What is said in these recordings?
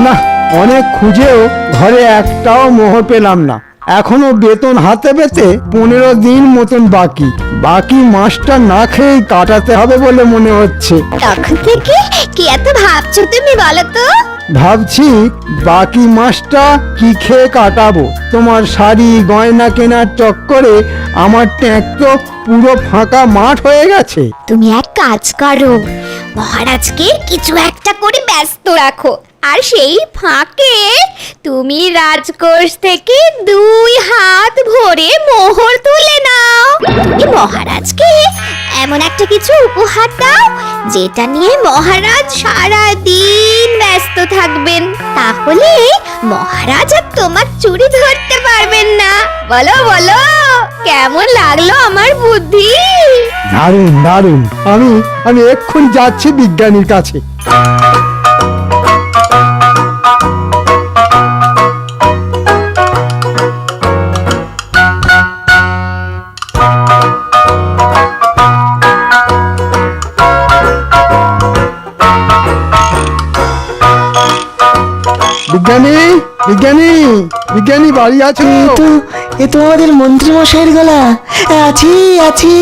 না, অনেক খুঁজেও ঘরে একটাও মোহর পেলাম না। এখনো বেতন হাতে পেতে 15 দিন মতন বাকি মাসটা না খেয়ে কাটাতে হবে বলে মনে হচ্ছে। তখন থেকে কি এত ভাবছো তুমি বলো তো? ভাবছি বাকি মাসটা কি খেয়ে কাটাবো। তোমার শাড়ি গয়না কেনার চক্করে আমার ট্যাঙ্ক তো পুরো ফাঁকা মাঠ হয়ে গেছে। তুমি এক কাজ করো, মহারাজকে কিছু একটা করে ব্যস্ত রাখো, আর সেই ফাঁকে তুমি রাজকোষ থেকে 2 হাত ভরে মোহর তুলে নাও। তুমি মহারাজকে এমন একটা কিছু উপহার দাও যেটা নিয়ে মহারাজ সারা দিন ব্যস্ত থাকবেন, তাহলে মহারাজ আর তোমার চুরি ধরতে পারবেন না। বলো বলো, কেমন লাগলো আমার বুদ্ধি? দারুণ দারুণ। আমি এক্ষুনি যাচ্ছি বিজ্ঞানীর কাছে। বিজ্ঞানী বিজ্ঞানী বিজ্ঞানী বাড়ি আছো? এ তো আমাদের মন্ত্রী মশাইয়ের গলা। আছি আছি,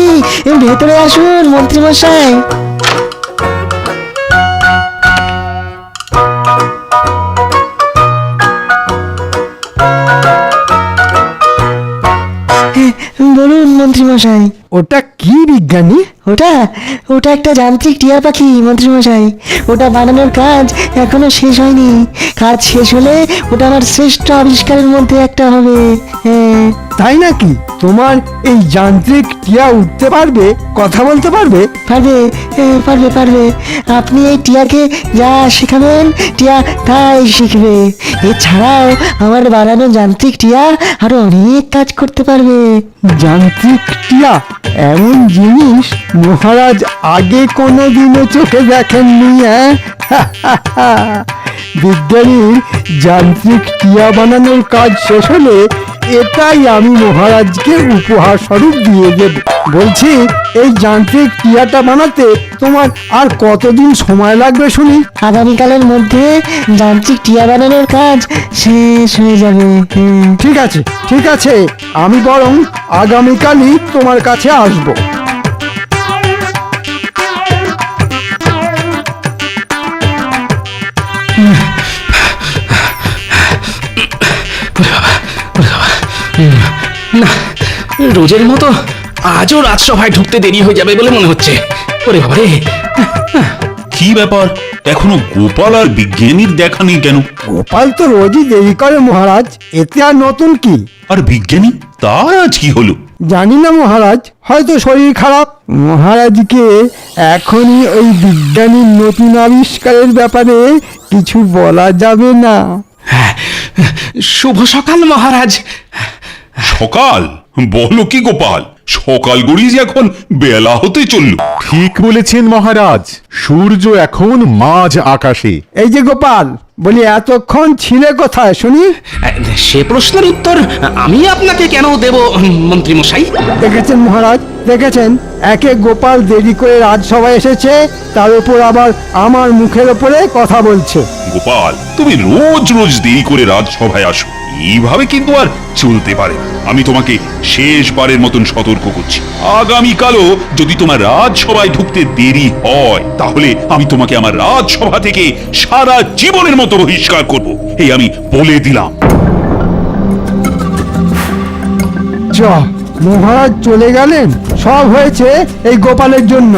ভেতরে আসুন মন্ত্রী মশাই। বলুন মন্ত্রী মশাই। ওটা কি বিজ্ঞানী? ওটা ওটা একটা যান্ত্রিক টিয়া পাখি মন্ত্রী মশাই। ওটা বানানোর কাজ এখনো শেষ হয়নি। কাজ শেষ হলে ওটা আমার শ্রেষ্ঠ আবিষ্কারের মধ্যে একটা হবে। হ্যাঁ। তাই নাকি? তোমার এই যান্ত্রিক টিয়া উঠতে পারবে, কথা বলতে পারবে? পারবে, পারবে পারবে। আপনি এই টিয়াকে যা শেখাবেন টিয়া তাই শিখবে। এছাড়াও আমার বানানো যান্ত্রিক টিয়া আরো অনেক কাজ করতে পারবে। যান্ত্রিক টিয়া এমন জিনিস মহারাজ আগে কোনোদিনও চোখে দেখেননি। বিজ্ঞানীর যান্ত্রিক টিয়া বানানোর কাজ শেষ হলে এটাই আমি মহারাজকে উপহার স্বরূপ দিয়ে দেব। বলছি, এই যান্ত্রিক টিয়াটা বানাতে তোমার আর কতদিন সময় লাগবে শুনি? আগামীকালের মধ্যে যান্ত্রিক টিয়া বানানোর কাজ শেষ হয়ে যাবে। ঠিক আছে ঠিক আছে, আমি বরং আগামীকালই তোমার কাছে আসবো। না, রোজের মতো আজও রাজসভায় ঢুকতে দেরি হয়ে যাবে বলে মনে হচ্ছে। ওরে বাবারে, কি ব্যাপার, এখনো গোপাল আর বিজ্ঞানীর দেখা নেই কেন? গোপাল তো রোজই দেরি করে মহারাজ, এতে আর নতুন কি? আর বিজ্ঞানী, তার আজ কি হলো? জানি না মহারাজ, হয়তো শরীর খারাপ। মহারাজকে এখনই ওই বিজ্ঞানীর নতুন আবিষ্কারের ব্যাপারে কিছু বলা যাবে না। শুভ সকাল মহারাজ। সকাল? বলো কি গোপাল, সকাল গড়িয়ে যে এখন বেলা হতে চলল। ঠিক বলেছেন মহারাজ, সূর্য এখন মাঝ আকাশে। এই যে গোপাল, বলি এতক্ষণ ছিলে কোথায় শুনি? সে প্রশ্নের উত্তর আমি আপনাকে কেন দেব মন্ত্রী মশাই? দেখেছেন মহারাজ, দেখেছেন, একে গোপাল দেরি করে রাজসভায় এসেছে, তার উপর আবার আমার মুখের উপরে কথা বলছে। গোপাল, তুমি রোজ রোজ দেরি করে রাজসভায় আসো, এইভাবে কিন্তু আর চলতে পারে। আমি তোমাকে শেষবারের মতন সতর্ক করছি, আগামীকালও যদি তোমার রাজসভায় ঢুকতে দেরি হয় তাহলে আমি তোমাকে আমার রাজসভা থেকে সারা জীবনের মতো বহিষ্কার করব, এই আমি বলে দিলাম। মহারাজ চলে গেলেন, সব হয়েছে এই গোপালের জন্য।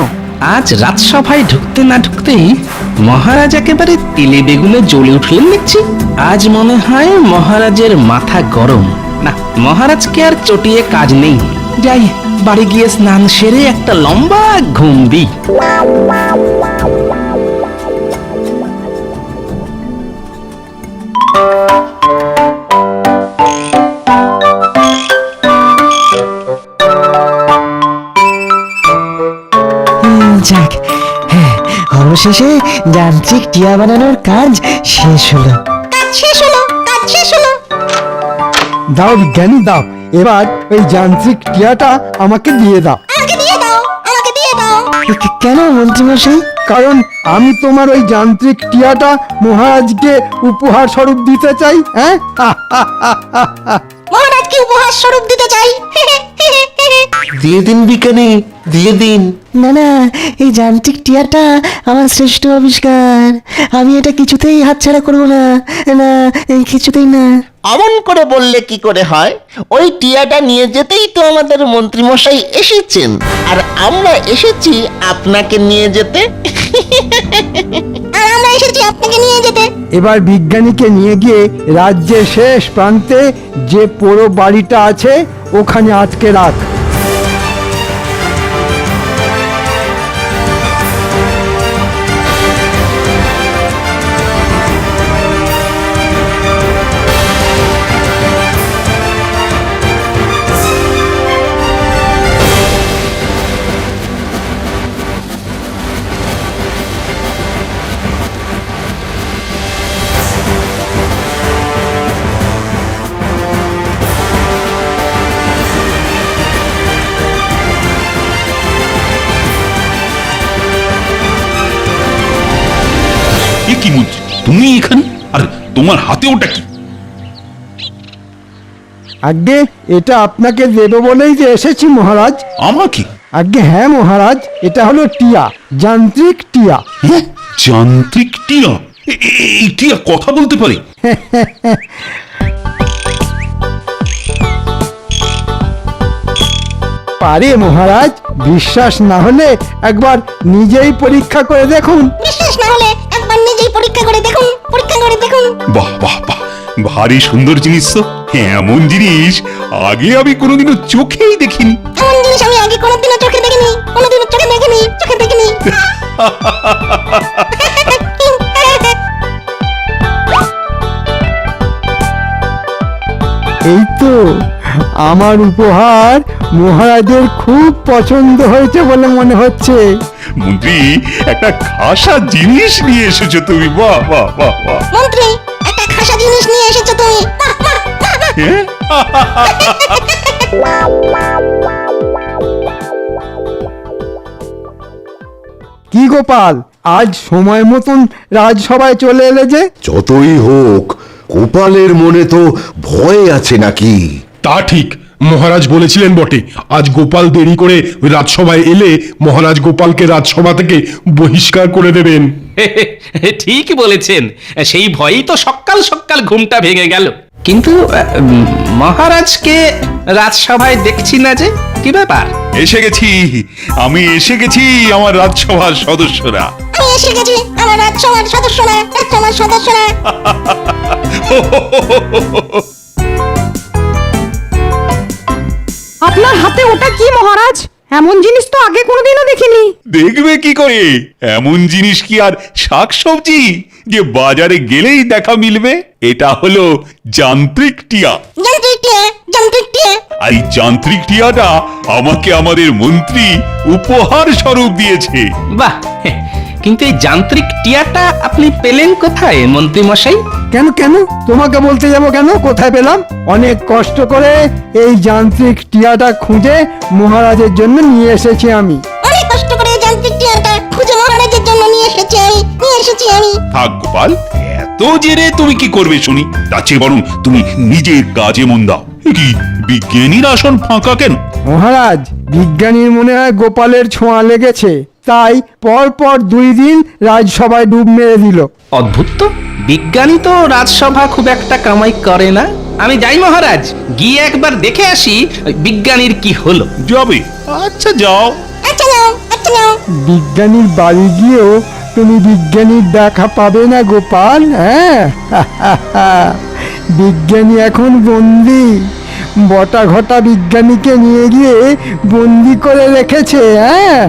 আজ রাজসভায় ঢুকতে না ঢুকতেই মহারাজ একেবারে তেলে বেগুনে জ্বলে উঠলেন দেখছি। আজ মনে হয় মহারাজের মাথা গরম। না, মহারাজকে আর চটিয়ে কাজ নেই। যাই, বাড়ি গিয়ে স্নান সেরে একটা লম্বা ঘুম দিই। যাক, হ্যাঁ, অবশেষে যান্ত্রিক টিয়া বানানোর কাজ শেষ হলো। দাও বিজ্ঞানী দাও, এবার ওই যান্ত্রিক টিয়াটা আমাকে দিয়ে দাও। কেন মন্ত্রী মশাই? কারণ আমি তোমার ওই যান্ত্রিক টিয়াটা মহারাজকে উপহার স্বরূপ দিতে চাই। হ্যাঁ, মহারাজকে উপহার স্বরূপ দিতে চাই। দিয়ে দিন বিজ্ঞানী, দিয়ে দিন। না না, এই যান্ত্রিক টিয়াটা আমার শ্রেষ্ঠ আবিষ্কার। আমি এটা কিছুতেই হাতছাড়া করবো না, না এই কিছুতেই না। অমন করে বললে কি করে হয়? ওই টিয়াটা নিয়ে যেতেই তো আমাদের মন্ত্রীমশাই এসেছেন, আর আমরা এসেছি আপনাকে নিয়ে যেতে। আর আমরা এসেছি আপনাকে নিয়ে যেতে। এবার বিজ্ঞানীকে নিয়ে গিয়ে রাজ্যের শেষ প্রান্তে যে পোড়ো বাড়িটা আছে ওখানে আটকে রাখ। এ কি মন্ত্রী, তুমি এখানে? আর তোমার হাতে ওটা কি? আগে এটা আপনাকে দেব বলেই যে এসেছি মহারাজ। আমাকে? আগে হ্যাঁ মহারাজ, এটা হলো টিয়া, যান্ত্রিক টিয়া। হ্যাঁ, যান্ত্রিক টিয়া? এই টিয়া কথা বলতে পারে? পারে মহারাজ, বিশ্বাস না হলে একবার নিজেই পরীক্ষা করে দেখুন। বিশ্বাস না হলে একবার নিজেই পরীক্ষা করে দেখুন, পরীক্ষা করে দেখুন। বাহ বাহ বাহ, ভারী সুন্দর জিনিস তো। এমন জিনিস আগে আমি কোনোদিনও চোখেই দেখিনি। এমন জিনিস আমি আগে কোনোদিনও চোখে দেখিনি, কোনোদিনও চোখে দেখিনি, চোখে দেখিনি। এই তো আমার উপহার মহারাজের খুব পছন্দ হয়েছে বলে মনে হচ্ছে। মন্ত্রী, একটা খাসা জিনিস নিয়ে এসেছো তুমি। বাহ বাহ বাহ বাহ। মন্ত্রী, একটা খাসা জিনিস নিয়ে এসেছো তুমি। বাহ, বাহ, বাহ, বাহ। হ্যাঁ? কি গোপাল, আজ সময় মতন রাজসভায় চলে এলে যে? যতই হোক গোপালের মনে তো ভয় আছে নাকি? তা ঠিক, মহারাজ বলেছিলেন বটে আজ গোপাল দেরি করে রাজসভায় এলে মহারাজ গোপালকে রাজসভা থেকে বহিষ্কার করে দেবেন। ঠিক বলেছেন, সেই ভয়েই তো সকাল সকাল ঘুমটা ভেঙে গেল। কিন্তু মহারাজকে রাজসভায় দেখছি না যে, কি ব্যাপার? এসে গেছি, আমি এসে গেছি আমার রাজসভার সদস্যরা। আমি এসে গেছি, আমার রাজসভার সদস্যরা, রাজসভার সদস্যরা। আপনার হাতে ওটা কি মহারাজ? এমন জিনিস তো আগে কোনোদিনও দেখিনি। দেখবে কি করে? এমন জিনিস কি আর শাকসবজি যে বাজারে গেলেই দেখা মিলবে? এটা হলো যান্ত্রিক টিয়া। যান্ত্রিক টিয়া, যান্ত্রিক টিয়া। আর এই যান্ত্রিক টিয়াটা আমাকে আমাদের মন্ত্রী উপহার স্বরূপ দিয়েছে। বাহ, কিন্তু এই যান্ত্রিক টিয়াটা আপনি পেলেন কোথায় মন্ত্রী মশাই? কেন কেন তোমাকে বলতে যাব কেন? কোথায় পেলাম? অনেক কষ্ট করে এই যান্ত্রিক টিয়াটা খুঁজে মহারাজের জন্য নিয়ে এসেছি আমি। অনেক কষ্ট করে যান্ত্রিক টিয়াটা খুঁজে মহারাজের জন্য নিয়ে এসেছি আমি, নিয়ে এসেছি আমি। থাক গোপাল, এত জেনে তুমি কি করবে শুনি? তার চেয়ে বরং তুমি নিজের কাজে মন দাও। কি বিজ্ঞানীর আসন ফাঁকা কেন? মহারাজ, বিজ্ঞানীর মনে হয় গোপালের ছোঁয়া লেগেছে, তাই পর পর 2 দিন রাজসভায় ডুব মেরে দিল। অদ্ভুত তো, বিজ্ঞানী তো রাজসভা খুব একটা কামাই করে না। আমি যাই মহারাজ, গিয়ে একবার দেখে আসি বিজ্ঞানীর কি হলো। যাবে? আচ্ছা যাও। আচ্ছা যাও, আচ্ছা যাও। বিজ্ঞানীর বাড়ি গিয়েও তুমি বিজ্ঞানীর দেখা পাবে না গোপাল। হ্যাঁ, বিজ্ঞানী এখন বন্দি। বটা ঘটা বিজ্ঞানীকে নিয়ে গিয়ে বন্দি করে রেখেছে। হ্যাঁ,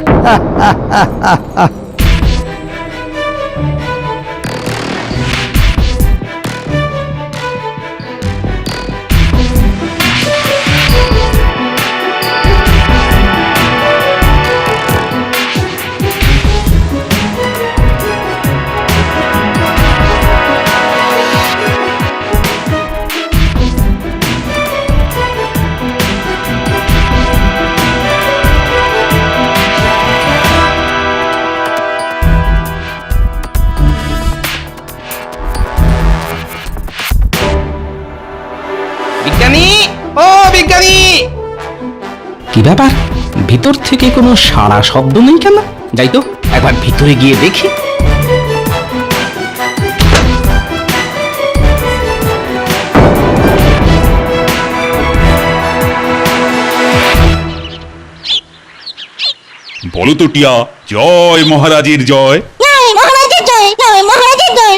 কি ব্যাপার, ভিতর থেকে কোনো সাড়া শব্দ নেই কেন? যাই তো একবার ভিতরে গিয়ে দেখি। বলো তো টিয়া, জয় মহারাজের জয়। জয় মহারাজের জয়, জয় মহারাজের জয়।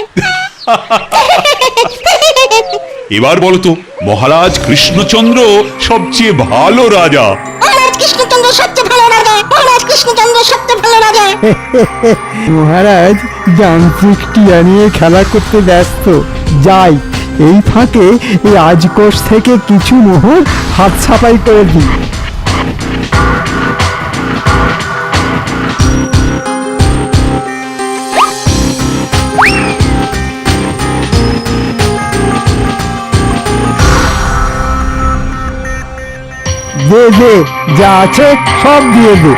এবার বলো তো, মহারাজ কৃষ্ণচন্দ্র সবচেয়ে ভালো রাজা। মহারাজ কৃষ্ণচন্দ্র সবচেয়ে ভালো রাজা, মহারাজ কৃষ্ণচন্দ্র সবচেয়ে ভালো রাজা। মহারাজ যান্ত্রিক টিয়া নিয়ে খেলা করতে ব্যস্ত। যাই, এই ফাঁকে এই রাজকোষ থেকে কিছু মোহর হাত ছাপাই করে দিই। দে দে, যা আছে সব দিয়ে দে।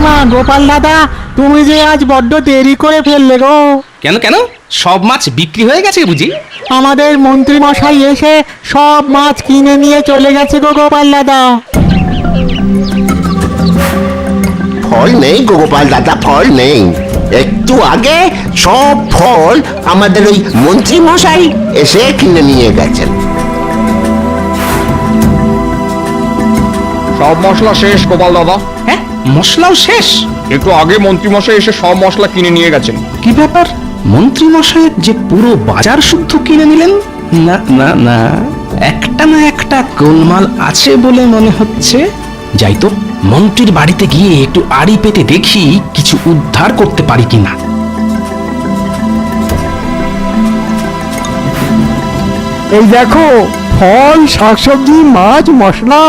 মা গোপাল দাদা, তুমি যে আজ বড্ড দেরি করে ফেললে গো। কেন কেন, সব মাছ বিক্রি হয়ে গেছে বুঝি? আমাদের মন্ত্রী মশাই এসে সব মাছ কিনে নিয়ে চলে গেছে গো গোপাল দাদা। ফল নেই গোপাল দাদা, ফল নেই। একটু আগে সব ফল আমাদের ওই মন্ত্রী মশাই এসে কিনে নিয়ে গেছেন। সব মশলা শেষ গোপাল দাদা। হ্যাঁ, মশলাও শেষ? একটু আগে মন্ত্রী মশাই এসে সব মশলা কিনে নিয়ে গেছেন। কি ব্যাপার, মন্ত্রী মশাই যে পুরো বাজার শুদ্ধ কিনে নিলেন? না না না, একটা না একটা গোলমাল আছে বলে মনে হচ্ছে। যাই তো, মন্ত্রীর বাড়িতে গিয়ে একটু আড়ি পেতে দেখি কিছু উদ্ধার করতে পারি কিনা। এই দেখো, ফল, শাকসবজি, মাছ, মশলা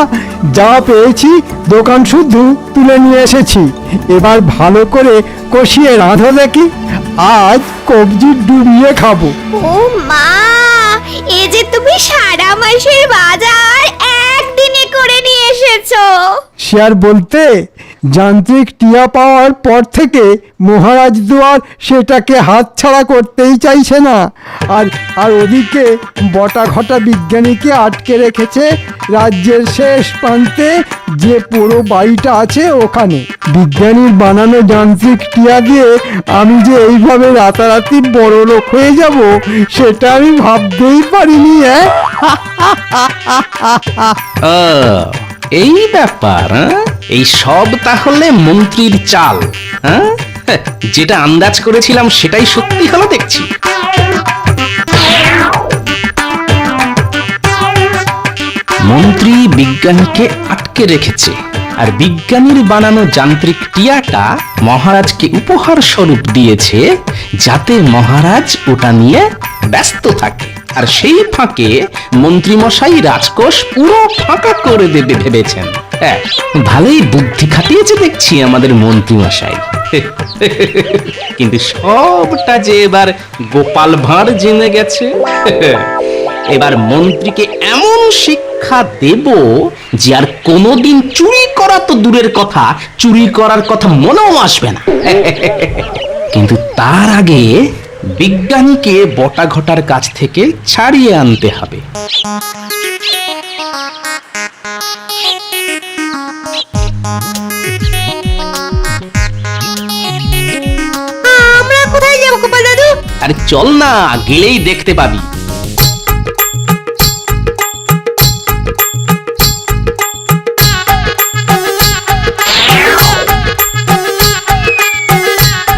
যা পেয়েছি দোকান শুদ্ধ তুলে নিয়ে এসেছি। এবার ভালো করে কষিয়ে রাঁধো দেখি, আজ কবজি ডুবিয়ে খাবো। ও মা, এ যে তুমি সারা মাসের বাজার একদিনে করে নিয়ে এসেছো। সে আর বলতে, যান্ত্রিক টিয়া পাওয়ার পর থেকে মহারাজ দুয়ার সেটাকে হাতছাড়া করতেই চাইছে না। আর আর ওদিকে বটা ঘটা বিজ্ঞানীকে আটকে রেখেছে রাজ্যের শেষ প্রান্তে, যে পুরো বাড়িটা আছে ওখানে। বিজ্ঞানীর বানানো যান্ত্রিক টিয়া দিয়ে আমি যে এইভাবে রাতারাতি বড় লোক হয়ে যাব, সেটা আমি ভাবতেই পারিনি। এই ব্যাপার, এই সব তাহলে মন্ত্রীর চাল। হ্যাঁ, যেটা আন্দাজ করেছিলাম সেটাই সত্যি হলো দেখছি। মন্ত্রী বিজ্ঞানীকে আটকে রেখেছে, আর বিজ্ঞানীর বানানো যান্ত্রিক টিয়াটা মহারাজকে উপহার স্বরূপ দিয়েছে, যাতে মহারাজ ওটা নিয়ে ব্যস্ত থাকে। আর সেই ফাঁকে মন্ত্রীমশাই রাজকোষ পুরো ফাঁকা করে দেবে ভেবেছেন। হ্যাঁ, ভালোই বুদ্ধি খাটিয়েছে দেখছি আমাদের মন্ত্রীমশাই। কিন্তু সবটা যে এবার গোপাল ভাঁড় জেনে গেছে। এবার মন্ত্রীকে এমন শিক্ষা দেব যে আর কোনোদিন চুরি করা তো দূরের কথা, চুরি করার কথা মনেও আসবে না। কিন্তু তার আগে বিজ্ঞানীকে বটা ঘটার কাছ থেকে ছাড়িয়ে আনতে হবে। আমরা কোথায় যাবো গোপাল দাদু? আরে চল না, গেলেই দেখতে পাবি।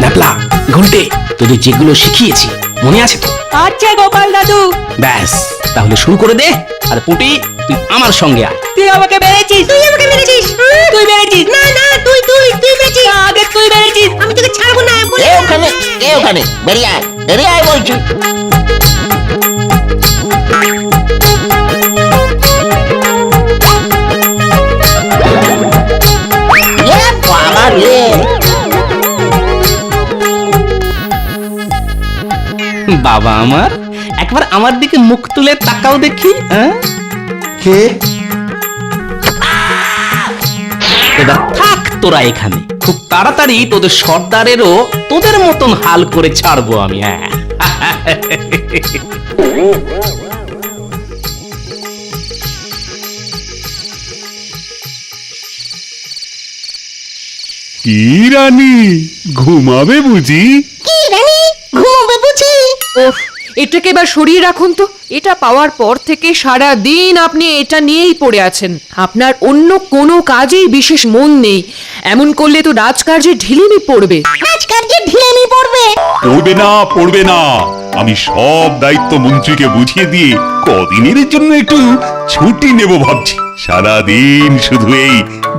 ন্যাপলা, ঘুরতে, তোদের যেগুলো শিখিয়েছি মনে আছে তো? আচ্ছা গোপাল দাদু। ব্যাস, তাহলে শুরু করে দে। আর পুটি, তুই আমার সঙ্গে আয়। তুই আমাকে মেরেছিস, তুই আমাকে মেরেছিস। তুই মেরেছিস। না না, তুই তুই তুই মেরেছিস। আগে তুই মেরেছিস। আমি তোকে ছাড়বো না। কে ওখানে, কে ওখানে? বেরিয়ে আয়, বেরিয়ে আয় বলছি। বাবা রে, বাবা আমার, একবার আমার দিকে মুখ তুলে তাকাও দেখি। কে? এবার থাক তোরা এখানে, খুব তাড়াতাড়ি তোদের সর্দারেরও তোদের মতন হাল করে ছাড়বো আমি। হ্যাঁ কি রানী, ঘুমাবে বুঝি? কি রানী, ঘুমোবে বুঝি? ওফ, এটাকে এবার সরিয়ে রাখুন তো। এটা পাওয়ার পর থেকে সারা দিন আপনি এটা নিয়েই পড়ে আছেন। আপনার অন্য কোনো কাজেই বিশেষ মন নেই। এমন করলে তো রাজকার্যে ঢিলেমি পড়বে। রাজকার্যে ঢিলেমি পড়বে? পড়বে না, পড়বে না। আমি সব দায়িত্ব মন্ত্রীকে বুঝিয়ে দিয়ে কদিনের জন্য একটু ছুটি নেব ভাবছি। সারাদিন শুধু এই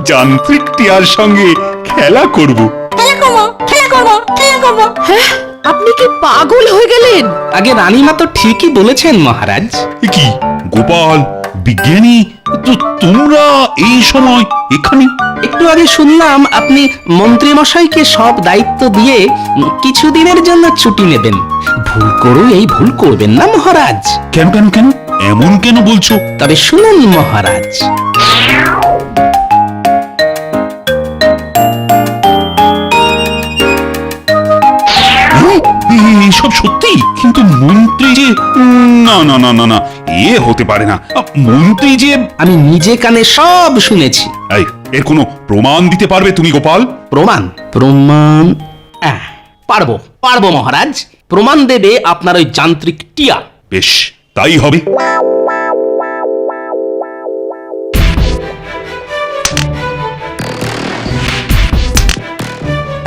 যান্ত্রিক টিয়ার সঙ্গে খেলা করব। খেলা করবো, খেলা করবো, খেলা করবো। হ্যাঁ, আপনি কি পাগল হয়ে গেলেন? আগে রানীমা তো ঠিকই বলেছেন মহারাজ। এ কি গোপাল, বিজ্ঞানী, তো তোমরা এই সময় এখানে? একটু আগে শুনলাম আপনি মন্ত্রী মশাইকে সব দায়িত্ব দিয়ে কিছুদিনের জন্য ছুটি নেবেন। ভুল করো এই ভুল করবেন না মহারাজ। কেন কেন কেন এমন কেন বলছো? তবে শুনুন মহারাজ, এসব সত্যি? কিন্তু মন্ত্রী যে না না না না না, এ হতে পারে না। মন্ত্রী যে আমি নিজে কানে সব শুনেছি। এই, এর কোনো প্রমাণ দিতে পারবে তুমি গোপাল? প্রমাণ? প্রমাণ পারবো পারবো মহারাজ। প্রমাণ দেবে আপনার ওই যান্ত্রিক টিয়া। বেশ, তাই হবে।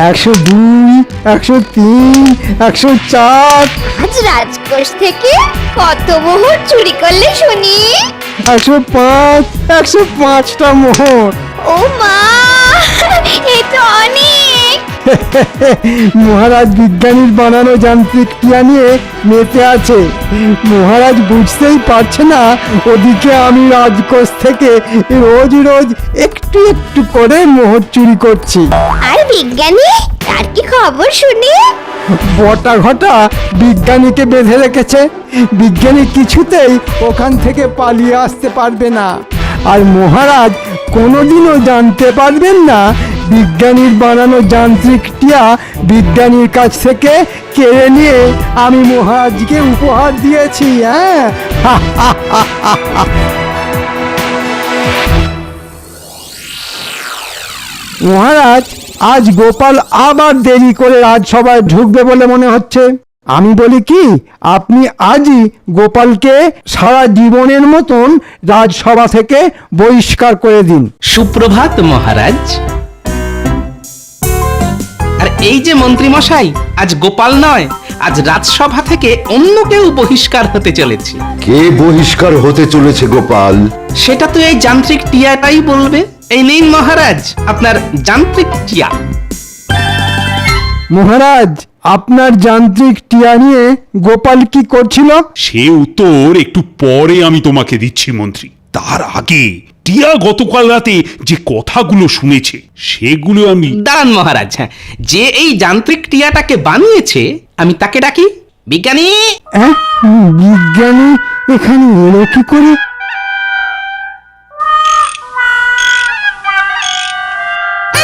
একশো 2, 103, 104, আজ রাজকোষ থেকে কত মোহর চুরি করলে শুনি? 105, 105টা মোহর। ও মা, এ তো অনেক। মহারাজ বিজ্ঞানীর বানানো যান্ত্রিক টিয়া নিয়ে মেতে আছে। মহারাজ বুঝতেই পারছে না ওদিকে আমি রাজকোষ থেকে রোজ রোজ একটু একটু করে মোহর চুরি করছি। আর বিজ্ঞানী, তার কি খবর শুনি? বটা ঘটা বিজ্ঞানীকে বেঁধে রেখেছে। বিজ্ঞানী কিছুতেই ওখান থেকে পালিয়ে আসতে পারবে না। আর মহারাজ কোনোদিনও জানতে পারবেন না বিজ্ঞানীর বানানো যান্ত্রিক টিয়া বিজ্ঞানীর কাছ থেকে কেড়ে নিয়ে আমি মহারাজকে উপহার দিয়েছি। হ্যাঁ, মহারাজ, আজ গোপাল আবার দেরি করে রাজসভায় ঢুকবে বলে মনে হচ্ছে। আমি বলি কি, আপনি আজই গোপালকে সারা জীবনের মতন রাজসভা থেকে বহিষ্কার করে দিন। সুপ্রভাত মহারাজ। আর এই যে মন্ত্রী মশাই, আজ গোপাল নয়, আজ রাজসভা থেকে অন্য কেউ বহিষ্কার হতে চলেছে। কে বহিষ্কার হতে চলেছে গোপাল? সেটা তো এই যান্ত্রিক টিয়াটাই বলবে। এই নিন মহারাজ আপনার যান্ত্রিক টিয়া। মহারাজ, আপনার যান্ত্রিক টিয়া নিয়ে গোপাল কি করছিল? সে উত্তর একটু পরে আমি তোমাকে দিচ্ছি মন্ত্রী। তার আগে টিয়া গতকাল রাতে যে কথাগুলো শুনেছে সেগুলো আমি... দাঁড়ান মহারাজ, হ্যাঁ, যে এই যান্ত্রিক টিয়াটাকে বানিয়েছে আমি তাকে ডাকি। বিজ্ঞানী! হ্যাঁ, বিজ্ঞানী এখানে এলো কি করে?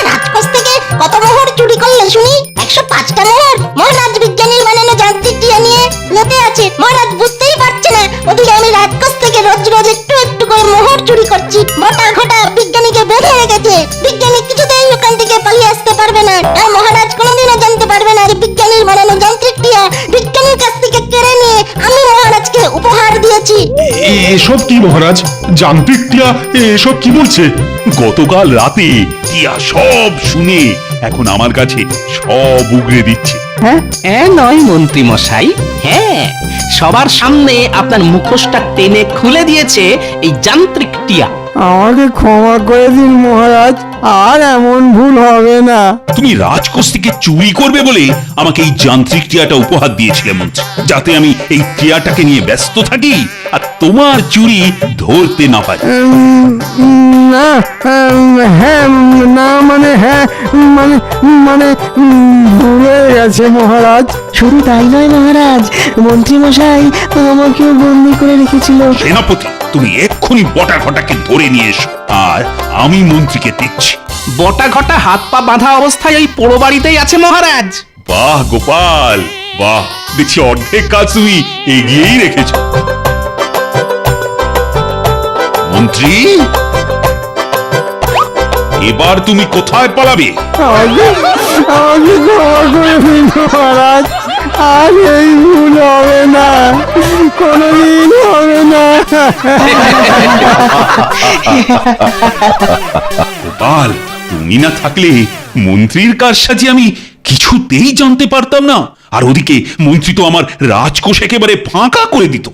রাজকোষ থেকে কত মোহর চুরি করলে শুনি? 105টা মোহর। মহারাজ বিজ্ঞানীর বানানো যান্ত্রিক টিয়া নিয়ে মেতে আছে। মহারাজ বুঝতেই পারছে না ওদিকে আমি রাজকোষ থেকে রোজ রোজ একটু একটু করে মোহর চুরি করছি। বটা ঘটা বিজ্ঞানীকে বেঁধে রেখেছে। বিজ্ঞানী কিছুতেই ওখান থেকে পালিয়ে আসতে পারবে না। আর মহারাজ কোনোদিনও জানতে পারবে না যে বিজ্ঞানীর বানানো যান্ত্রিক টিয়া বিজ্ঞানীর কাছ থেকে কেড়ে নিয়ে আমি মহারাজকে উপহার দিয়েছি। এসব কি মহারাজ? যান্ত্রিক টিয়া এসব কি বলছে? গতকাল রাতে টিয়া সব শুনে এখন আমার কাছে সব উগরে দিচ্ছে। হ্যাঁ নয় মন্ত্রী মশাই, হ্যাঁ, সবার সামনে আপনার মুখোশটা টেনে খুলে দিয়েছে এই যান্ত্রিক টিয়া। আমাকে ক্ষমা করে দিন মহারাজ, আর এমন ভুল হবে না। তুমি রাজকোষ থেকে চুরি করবে বলে আমাকে এই যান্ত্রিক টিয়াটা উপহার দিয়েছিলে মন্ত্রী, যাতে আমি এই টিয়াটাকে নিয়ে ব্যস্ত থাকি আর তোমার চুরি ধরতে না পারি। না, হ্যাঁ, না মানে হ্যাঁ, মানে মানে ভুলে গেছে মহারাজ। শুধু তাই নয় মহারাজ, মন্ত্রী মশাই আমাকেও বন্দি করে রেখেছিল। সেনাপতি, তুমি এক্ষুনি বটা ঘটাকে ধরে নিয়ে এসো আর আমি মন্ত্রীকে দেখছি। বটা ঘটা হাত পা বাঁধা অবস্থায় ওই পোড়ো বাড়িতেই আছে মহারাজ। বাহ গোপাল বাহ, দেখছি অর্ধেক কাজ তুমি এগিয়েই রেখেছ। মন্ত্রী, এবার তুমি কোথায় পালাবে? আমাকে ক্ষমা করে দিন মহারাজ, আর এই ভুল হবে না, কোনোদিন হবে না। গোপাল, তুমি না থাকলে মন্ত্রীর কারসাজি আমি কিছুতেই জানতে পারতাম না। আর ওদিকে মন্ত্রী তো আমার রাজকোষ একেবারে ফাঁকা করে দিত।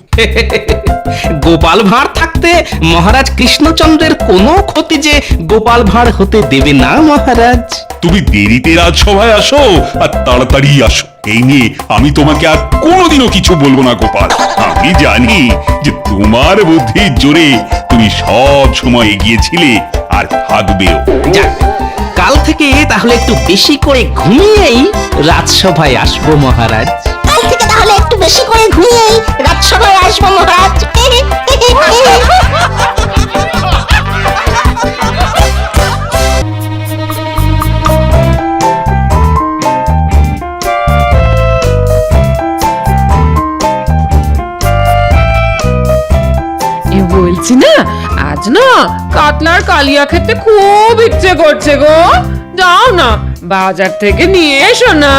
গোপাল ভাঁড় থাকতে মহারাজ কৃষ্ণচন্দ্রের কোনো ক্ষতি যে গোপাল ভাঁড় হতে দেবে না মহারাজ। তুমি দেরিতে রাজসভায় আসো আর তাড়াতাড়ি আসো, এই নিয়ে আমি তোমাকে আর কোনোদিনও কিছু বলবো না গোপাল। আমি জানি যে তোমার বুদ্ধির জোরে তুমি সব সময় এগিয়েছিলে আর থাকবেও। যাক, কাল থেকে তাহলে একটু বেশি করে ঘুমিয়েই রাজসভায় আসবো মহারাজ। কাল থেকে তাহলে একটু বেশি করে ঘুমিয়েই রাজসভায় আসবো মহারাজ। বলছি না, আজ না কাতলার কালিয়া খেতে খুব ইচ্ছে করছে গো। যাও না, বাজার থেকে নিয়ে এসো না।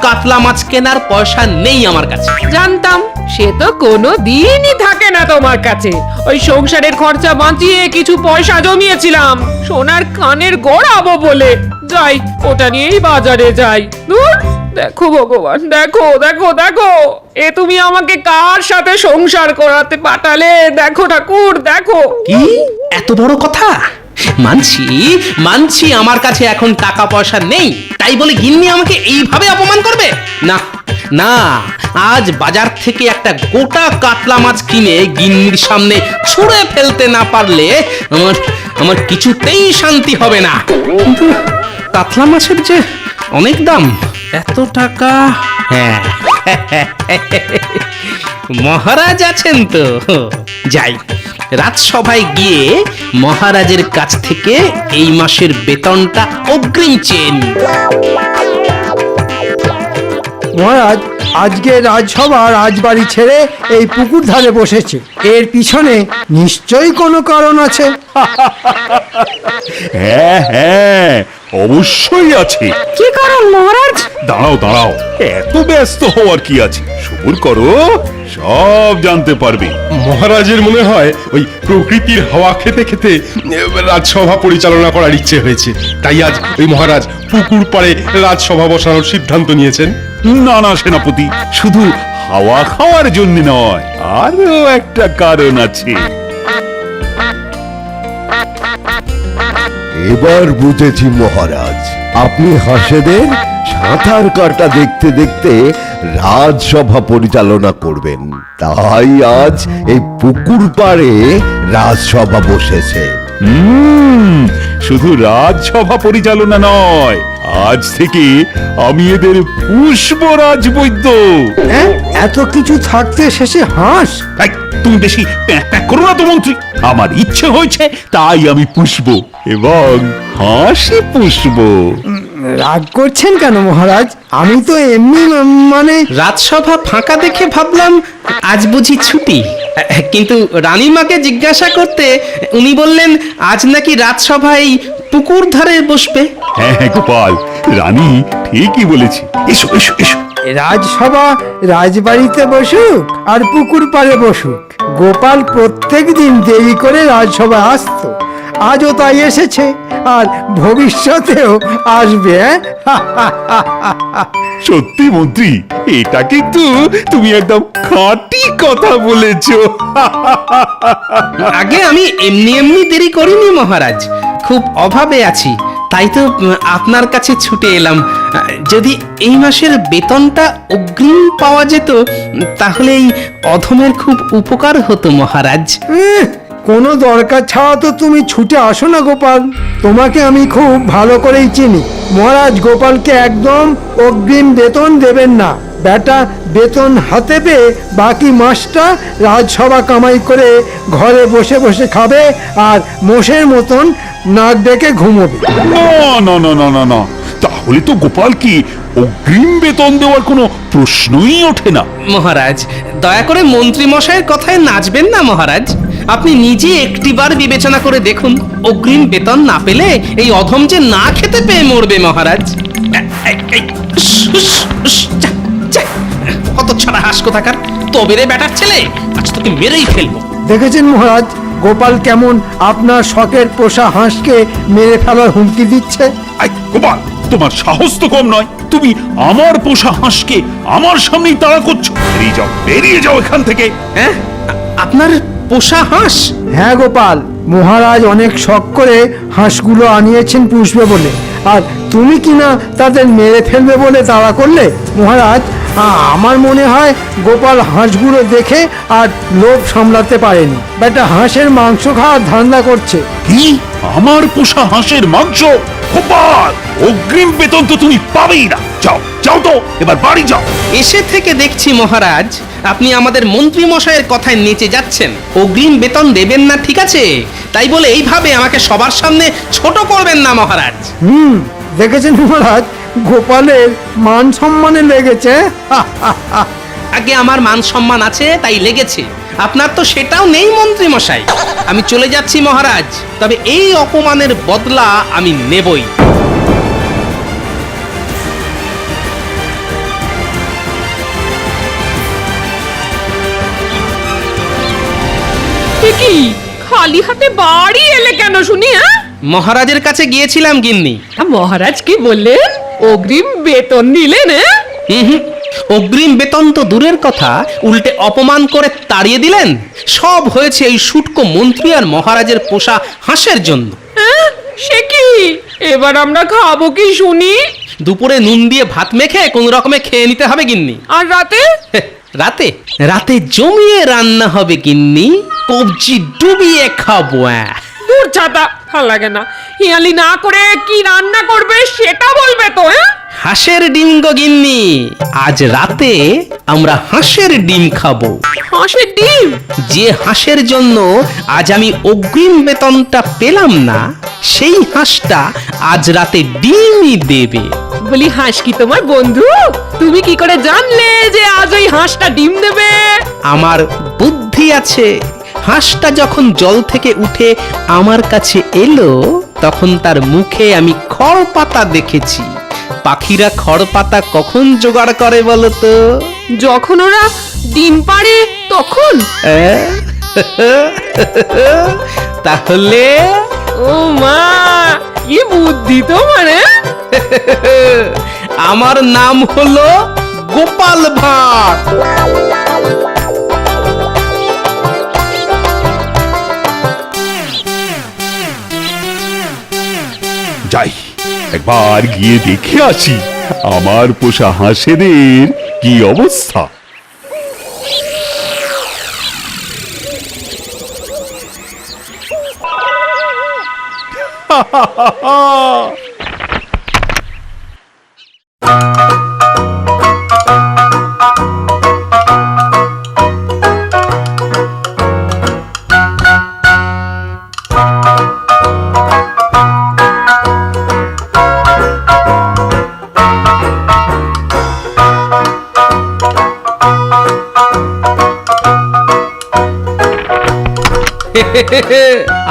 কাতলা মাছ কেনার পয়সা নেই আমার কাছে। জানতাম, সে তো কোনো দিনই থাকে না তোমার কাছে। ওই সংসারের খরচা বাঁচিয়ে কিছু পয়সা জমিয়েছিলাম সোনার কানের গড়াবো বলে। যাই, ওটা নিয়েই বাজারে যাই। ধুর, দেখো ভগবান, দেখো দেখো দেখো, এ তুমি আমাকে কার সাথে সংসার করাতে পাঠালে? দেখো ঠাকুর, দেখো। কি এত বড় কথা? মানছি মানছি আমার কাছে এখন টাকা পয়সা নেই, তাই বলে গিন্নি আমাকে এইভাবে অপমান করবে? না না, আজ বাজার থেকে একটা গোটা কাতলা মাছ কিনে গিন্নির সামনে ছুঁড়ে ফেলতে না পারলে আমার আমার কিছুতেই শান্তি হবে না। কিন্তু কাতলা মাছের যে অনেক দাম, এত টাকা। হ্যাঁ, মহারাজ আছেন তো, যাই রাজসভায় গিয়ে মহারাজের কাছ থেকে এই মাসের বেতনটা অগ্রিম চেয়ে নিই। মহারাজ, আজকে রাজসভা রাজবাড়ি ছেড়ে এই পুকুর ধারে বসেছে, এর পিছনে নিশ্চয়ই কোনো কারণ আছে। হ্যাঁ হ্যাঁ, অবশ্যই আছে। কি কারণ মহারাজ? দাঁড়াও দাঁড়াও, এত ব্যস্ত হওয়ার কি আছে, সবুর করো, সব জানতে পারবে। মহারাজের মনে হয় ওই প্রকৃতির হাওয়া খেতে খেতে রাজসভা পরিচালনা করার ইচ্ছে হয়েছে, তাই আজ ওই মহারাজ পুকুর পাড়ে রাজসভা বসানোর সিদ্ধান্ত নিয়েছেন। না না সেনাপতি, শুধু হাওয়া খাওয়ার জন্য নয়, আরো একটা কারণ আছে। এবার বুঝেছি মহারাজ, আপনি হাঁসেদের সাঁতার কাটা দেখতে দেখতে রাজসভা পরিচালনা করবেন, তাই আজ এই পুকুর পাড়ে রাজসভা বসেছে। শুধু রাজসভা পরিচালনা নয়, আজ থেকে আমি এদের পুষ্পরাজ বৈদ্য। হ্যাঁ, এত কিছু থাকতে শেষে হাঁস? এই, তুমি বেশি প্যাঁক প্যাঁক করো না তো মন্ত্রী, আমার ইচ্ছে হয়েছে তাই আমি পুষব এবং হাসি পুষব। রাগ করছেন কেন মহারাজ? আমি তো এমনি মানে রাজসভা ফাঁকা দেখে ভাবলাম আজ বুঝি ছুটি, কিন্তু রানীমাকে জিজ্ঞাসা করতে উনি বললেন আজ নাকি রাজসভায় পুকুর ধারে বসবে। হ্যাঁ হ্যাঁ গোপাল, রানী ঠিকই বলেছে। এসো এসো এসো। রাজসভা রাজবাড়িতে বসুক আর পুকুর পাড়ে বসুক, গোপাল প্রত্যেক দিন দেরি করে রাজসভা আসতো, আজও তাই এসেছে আর ভবিষ্যতেও আসবে। সত্যি মন্ত্রী, এটা কিন্তু তুমি একদম খাঁটি কথা বলেছো। আগে আমি এমনি এমনি দেরি করিনি মহারাজ, খুব অভাবে আছি, তাই তো আপনার কাছে ছুটে এলাম। যদি এই মাসের বেতনটা অগ্রিম পাওয়া যেত তাহলে এই অধমের খুব উপকার হতো মহারাজ। কোনো দরকার ছাড়া তো তুমি ছুটে আসো না গোপাল, তোমাকে আমি খুব ভালো করেই চিনি। মহারাজ গোপালকে একদম অগ্রিম বেতন দেবেন না, বেটা বেতন হাতে পেয়ে বাকি মাসটা রাজসভা কামাই করে ঘরে বসে বসে খাবে আর মোষের মতন নাক ডেকে ঘুমোবে। না না না না না না, তাহলে তো গোপাল কি অগ্রিম বেতন দেওয়ার কোনো প্রশ্নই ওঠে না। মহারাজ, দয়া করে মন্ত্রী মশাইয়ের কথায় নাচবেন না মহারাজ। আপনি নিজে একটিবার বিবেচনা করে দেখুন, অগ্রিম বেতন না পেলে এই অধম যে না খেতে পেয়ে মরবে মহারাজ। কত ছাড়া হাস কোথাকার, তবে রে বেটার ছেলে, আজ তোকে মেরেই ফেলবো। দেখেছেন মহারাজ, গোপাল কেমন আপনার শখের পোষা হাঁসকে মেরে ফেলার হুমকি দিচ্ছে। আই গোপাল, তোমার সাহস তো কম নয়, তুমি আমার পোষা হাঁসকে আমার সামনেই তাড়া করছো। বেরিয়ে যাও, বেরিয়ে যাও এখান থেকে। হ্যাঁ, আপনার পোষা হাঁস? হ্যাঁ গোপাল, মহারাজ অনেক শখ করে হাঁসগুলো আনিয়েছেন পুষবে বলে, আর তুমি কিনা তাদের মেরে ফেলবে বলে তাড়া করলে। মহারাজ, আমার মনে হয় গোপাল হাঁসগুলো দেখে আর লোভ সামলাতে পারেনি, বেটা হাঁসের মাংস খাওয়ার ধান্দা করছে। কি? আমার পোষা হাঁসের মাংস? গোপাল, অগ্রিম বেতন তো তুমি পাবেই না। যাও যাও তো, এবার বাড়ি যাও। এসে থেকে দেখছি মহারাজ, আপনি আমাদের মন্ত্রী মশাইয়ের কথায় নেচে যাচ্ছেন। অগ্রিম বেতন দেবেন না ঠিক আছে, তাই বলে এইভাবে আমাকে সবার সামনে ছোট করবেন না মহারাজ। দেখেছেন মহারাজ, গোপালের মান সম্মানে লেগেছে। আগে আমার মান সম্মান আছে তাই লেগেছে, আপনার তো সেটাও নেই মন্ত্রী মশাই। আমি চলে যাচ্ছি মহারাজ, তবে এই অপমানের বদলা আমি নেবই। কি খালি হাতে বাড়ি এলে কেন শুনি? মহারাজের কাছে গিয়েছিলাম গিন্নি। মহারাজ কি বললেন? অগ্রিম বেতন দিলেন? অগ্রিম বেতন তো দূরের কথা, উল্টে অপমান করে তাড়িয়ে দিলেন। সব হয়েছে এই শুটকো মন্ত্রী আর মহারাজের পোষা হাঁসের জন্য। সে কি, এবার আমরা খাবো কি শুনি? দুপুরে নুন দিয়ে ভাত মেখে কোন রকমে খেয়ে নিতে হবে গিন্নি। আর রাতে? রাতে রাতে জমিয়ে রান্না হবে গিন্নি, কবজি ডুবিয়ে খাবো। দূর ছাতা, ভালো লাগে না। হিয়ালি না করে কি রান্না করবে সেটা বলবে তো। হাঁসের ডিম গো গিন্নি, আজ রাতে আমরা হাঁসের ডিম খাবো। হাঁসের ডিম? যে হাঁসের জন্য আজ আমি অগ্রিম বেতনটা পেলাম না, সেই হাঁসটা আজ রাতে ডিমই দেবে। বলি, হাঁস কি তোমার বন্ধু? তুমি কি করে জানলে যে আজ ওই হাঁসটা ডিম দেবে? আমার বুদ্ধি আছে। হাঁসটা যখন জল থেকে উঠে আমার কাছে এলো, তখন তার মুখে আমি খড় পাতা দেখেছি। পাখিরা খড় পাতা কখন জোগাড় করে বলতো? যখন ওরা ডিম পাড়ে তখন। তাহলে ও মা, কি বুদ্ধি তোমার! আমার নাম হলো গোপাল ভাঁড়। যাই, একবার গিয়ে দেখে আসি আমার পোষা হাঁসেদের কি অবস্থা।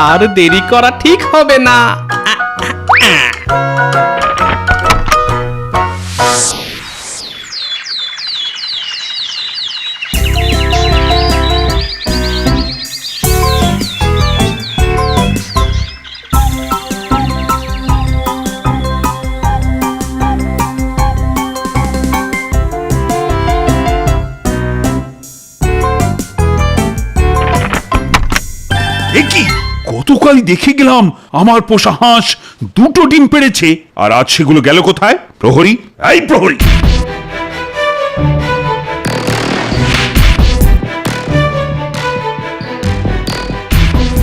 আর দেরি করা ঠিক হবে না। গতকালই দেখে গেলাম আমার পোষা হাঁস দুটো ডিম পেড়েছে, আর আজ সেগুলো গেল কোথায়? প্রহরী, এই প্রহরী!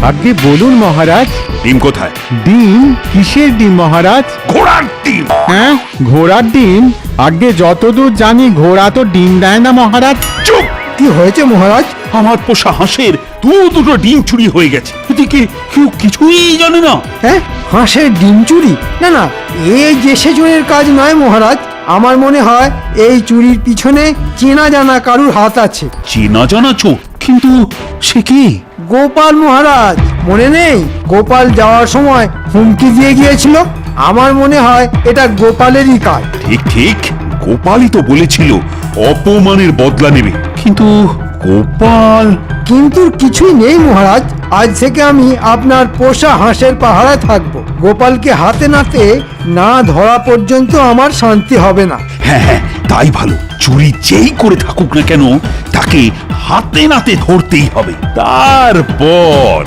আগে বলুন মহারাজ। ডিম কোথায়? ডিম? কিসের ডিম মহারাজ? ঘোড়ার ডিম। হ্যাঁ, ঘোড়ার ডিম? আগে যতদূর জানি ঘোড়া তো ডিম দেয় না মহারাজ। চুপ! কি হয়েছে মহারাজ? আমার পোষা হাঁসের দুটো ডিম চুরি হয়ে গেছে, এদিকে কেউ কিছুই জানে না। হ্যাঁ, হাঁসের ডিম চুরি? না না, এই যে সেজনের কাজ নয় মহারাজ। আমার মনে হয় এই চুরির পিছনে চেনা জানা কারুর হাত আছে। চেনা জানা চোর? কিন্তু সে কি? গোপাল মহারাজ, মনে নেই? গোপাল যাওয়ার সময় হুমকি দিয়ে গিয়েছিল। আমার মনে হয় এটা গোপালেরই কাজ। ঠিক ঠিক, গোপালই তো বলেছিল অপমানের বদলা নেবে। কিন্তু গোপাল? কিন্তু কিছুই নেই মহারাজ। আজ থেকে আমি আপনার পোষা হাঁসের পাহারায় থাকবো। গোপালকে হাতে নাতে না ধরা পর্যন্ত আমার শান্তি হবে না। হ্যাঁ হ্যাঁ, তাই ভালো। চুরি যেই করে থাকুক না কেন, তাকে হাতে নাতে ধরতেই হবে। তারপর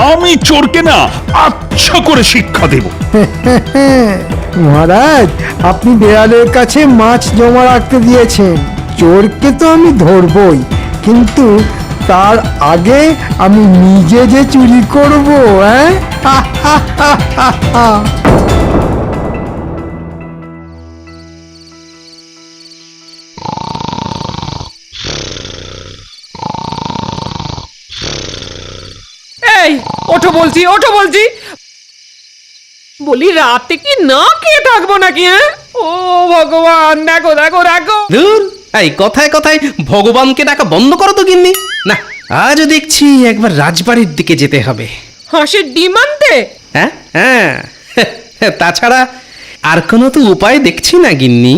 আমি চোরকে না আচ্ছা করে শিক্ষা দেব। মহারাজ, আপনি বেড়ালের কাছে মাছ জমা রাখতে দিয়েছেন। চোরকে তো আমি ধরবই, কিন্তু তার আগে আমি নিজে যে চুরি করব। হ্যাঁ, এই ওঠো বলছি, ওঠো বলছি। বলি রাতে কি না খেয়ে থাকবো নাকি? হ্যাঁ, ও ভগবান, দেখো দেখো দেখো। ধুর, এই কথায় কথায় ভগবানকে ডাকা বন্ধ করো তো গিন্নি। না, আজও দেখছি একবার রাজবাড়ির দিকে যেতে হবে। হাঁসের ডিম আনতে? হ্যাঁ হ্যাঁ, তাছাড়া আর কোনো তো উপায় দেখছি না গিন্নি।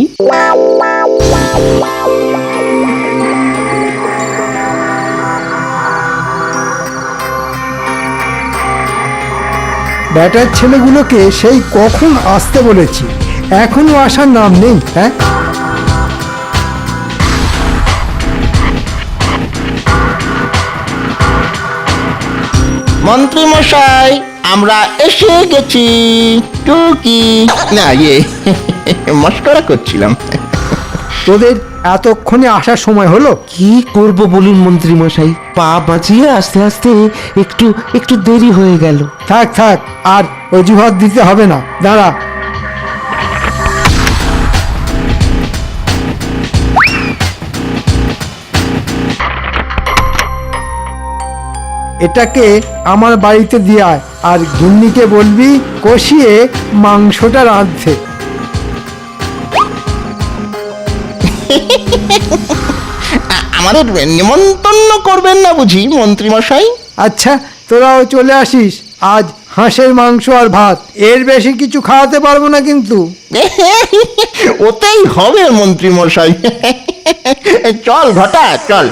ব্যাটার ছেলেগুলোকে সেই কখন আসতে বলেছি, এখনো আসার নাম নেই। হ্যাঁ, মন্ত্রী মশাই, আমরা এসে গেছি। টুকি না, মস্করা করছিলাম। তোদের এতক্ষণে আসার সময় হলো? কি করব বলুন মন্ত্রী মশাই, পা বাঁচিয়ে আস্তে আস্তে একটু একটু দেরি হয়ে গেল। থাক থাক, আর অজুহাত দিতে হবে না। দাঁড়া। এটাকে আমার বাড়িতে দিয়ে আয়, আর গিন্নিকে বলবি কষিয়ে মাংসটা রাঁধতে। আমাদের নিমন্ত্রণ করবেন না বুঝি মন্ত্রী মশাই? আচ্ছা, তোরাও চলে আসিস। আজ হাঁসের মাংস আর ভাত, এর বেশি কিছু খাওয়াতে পারবো না কিন্তু। ওতেই হবে মন্ত্রী মশাই। চল ঘটা, চল।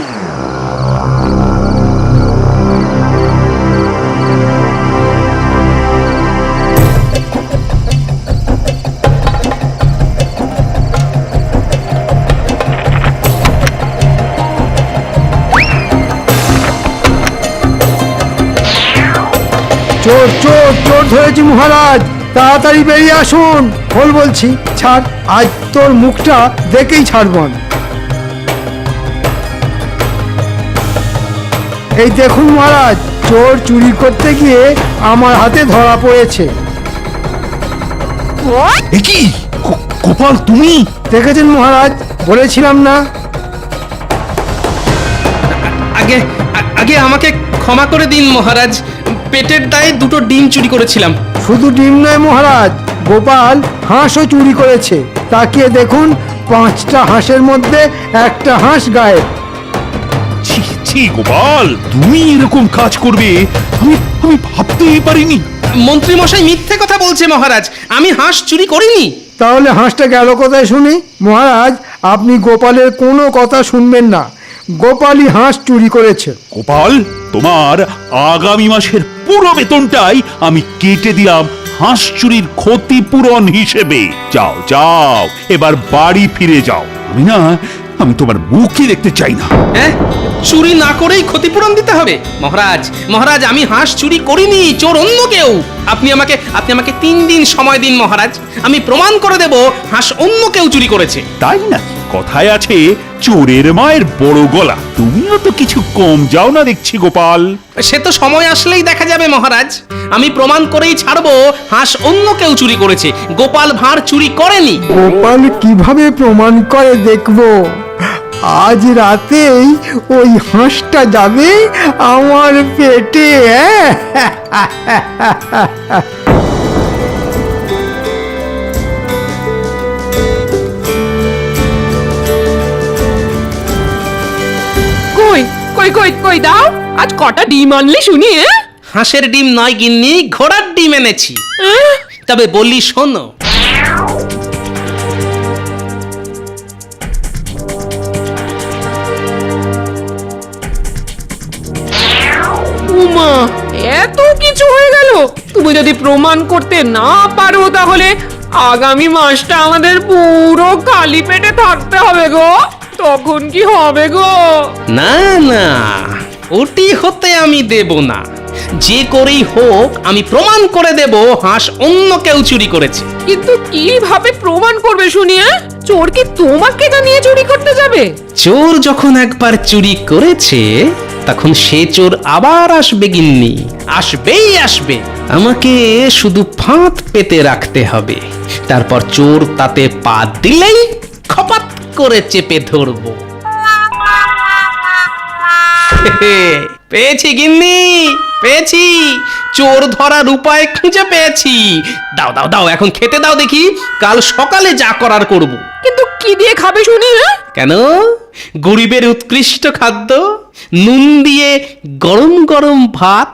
চোর চোর চোর ধরেছি মহারাজ, তাড়াতাড়ি বেরিয়ে আসুন। খোল বলছি, ছাড়। আজ তোর মুখটা দেখেই ছাড়ব আমি। এই দেখুন মহারাজ, চোর চুরি করতে গিয়ে আমার হাতে ধরা পড়েছে। এ কি গোপাল, তুমি? দেখেছেন মহারাজ, বলেছিলাম না? আগে আগে আমাকে ক্ষমা করে দিন মহারাজ, পেটের দায়ে দুটো ডিম চুরি করেছিলাম। শুধু ডিম নয় মহারাজ, গোপাল হাঁসও চুরি করেছে। তাকিয়ে দেখুন, 5টা হাঁসের মধ্যে একটা হাঁস গায়েব। ছি ছি গোপাল, তুমি এরকম কাজ করবে আমি আমি ভাবতেই পারিনি। মন্ত্রী মশাই মিথ্যে কথা বলছে মহারাজ, আমি হাঁস চুরি করিনি। তাহলে হাঁসটা গেল কোথায় শুনি? মহারাজ, আপনি গোপালের কোনো কথা শুনবেন না। গোপালই হাঁস চুরি করেছে। গোপাল, তোমার আগামী মাসের পুরো বেতনটাই আমি কেটে দিলাম হাঁস চুরির ক্ষতিপূরণ হিসেবে। যাও যাও, এবার বাড়ি ফিরে যাও। আমি তোমার মুখই দেখতে চাই না। হ্যাঁ, চুরি না করেই ক্ষতিপূরণ দিতে হবে? মহারাজ মহারাজ, আমি হাঁস চুরি করিনি, চোর অন্য কেউ। আপনি আমাকে 3 দিন সময় দিন মহারাজ, আমি প্রমাণ করে দেব হাঁস অন্য কেউ চুরি করেছে। তাই না? কথায় আছে চোরের মায়ের বড় গলা, তুমিও তো কিছু কম যাও না দেখছি গোপাল। সে তো সময় আসলেই দেখা যাবে মহারাজ। আমি প্রমাণ করেই ছাড়বো হাঁস অন্য কেউ চুরি করেছে, গোপাল ভাঁড় চুরি করেনি। গোপাল কিভাবে প্রমাণ করে দেখবো। আজ রাতেই ওই হাঁসটা যাবে আমার পেটে। কই কই কই কই দাও, আজ কটা ডিম আনলি শুনি? হাঁসের ডিম নয় গিন্নি, ঘোড়ার ডিম এনেছি। তবে বলি শোনো, উমা, এত কিছু হয়ে গেল। তুমি যদি প্রমাণ করতে না পারো তাহলে আগামী মাসটা আমাদের পুরো খালি পেটে থাকতে হবে গো। তখন কি হবে গো? না না, ওটি হতে আমি দেব না। যে করেই হোক আমি প্রমাণ করে দেব হাঁস অন্য কেউ চুরি করেছে। কিন্তু কিভাবে প্রমাণ করবে শুনি? চোর কি তোমাকে জানিয়ে চুরি করতে যাবে? চোর যখন একবার চুরি করেছে তখন সে চোর আবার আসবে গিন্নি, আসবেই আসবে। আমাকে শুধু ফাঁদ পেতে রাখতে হবে, তারপর চোর তাতে পা দিলেই খপাত করে চেপে ধরবো। পেয়েছি গিন্নি, পেয়েছি। চোর ধরার উপায় খুঁজে পেয়েছি। দাও দাও দাও, এখন খেতে দাও দেখি, কাল সকালে যা করার করব। কিন্তু কি দিয়ে খাবে শুনি? কেন, গরিবের উৎকৃষ্ট খাদ্য, নুন দিয়ে গরম গরম ভাত।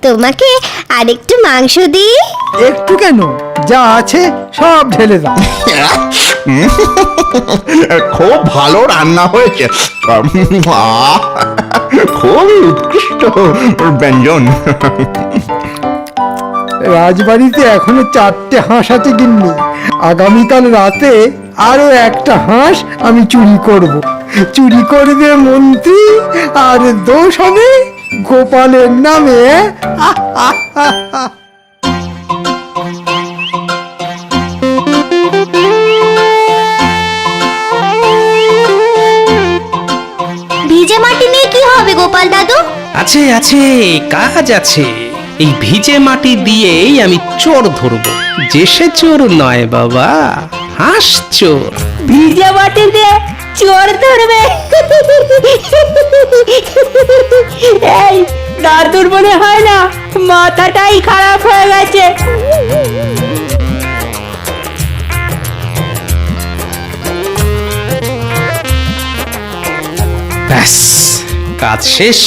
তোমাকে আরেকটু মাংস দিই? একটু কেন, যা আছে সব ঢেলে দাও। খুব ভালো রান্না হয়েছে, খুবই উৎকৃষ্ট ব্যঞ্জন। রাজবাড়িতে এখনো 4টে হাঁস আছে গিন্নি। আগামীকাল রাতে আরো একটা হাঁস আমি চুরি করব। চুরি করবে মন্ত্রী আর দোষ হবে গোপালের নামে। ভিজে মাটি নিয়ে কি হবে গোপাল দাদু? আছে আছে, কাজ আছে। এই ভিজে মাটি দিয়েই আমি চোর ধরবো। যে সে চোর নয় বাবা, হাঁস চোর। ভিজে মাটি দিয়ে চোর ধরবে? এই দাদুর মনে হয় না মাথাটাই খারাপ হয়ে গেছে। ব্যাস, কাজ শেষ।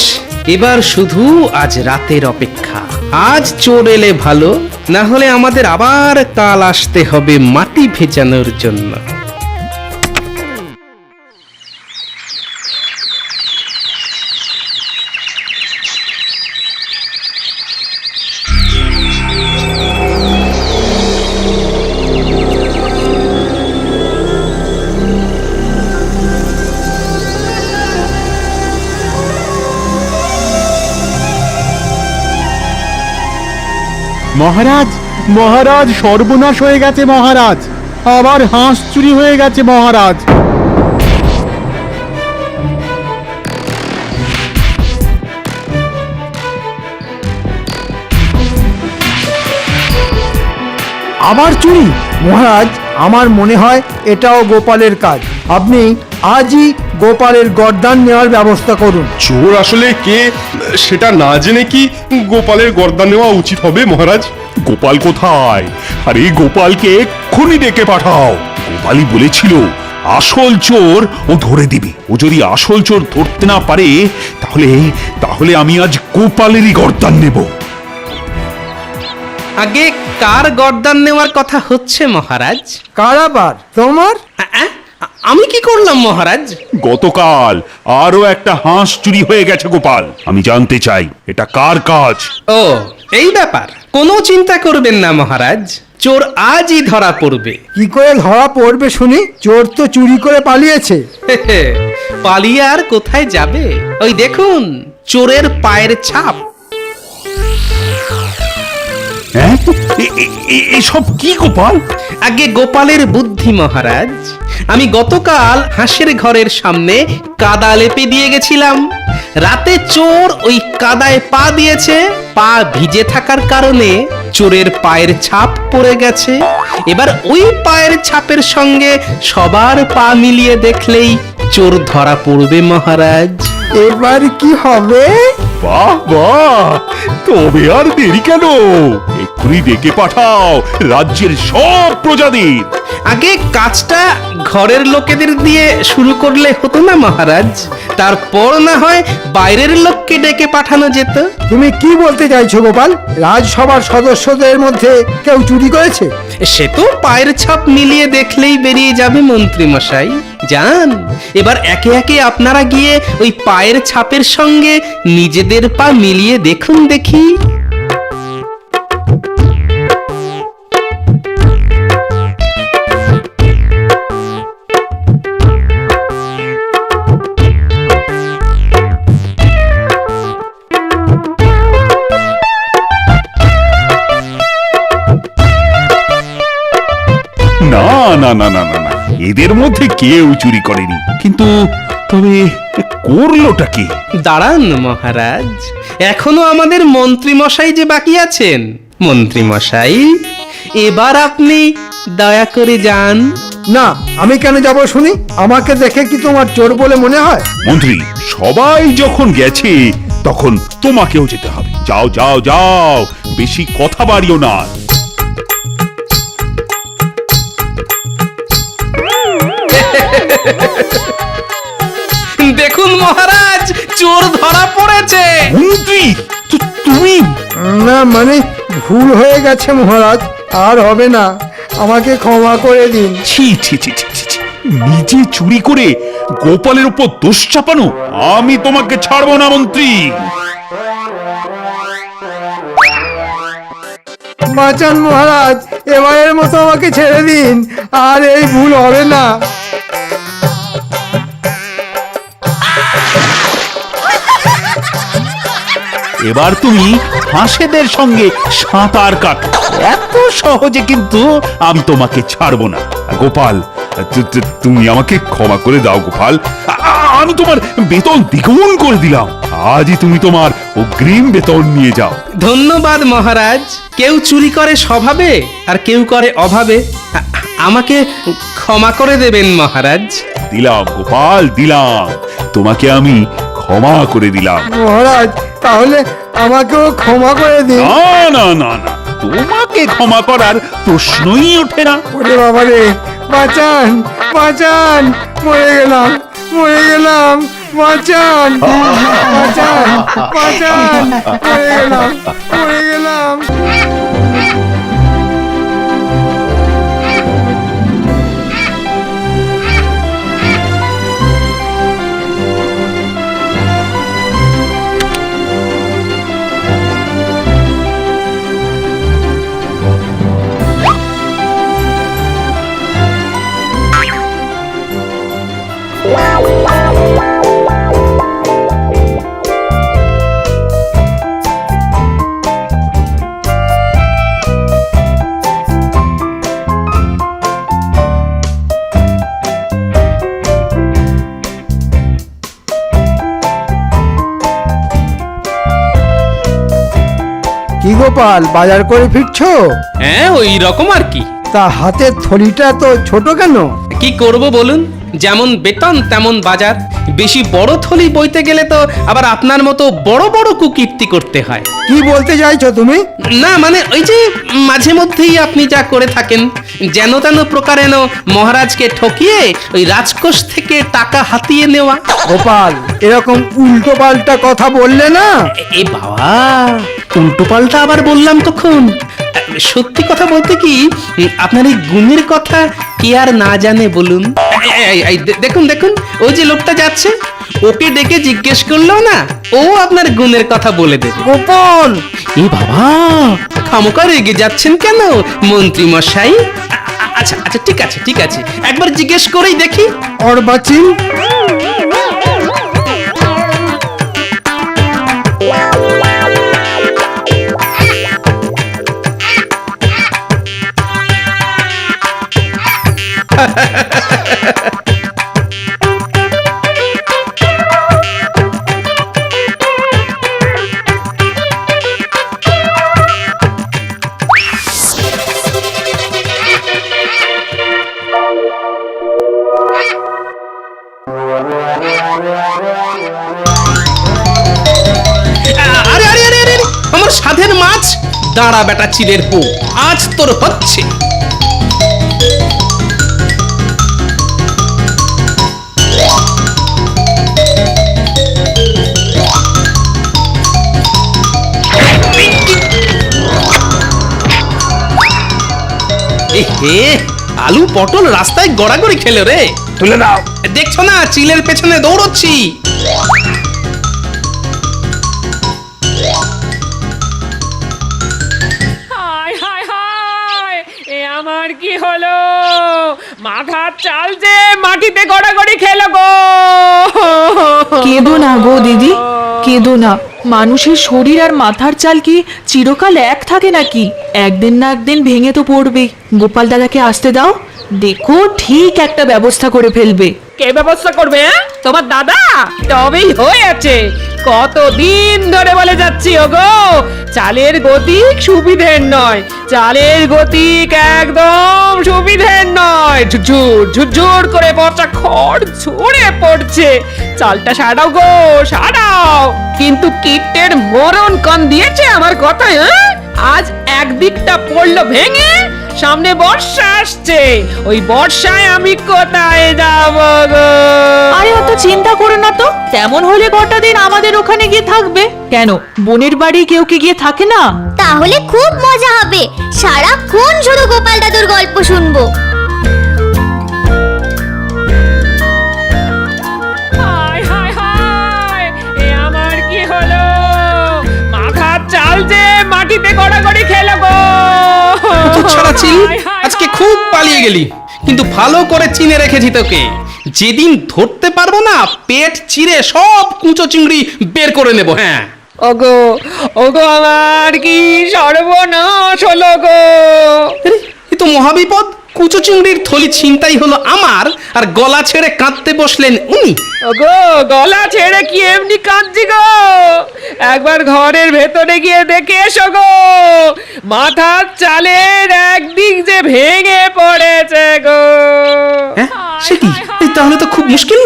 এবার শুধু আজ রাতের অপেক্ষা। আজ চোর এলে ভালো, না হলে আমাদের আবার কাল আসতে হবে মাটি ভেজানোর জন্য। মহারাজ, মহারাজ, সর্বনাশ হয়ে গেছে মহারাজ। আবার হাঁস চুরি হয়ে গেছে মহারাজ। আবার চুরি? মহারাজ, আমার মনে হয় এটাও গোপালের কাজ। আপনি আজই গোপালের গর্দান নেওয়ার ব্যবস্থা করুন। চোর আসলে কে সেটা না জেনে কি গোপালের গর্দান নেওয়া উচিত হবে মহারাজ? গোপাল কোথায়? আরে গোপালকে এক্ষুনি ডেকে পাঠাও। গোপালই বলেছিল আসল চোর ও ধরে দিবে। ও যদি আসল চোর ধরতে না পারে তাহলে তাহলে আমি আজ গোপালেরই গর্দান নেব। আগে কার গর্দান নেওয়ার কথা হচ্ছে মহারাজ? কার আবার? তোমার? আমি কি করলাম মহারাজ? গতকাল আরো একটা হাঁস চুরি হয়ে গেছে গোপাল। আমি জানতে চাই এটা কার কাজ। ও, এই ব্যাপার। কোনো চিন্তা করবেন না মহারাজ, চোর আজই ধরা পড়বে। কি করে ধরা পড়বে শুনি? চোর তো চুরি করে পালিয়েছে। পালিয়ে আর কোথায় যাবে? ওই দেখুন চোরের পায়ের ছাপ। হ্যাঁ, এসব কি গোপাল? আগে গোপালের বুদ্ধি মহারাজ। আমি গতকাল হাঁসের ঘরের সামনে কাদা লেপে দিয়ে গেছিলাম। রাতে চোর ওই কাদায় পা দিয়েছে, পা ভিজে থাকার কারণে চোরের পায়ের ছাপ পড়ে গেছে। এবার ওই পায়ের ছাপের সঙ্গে সবার পা মিলিয়ে দেখলেই চোর ধরা পড়বে মহারাজ। এবার কি হবে? বাহ বাহ, তবে আর দেরি কেন? এক্ষুনি ডেকে পাঠাও রাজ্যের সব প্রজাদের। আগে কাজটা ঘরের লোকেদের দিয়ে শুরু করলে হতো না মহারাজ? তারপর না হয় বাইরের লোককে ডেকে পাঠানো যেত। তুমি কি বলতে চাইছো গোপাল? রাজসভার সদস্যদের মধ্যে কেউ চুরি করেছে? সে তো পায়ের ছাপ মিলিয়ে দেখলেই বেরিয়ে যাবে মন্ত্রী মশাই। যান, এবার একে একে আপনারা গিয়ে ওই পায়ের ছাপের সঙ্গে নিজেদের পা মিলিয়ে দেখুন দেখি। না না না না না না, এদের মধ্যে কেউ চুরি করেনি। কিন্তু তবে করলোটা কি? দাঁড়ান মহারাজ, এখনো আমাদের মন্ত্রী মশাই যে বাকি আছেন। মন্ত্রী মশাই, এবার আপনি দয়া করে যান। না, আমি কেন যাব শুনি? আমাকে দেখে কি তোমার চোর বলে মনে হয়? মন্ত্রী, সবাই যখন গেছে তখন তোমাকেও যেতে হবে। যাও যাও যাও, বেশি কথা বাড়িও না। দেখুন মহারাজ, চোর ধরা পড়েছে। মন্ত্রী, তুমি? না মানে ভুল হয়ে গেছে মহারাজ, আর হবে না, আমাকে ক্ষমা করে দিন। ছি ছি ছি ছি ছি ছি। নিজে চুরি করে গোপালের উপর দোষ চাপানো? আমি তোমাকে ছাড়বো না মন্ত্রী। বাঁচান মহারাজ, এবারের মতো আমাকে ছেড়ে দিন, আর এই ভুল হবে না। এবার তুমি হাঁসেদের সঙ্গে সাঁতার কাটো। এত সহজে কিন্তু আমি তোমাকে ছাড়বো না। গোপাল, তুমি আমাকে ক্ষমা করে দাও গোপাল। আমি তোমার বেতন দ্বিগুণ করে দিলাম। আজই তুমি তোমার অগ্রিম বেতন নিয়ে যাও। ধন্যবাদ মহারাজ। কেউ চুরি করে স্বভাবে আর কেউ করে অভাবে। আমাকে ক্ষমা করে দেবেন মহারাজ। দিলাম গোপাল, দিলাম। তোমাকে আমি ক্ষমা করে দিলাম। মহারাজ, তাহলে আমাকেও ক্ষমা করে দিন। না না না না, তোমাকে ক্ষমা করার প্রশ্নই ওঠে না। ওরে বাবা রে, বাঁচান বাঁচান, মরে গেলাম মরে গেলাম, বাঁচান বাঁচান বাঁচান, মরে গেলাম মরে গেলাম। কি গোপাল, বাজার করে ফিরছো? হ্যাঁ, ওই রকম আর কি। তা হাতের থলিটা তো ছোট কেন? কি করব বলুন, যেমন বেতন তেমন বাজার। বেশি বড় থলি বইতে গেলে তো আবার আপনার মতো বড় বড় কুকীর্তি করতে হয়। কি বলতে চাইছো তুমি? না মানে ওই যে মাঝে মধ্যেই আপনি যা করে থাকেন, যেন তেন প্রকারেণ মহারাজকে ঠকিয়ে ওই রাজকোষ থেকে টাকা হাতিয়ে নেওয়া। গোপাল, এরকম উল্টো পাল্টা কথা বললে না। এ বাবা, উল্টো পাল্টা আবার বললাম তখন? সত্যি কথা বলতে কি, আপনার এই গুণের কথা কে আর না জানে বলুন? দেখুন দেখুন, ওই যে লোকটা যাচ্ছে, ওকে ডেকে জিজ্ঞেস করলো না, ও আপনার গুণের কথা বলে দেবে। গোপাল, এ বাবা, খামোকা রেগে যাচ্ছেন কেন মন্ত্রী মশাই? আচ্ছা আচ্ছা, ঠিক আছে ঠিক আছে, একবার জিজ্ঞেস করেই দেখি। অর্বাচীন, আরে আরে আরে আরে আমার সাধের মাছ, দাঁড়া বেটা চিলের বউ, আজ তোর হচ্ছে। এহে, আলু পটল রাস্তায় গড়াগড়ি খেলো রে। তুলে দাও। দেখছো না চিলের পেছনে দৌড়চ্ছি। হায় হায় হায়, এ আমার কি হলো? মাথার চাল যে মাটিতে গড়াগড়ি খেলো গো। কেঁদো না গো দিদি, কেঁদো না। মানুষের শরীর আর মাথার চাল কি চিরকাল এক থাকে নাকি? একদিন না একদিন ভেঙে তো পড়বে। গোপাল দাদাকে আসতে দাও, দেখো ঠিক একটা ব্যবস্থা করে ফেলবে। কে ব্যবস্থা করবে? তোমার দাদা? তবেই হয়েছে। কতদিন ধরে বলে যাচ্ছি ওগো, চালের গতিক সুবিধের নয়, চালের গতিক একদম সুবিধের নয়। ঝুরঝুর ঝুরঝুর করে পচা খড় ঝরে পড়ছে। চালটা সারাও গো, সারাও। কিন্তু কীটের মরণ কান দিয়েছে আমার কথায়। আজ একদিকটা পড়লো ভেঙে, সামনে বর্ষা আসছে, ওই বর্ষায় আমি কোথায় যাব গো? আরে অত চিন্তা করো না তো, তেমন হলে কটা দিন আমাদের ওখানে গিয়ে থাকবে। কেন, বোনের বাড়ি কেউ কি গিয়ে থাকে না? তাহলে খুব মজা হবে, সারাক্ষণ শুধু গোপাল দাদুর গল্প শুনবো। হায় হায় হায়, এ আমার কি হলো? মাথার চাল যে মাটিতে গড়াগড়ি খেলো গো। ছাড়া চিল, আজকে খুব পালিয়ে গেলি, কিন্তু ভালো করে চিনে রেখেছি তোকে। যেদিন ধরতে পারবো না, পেট চিরে সব কুঁচো চিংড়ি বের করে নেব। হ্যাঁ ওগো, ওগো আমার কি সর্বনাশ হলো গো। এ তো মহাবিপদ। কুচো চিংড়ির থলি ছিনতাই হলো আমার, আর গলা ছেড়ে কাঁদতে বসলেন উনি। ওগো, গলা ছেড়ে কি এমনি কাঁদছি গো? একবার ঘরের ভেতরে গিয়ে দেখে এসো গো, মাথার চালের একদিক যে ভেঙে পড়েছে গো। হ্যাঁ, সে কি? এই তাহলে তো খুব মুশকিল।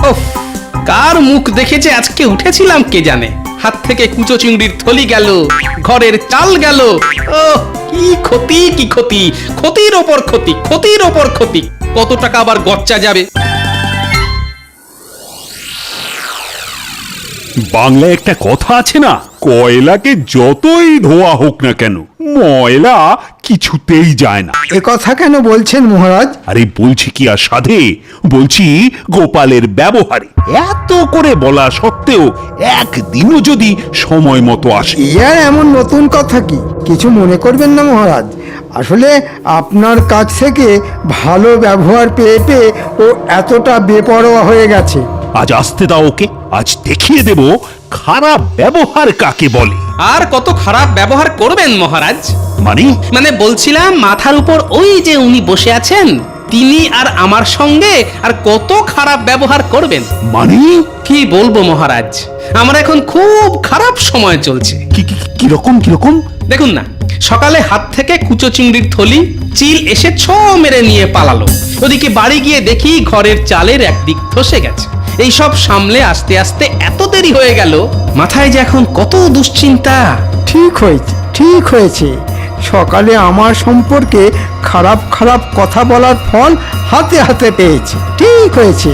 ওফ, কার মুখ দেখেছে আজকে উঠেছিলাম কে জানে। হাত থেকে কুচো চিংড়ির থলি গেল, ঘরের চাল গেল। ও কি ক্ষতি, কি ক্ষতি, ক্ষতির ওপর ক্ষতি, ক্ষতির ওপর ক্ষতি। কত টাকা আবার গচ্চা যাবে। বাংলায় একটা কথা আছে না, কয়লাকে যতই ধোয়া হোক না কেন, ময়লা কিছুতেই যায় না। এ কথা কেন বলছেন মহারাজ? আরে বলছি কি আর সাধে, বলছি গোপালের ব্যবহারে। এত করে বলা সত্ত্বেও একদিনও যদি সময় মতো আসে। ইয়ার এমন নতুন কথা কি? কিছু মনে করবেন না মহারাজ, আসলে আপনার কাছ থেকে ভালো ব্যবহার পেয়ে পেয়ে ও এতটা বেপরোয়া হয়ে গেছে। আজ আসতে দাও ওকে, আজ দেখিয়ে দেব খারাপ ব্যবহার কাকে বলে। আর কত খারাপ ব্যবহার করবেন মহারাজ? মানে বলছিলাম মাথার উপর ওই যে উনি বসে আছেন, তিনি আর আমার সঙ্গে আর কত খারাপ ব্যবহার করবেন। কি বলবো মহারাজ, আমার এখন খুব খারাপ সময় চলছে। কিরকম কিরকম? দেখুন না, সকালে হাত থেকে কুচো চিংড়ির থলি চিল এসে ছো মেরে নিয়ে পালালো। ওদিকে বাড়ি গিয়ে দেখি ঘরের চালের একদিক ধসে গেছে। এই সব সামলে আস্তে আস্তে এত দেরি হয়ে গেল, মাথায় যে এখন কত দুশ্চিন্তা। ঠিক হয়েছে, ঠিক হয়েছে। সকালে আমার সম্পর্কে খারাপ খারাপ কথা বলার ফল হাতে হাতে পেয়েছি। ঠিক হয়েছে।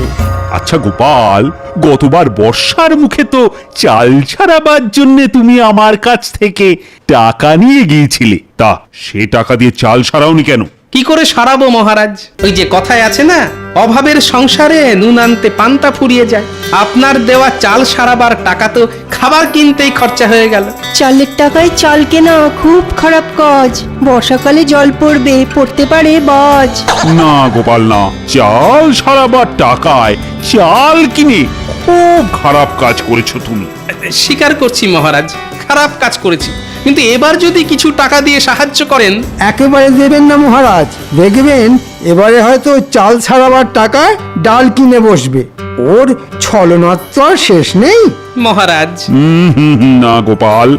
আচ্ছা গোপাল, গতবার বর্ষার মুখে তো চাল ছাড়াবার জন্য তুমি আমার কাছ থেকে টাকা নিয়ে গিয়েছিলে, তা সে টাকা দিয়ে চাল সারাওনি কেন? কি করে সারাবো মহারাজ? ওই যে কথায় আছে না, অভাবের সংসারে নুন আনতে পান্তা ফুরিয়ে যায়। আপনার দেওয়া চাল সারাবার টাকা তো খাবার কিনতেই খরচা হয়ে গেল। চালের টাকায় চাল কেনা খুব খারাপ কাজ। বর্ষাকালে জল পড়বে, পড়তে পারে বাজ। না গোপাল না, চাল সারাবার টাকায় চাল কিনে খুব খারাপ কাজ করেছো তুমি। স্বীকার করছি মহারাজ, খারাপ কাজ করেছি, কিন্তু এবার যদি কিছু টাকা দিয়ে সাহায্য করেন। একেবারে দেবেন না মহারাজ, দেখবেন এবারে হয়তো চাল ছাড়াবার টাকায় ডাল কিনে বসবে। ওর ছলনার তো আর শেষ নেই। মহারাজ, না গোপাল,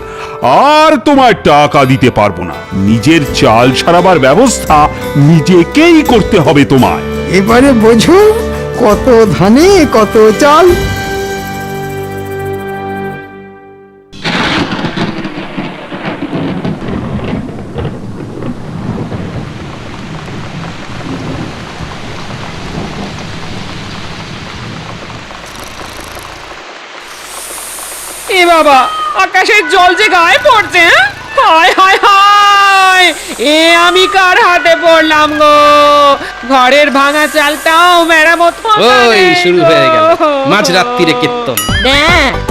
আর তোমার টাকা দিতে পারবো না। নিজের চাল সারাবার ব্যবস্থা নিজেকেই করতে হবে তোমায়। এবারে বোঝো কত ধানে কত চাল। এ বাবা, আকাশের জল যে গায়ে পড়ছে। হায় হায় হায়, এ আমি কার হাতে পড়লাম গো? ঘরের ভাঙা চালটাও মেরামত ওই শুরু হয়ে গেল মাঝরাত্রিরে কীর্তন।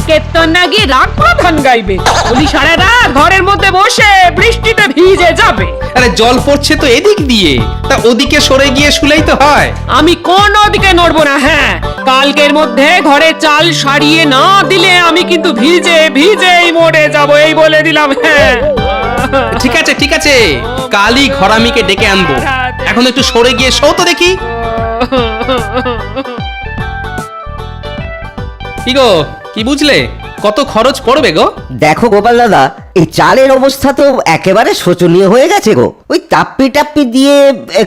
কীর্তন না গিয়ে রাগ প্রধান গাইবে? বলি সারা রাত ঘরের মধ্যে বসে বৃষ্টিতে ভিজে যাবে। আরে জল পড়ছে তো এদিক দিয়ে, তা ওদিকে সরে গিয়ে শুলেই তো হয়। আমি কোন ওদিকে নড়বো না। হ্যাঁ, কালকের মধ্যে ঘরে চাল সারিয়ে না দিলে আমি কিন্তু ভিজে ভিজেই মরে যাব, এই বলে দিলাম। হ্যাঁ, ঠিক আছে ঠিক আছে, কালই ঘরামিকে ডেকে আনবো। এখন একটু সরে গিয়ে শো তো দেখি। কি গো, কি বুঝলে? কত খরচ পড়বে গো? দেখো গোপাল দাদা, এই চালের অবস্থা তো একেবারে শোচনীয় হয়ে গেছে গো। ওই টাপ্পি টাপ্পি দিয়ে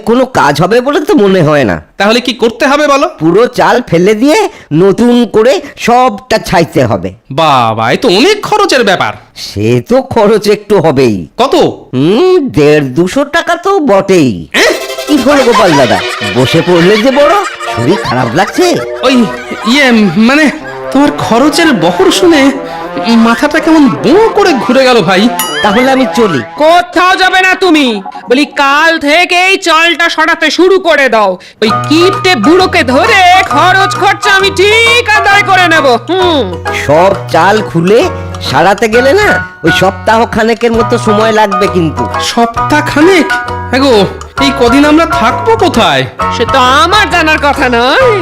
কোনো কাজ হবে বলে তো মনে হয় না। তাহলে কি করতে হবে বলো? পুরো চাল ফেলে দিয়ে নতুন করে সবটা ছাইতে হবে। বাবা, এ তো অনেক খরচের ব্যাপার। সে তো খরচ একটু হবেই। কত? 150-200 টাকা তো বটেই। কি হলো গোপাল দাদা, বসে পড়লে যে বড় শরীর খারাপ লাগছে? ওই মানে তোমার খরচের বহর শুনে মাথাটা কেমন বো করে ঘুরে গেল ভাই। তাহলে আমি চলি। কোথাও যাবে না তুমি। বলি কাল থেকেই চালটা সরাতে শুরু করে দাও। ওই কিপটে বুড়োকে ধরে খরচ খরচা আমি ঠিক আদায় করে নেব। সব চাল খুলে সারাতে গেলে না ওই সপ্তাহ খানেকের মতো সময় লাগবে। কিন্তু সপ্তাহ খানেক? হ্যাঁ গো, এই কদিন আমরা থাকবো কোথায়? সে তো আমার জানার কথা নয়।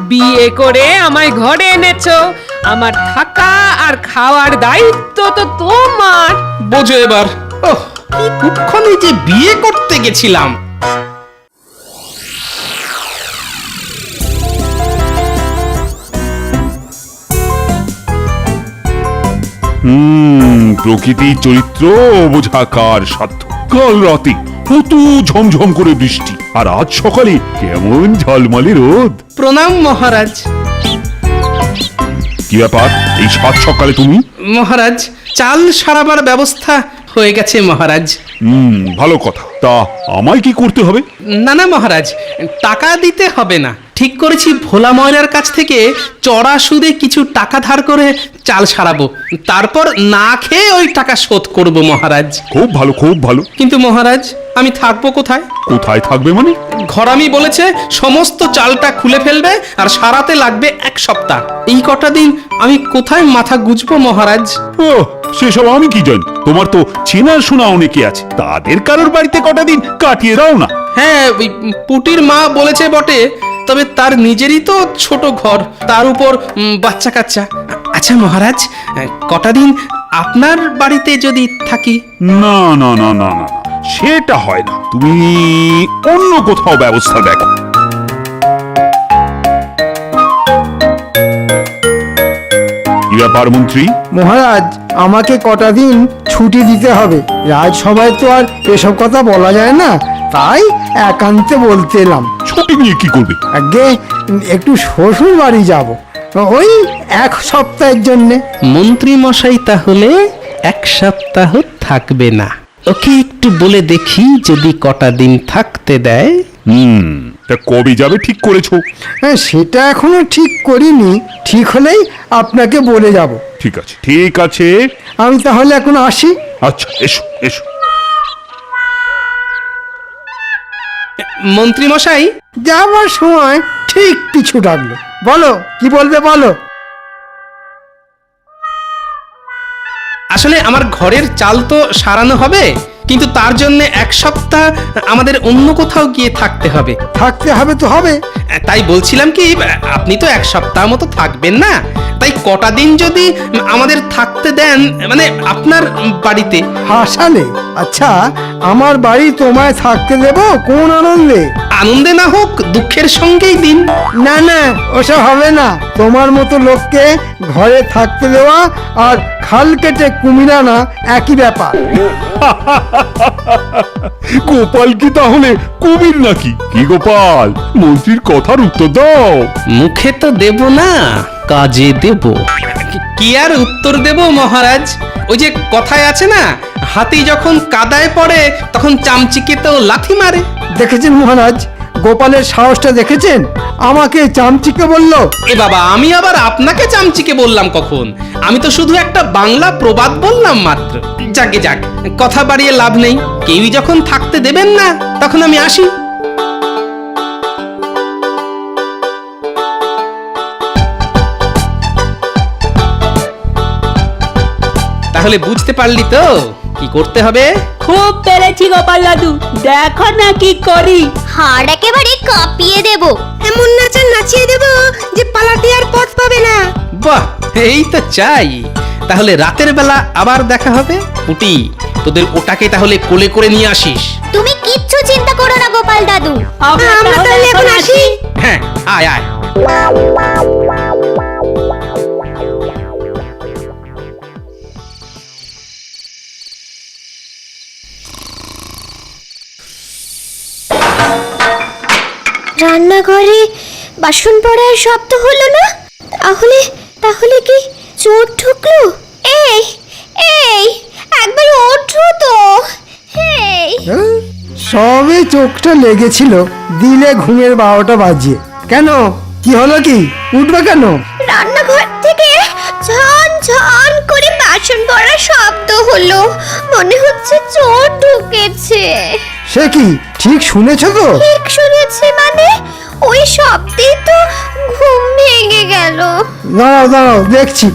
বিয়ে করে আমায় ঘরে এনেছো, আমার থাকা আর খাওয়ার দায়িত্ব তো তোমার। বোঝো এবার। ওহ, কি কুক্ষণে যে বিয়ে করতে গেছিলাম। প্রকৃতির চরিত্র বোঝা কার সাধ্য। কাল রাতে কত ঝমঝম করে বৃষ্টি, আর আজ সকালে কেমন ঝলমলে রোদ। প্রণাম মহারাজ। কি ব্যাপার, এই সাত সকালে তুমি? মহারাজ, চাল সারাবার ব্যবস্থা হয়ে গেছে মহারাজ। ভালো কথা। তা আমায় কি করতে হবে? না না মহারাজ, টাকা দিতে হবে না। ঠিক করেছি ভোলা ময়রার কাছ থেকে চড়া সুদে কিছু টাকা ধার করে চাল সারাবো, তারপর না খেয়ে ওই টাকা শোধ করব মহারাজ। খুব ভালো, খুব ভালো। কিন্তু মহারাজ, আমি থাকবো কোথায়? কোথায় থাকবে মানে? ঘরামি বলেছে সমস্ত চালটা খুলে ফেলবে আর সারাতে লাগবে 1 সপ্তাহ। এই কটা দিন আমি কোথায় মাথা গুজবো মহারাজ? ও, সেসব আমি কি জানি। তোমার তো চেনা শোনা অনেকে আছে, তাদের কারোর বাড়িতে কটা দিন কাটিয়ে দাও না। হ্যাঁ, ওই পুটির মা বলেছে বটে, তবে তার নিজেরই তো ছোট ঘর, তার উপর বাচ্চা কাচ্চা। আচ্ছা মহারাজ, কটা দিন আপনার বাড়িতে যদি থাকি? না না না না না, সেটা হয় না। তুমি অন্য কোথাও ব্যবস্থা দেখো। কি ব্যাপার মন্ত্রী? মহারাজ, আমাকে কটা দিন ছুটি দিতে হবে। রাজসভায় তো আর এসব কথা বলা যায় না, তাই একান্তে বলতে এলাম। ছুটি নিয়ে কি করবে? আগে একটু শ্বশুর বাড়ি যাব, ওই 1 সপ্তাহের জন্যে। মন্ত্রী মশাই তাহলে 1 সপ্তাহ থাকবে না? ওকে একটু বলে দেখি যদি কটা দিন থাকতে দেয়। তা কবে যাবে ঠিক করেছো? হ্যাঁ, সেটা এখনো ঠিক করিনি। ঠিক হলেই আপনাকে বলে যাব। ঠিক আছে, ঠিক আছে। আমি তাহলে এখন আসি। আচ্ছা, এসো এসো। মন্ত্রী মশাই, যাবার সময় ঠিক পিছু ডাকলো। বলো, কি বলবে বলো। আসলে আমার ঘরের চাল তো সারানো হবে, কিন্তু তার জন্য 1 সপ্তাহ আমাদের অন্য কোথাও গিয়ে থাকতে হবে। থাকতে হবে তো হবে। তাই বলছিলাম কি, আপনি তো 1 সপ্তাহ মতো থাকবেন না, তাই কটা দিন যদি আমাদের থাকতে থাকতে দেন, মানে আপনার বাড়িতে। হাসালে? আচ্ছা, আমার বাড়ি তোমায় থাকতে দেব কোন আনন্দে? আনন্দে না হোক, দুঃখের সঙ্গেই দিন। না না, ওসব হবে না। তোমার মতো লোককে ঘরে থাকতে দেওয়া আর খাল কেটে কুমির আনা একই ব্যাপার। গোপাল কি তাহলে কুমির নাকি? কি গোপাল, মন্ত্রীর কথার উত্তর দাও। মুখে তো দেব না, কাজে দেব। কি আর উত্তর দেব মহারাজ? ওই যে কথায় আছে না, হাতি যখন কাদায় পড়ে তখন চামচিকে তো লাথি মারে। দেখেছেন মহারাজ, গোপালের সাহসটা দেখেছেন? আমাকে চামচিকে বলল। এ বাবা, আমি আবার আপনাকে চামচিকে বললাম কখন? আমি তো শুধু একটা বাংলা প্রবাদ বললাম মাত্র। যাকে যাক, কথা বাড়িয়ে লাভ নেই। কেউই যখন থাকতে দেবেন না, তখন আমি আসি। তাহলে বুঝতে পারলি তো কি করতে হবে? খুব পেরেছি গোপাল দাদু, দেখো না কি করি। হাড় একেবারে কাঁপিয়ে দেব। এমন নাচা নাচিয়ে দেব যে পালাতে আর পথ পাবে না। বাহ, এই তো চাই। তাহলে রাতের বেলা আবার দেখা হবে। পুটি, তোদের ওটাকে তাহলে কোলে করে নিয়ে আসিস। তুমি কিচ্ছু চিন্তা করো না গোপাল দাদু। আমরা তাহলে এখন আসি। হ্যাঁ, আয় আয়। রান্নাঘরে বাসন পড়ার শব্দ হলো না? তাহলে তাহলে কি চোর ঢুকলো? এই এই, একবার ওঠো তো। এই, সবে চোখটা লেগেছিল, দিলে ঘুমের 12টা বাজিয়ে। কেন, কি হলো? কি উঠবে কেন? রান্নাঘর থেকে ঝন ঝন করে বাসন পড়ার শব্দ হলো। মনে হচ্ছে চোর ঢুকেছে। সে কি, ঠিক শুনেছো তো? ঠিক শুনেছি মানে? ওই শব্দেই তো ঘুম ভেঙে গেল। দাঁড়াও দাঁড়াও, দেখছি।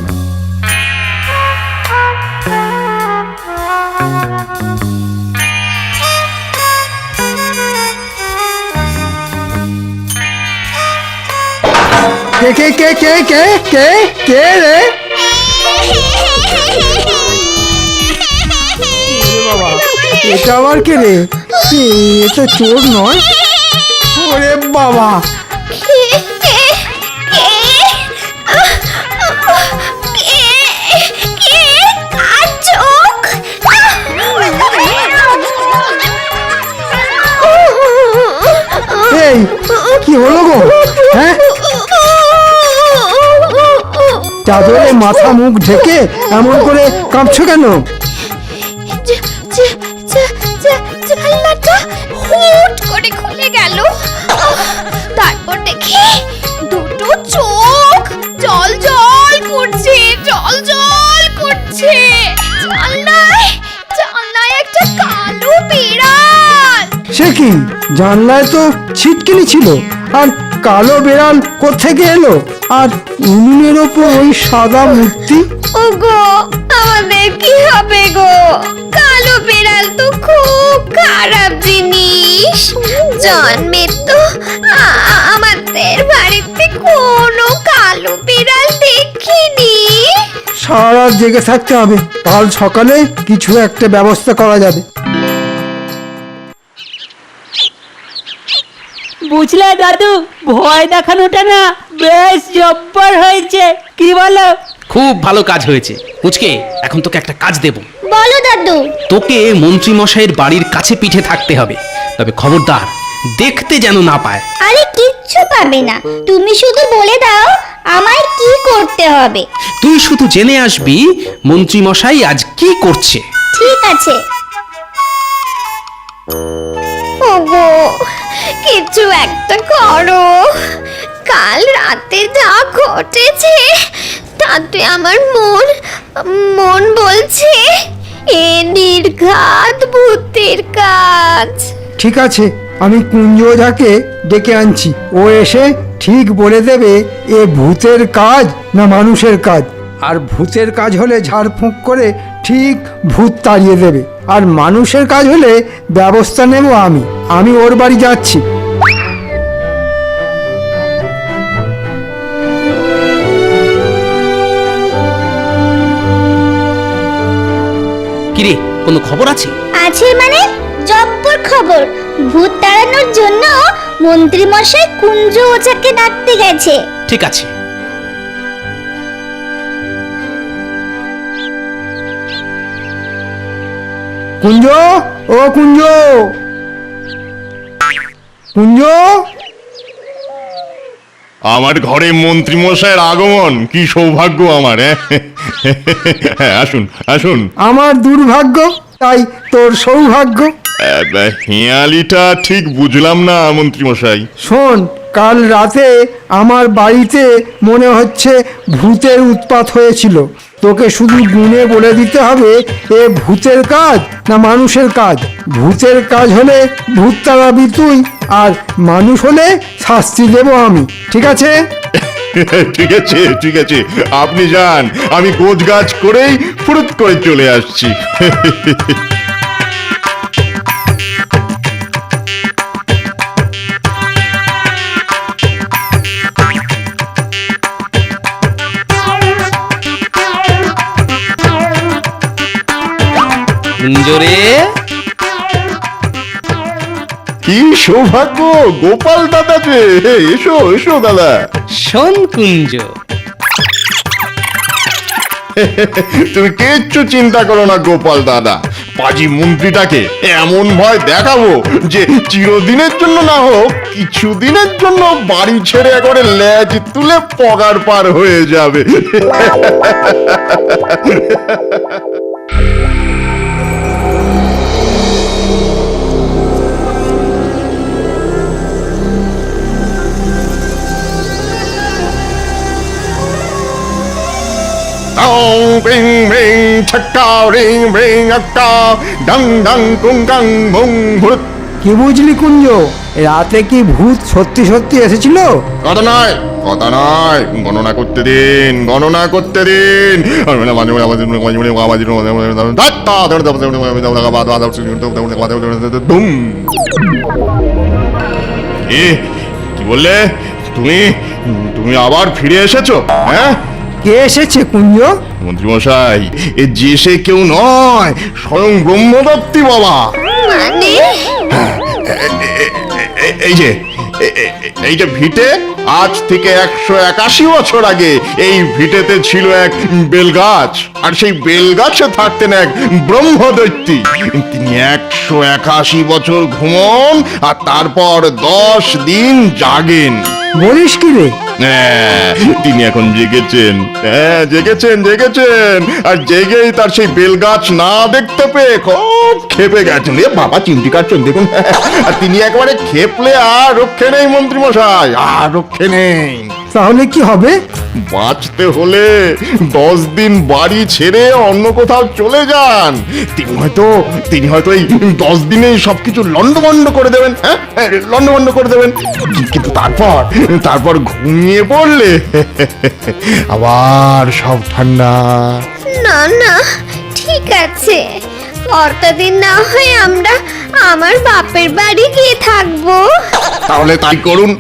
কে কে কে কে কে কে কে রে? বাবা, এটা আবার কে রে? এ তো চোর নয়। ওরে বাবা, এই কি হলো গো? হ্যাঁ, চাদরে মাথা মুখ ঢেকে এমন করে কাঁপছো কেন? জানলাটা হুট করে খুলে গেল। তারপর দেখি দুটো চোখ জল জল করছে, জল জল করছে। জানলায় একটা কালো বিড়াল। সে কি, জানলায় তো ছিটকিনি ছিল, আর কালো বেড়াল কোত্থেকে এলো? আর উনুনের ওপর ওই সাদা মূর্তি। ওগো, আমাদের কি হবে গো? কালো বিড়াল তো খুব খারাপ জিনিস। জন্মে তো আমাদের বাড়িতে কোনো কালো বিড়াল দেখিনি। সারা রাত জেগে থাকতে হবে, কাল সকালে কিছু একটা ব্যবস্থা করা যাবে। বুঝলে দাদু, ভয় দেখানোটা না বেশ জব্বর হয়েছে, কি বলো? খুব ভালো কাজ হয়েছে। পুচকে, এখন তোকে একটা কাজ দেব। বলো দাদু। তোকে মন্ত্রী মশাইয়ের বাড়ির কাছে পিঠে থাকতে হবে, তবে খবরদার দেখতে যেন না পায়। আরে কিচ্ছু পাবে না, তুমি শুধু বলে দাও আমায় কি করতে হবে। তুই শুধু জেনে আসবি মন্ত্রী মশাই আজ কি করছে। ঠিক আছে। ওগো, কিছু একটা করো। কাল রাতে যা ঘটেছে তাতে আমার মন বলছে এ নির্ঘাত ভূতের কাজ। ঠিক আছে, আমি কুঞ্জোজাকে ডেকে আনছি। ও এসে ঠিক বলে দেবে এ ভূতের কাজ না মানুষের কাজ। আর ভূতের কাজ হলে ঝাড়ফুঁক করে ঠিক ভূত তাড়িয়ে দেবে, আর মানুষের কাজ হলে ব্যবস্থা নেব আমি ওর বাড়ি যাচ্ছি। কিরে কোনো খবর আছে? আছে মানে জব্বর খবর। ভূত তাড়ানোর জন্য মন্ত্রী মশাই কুঞ্জ ওঝাকে ডাকতে গেছে। ঠিক আছে। কুঞ্জ, ও কুঞ্জ, কুঞ্জ। আমার ঘরে মন্ত্রী মশাইয়ের আগমন, কি সৌভাগ্য আমার। হ্যাঁ, আসুন আসুন। আমার দুর্ভাগ্য, তাই তোর সৌভাগ্য। হিয়ালিটা ঠিক বুঝলাম না মন্ত্রী মশাই। শোন, কাল রাতে আমার বাড়িতে মনে হচ্ছে ভূতের উৎপাত হয়েছিল। তোকে শুধু গুণে বলে দিতে হবে এ ভূতের কাজ না মানুষের কাজ। ভূতের কাজ হলে ভূত তাড়াবি তুই, আর মানুষ হলে শাস্তি দেব আমি। ঠিক আছে? ঠিক আছে ঠিক আছে, আপনি যান, আমি গোছ গাছ করেই ফুরুত করে চলে আসছি। কুঞ্জরে, কি সৌভাগ্য, গোপাল দাদা যে। এসো এসো দাদা। শোন কুঞ্জ, তুমি কিচ্ছু চিন্তা করো না গোপাল দাদা, পাজি মন্ত্রীটাকে এমন ভয় দেখাবো যে চিরদিনের জন্য না হোক কিছুদিনের জন্য বাড়ি ছেড়ে একবারে লেজ তুলে পগার পার হয়ে যাবে। Ring ring chakka ring ring akka dang dang kung kang bung bhut। কি বুঝলি কুঞ্জ, রাতে কি ভূত সত্যি সত্যি এসেছিল? কথা নয় কথা নয়, গণনা করতে দিন গণনা করতে দিন। কি বললে তুমি? তুমি আবার ফিরে এসেছো? হ্যাঁ, কে এসেছে কুঞ্জ? মন্ত্রী মশাই, এ যে সে কেউ নয়, স্বয়ং ব্রহ্মদত্তী বাবা। মানে এই যে এই যে ভিটে, আজ থেকে 181 বছর আগে এই ভিটেতে ছিল এক বেলগাছ, আর সেই বেলগাছে থাকতেন এক ব্রহ্মদৈত্যী। তিনি 181 বছর ঘুমন আর তারপর 10 দিন জাগেন। বলিস কি রে? হ্যাঁ, তিনি এখন জেগেছেন। হ্যাঁ, জেগেছেন জেগেছেন, আর জেগেই তার সেই বেলগাছ না দেখতে পেয়ে খুব খেপে গেছেন। এ বাবা, চিমটি কাটছেন দেখুন। আর তিনি একবারে খেপলে আর রক্ষে নেই মন্ত্রী মশাই, আর রক্ষে নেই। তাহলে কি হবে? বাঁচতে হলে 10 দিন বাড়ি ছেড়ে অন্য কোথাও চলে যান। তিনি হয়তো এই 10 দিনেই সবকিছু লন্ডভন্ড করে দেবেন। হ্যাঁ, লন্ডভন্ড করে দেবেন। কিন্তু তারপর ঘুমিয়ে পড়লে আবার সব ঠান্ডা। না না, ঠিক আছে, কটা দিন না হয় আমরা আমার বাপের বাড়ি গিয়ে থাকবো। তাহলে তাই করুন,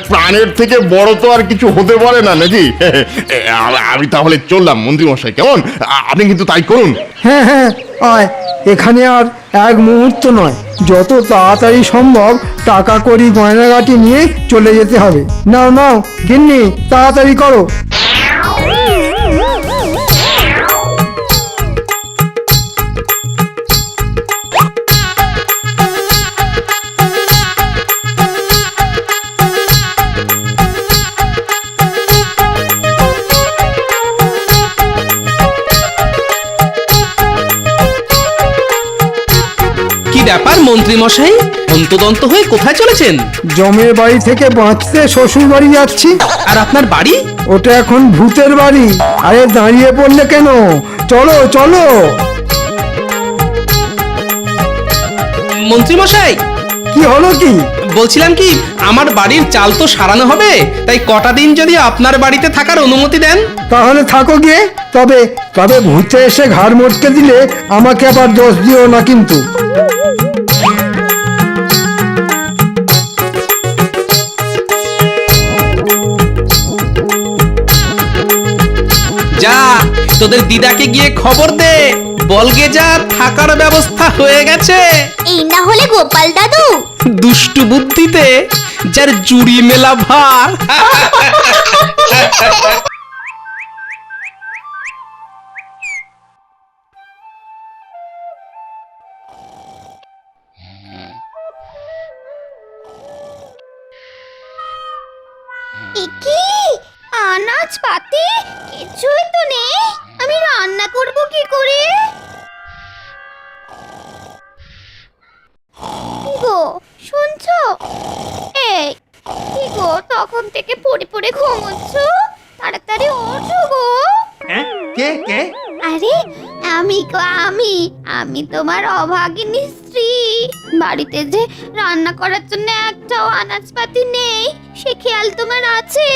প্রাণের থেকে বড় তো আর কিছু হতে পারে না, নাকি? আমি তাহলে চললাম মন্ত্রী মশাই, কেমন? আপনি কিন্তু তাই করুন। হ্যাঁ হ্যাঁ, আয়। এখানে আর এক মুহূর্ত নয়, যত তাড়াতাড়ি সম্ভব টাকা কড়ি গয়নাগাটি নিয়ে চলে যেতে হবে। নাও নাও গিন্নি, তাড়াতাড়ি করো। ব্যাপার মন্ত্রী মশাই, অন্তদন্ত হয়ে কোথায় চলেছেন? জমের বাড়ি থেকে বাঁচতে শ্বশুর বাড়ি যাচ্ছি। আর আপনার বাড়ি? ওটা এখন ভূতের বাড়ি। আরে দাঁড়িয়ে পড়লে কেন? চলো চলো। মন্ত্রী মশাই, কি হলো কি? বলছিলাম কি, আমার বাড়ির চাল তো সারানো হবে, তাই কটা দিন যদি আপনার বাড়িতে থাকার অনুমতি দেন। তাহলে থাকো গিয়ে। তবে ভূতে এসে ঘাড় মটকে দিলে আমাকে আবার দোষ দিও না কিন্তু। যা, তোদের দিদাকে গিয়ে খবর দে বলগেজা থাকার ব্যবস্থা হয়ে গেছে। এই না হলে গোপাল দাদু দুষ্টু বুদ্ধিতে যার জুড়ি মেলা ভার। কি আনাজ পাতি কিছুই তো নেই, আমি রান্না করব কি করে? কি গো শুনছো? এই কি গো তখন থেকে পড়ে পড়ে ঘুমোচ্ছ? তাড়াতাড়ি ওঠো গো। কে কে? আরে আমি গো আমি তোমার অভাগিনী স্ত্রী। বাড়িতে যে রান্না করার জন্য একটাও আনাজপাতি নেই সে খেয়াল তোমার আছে?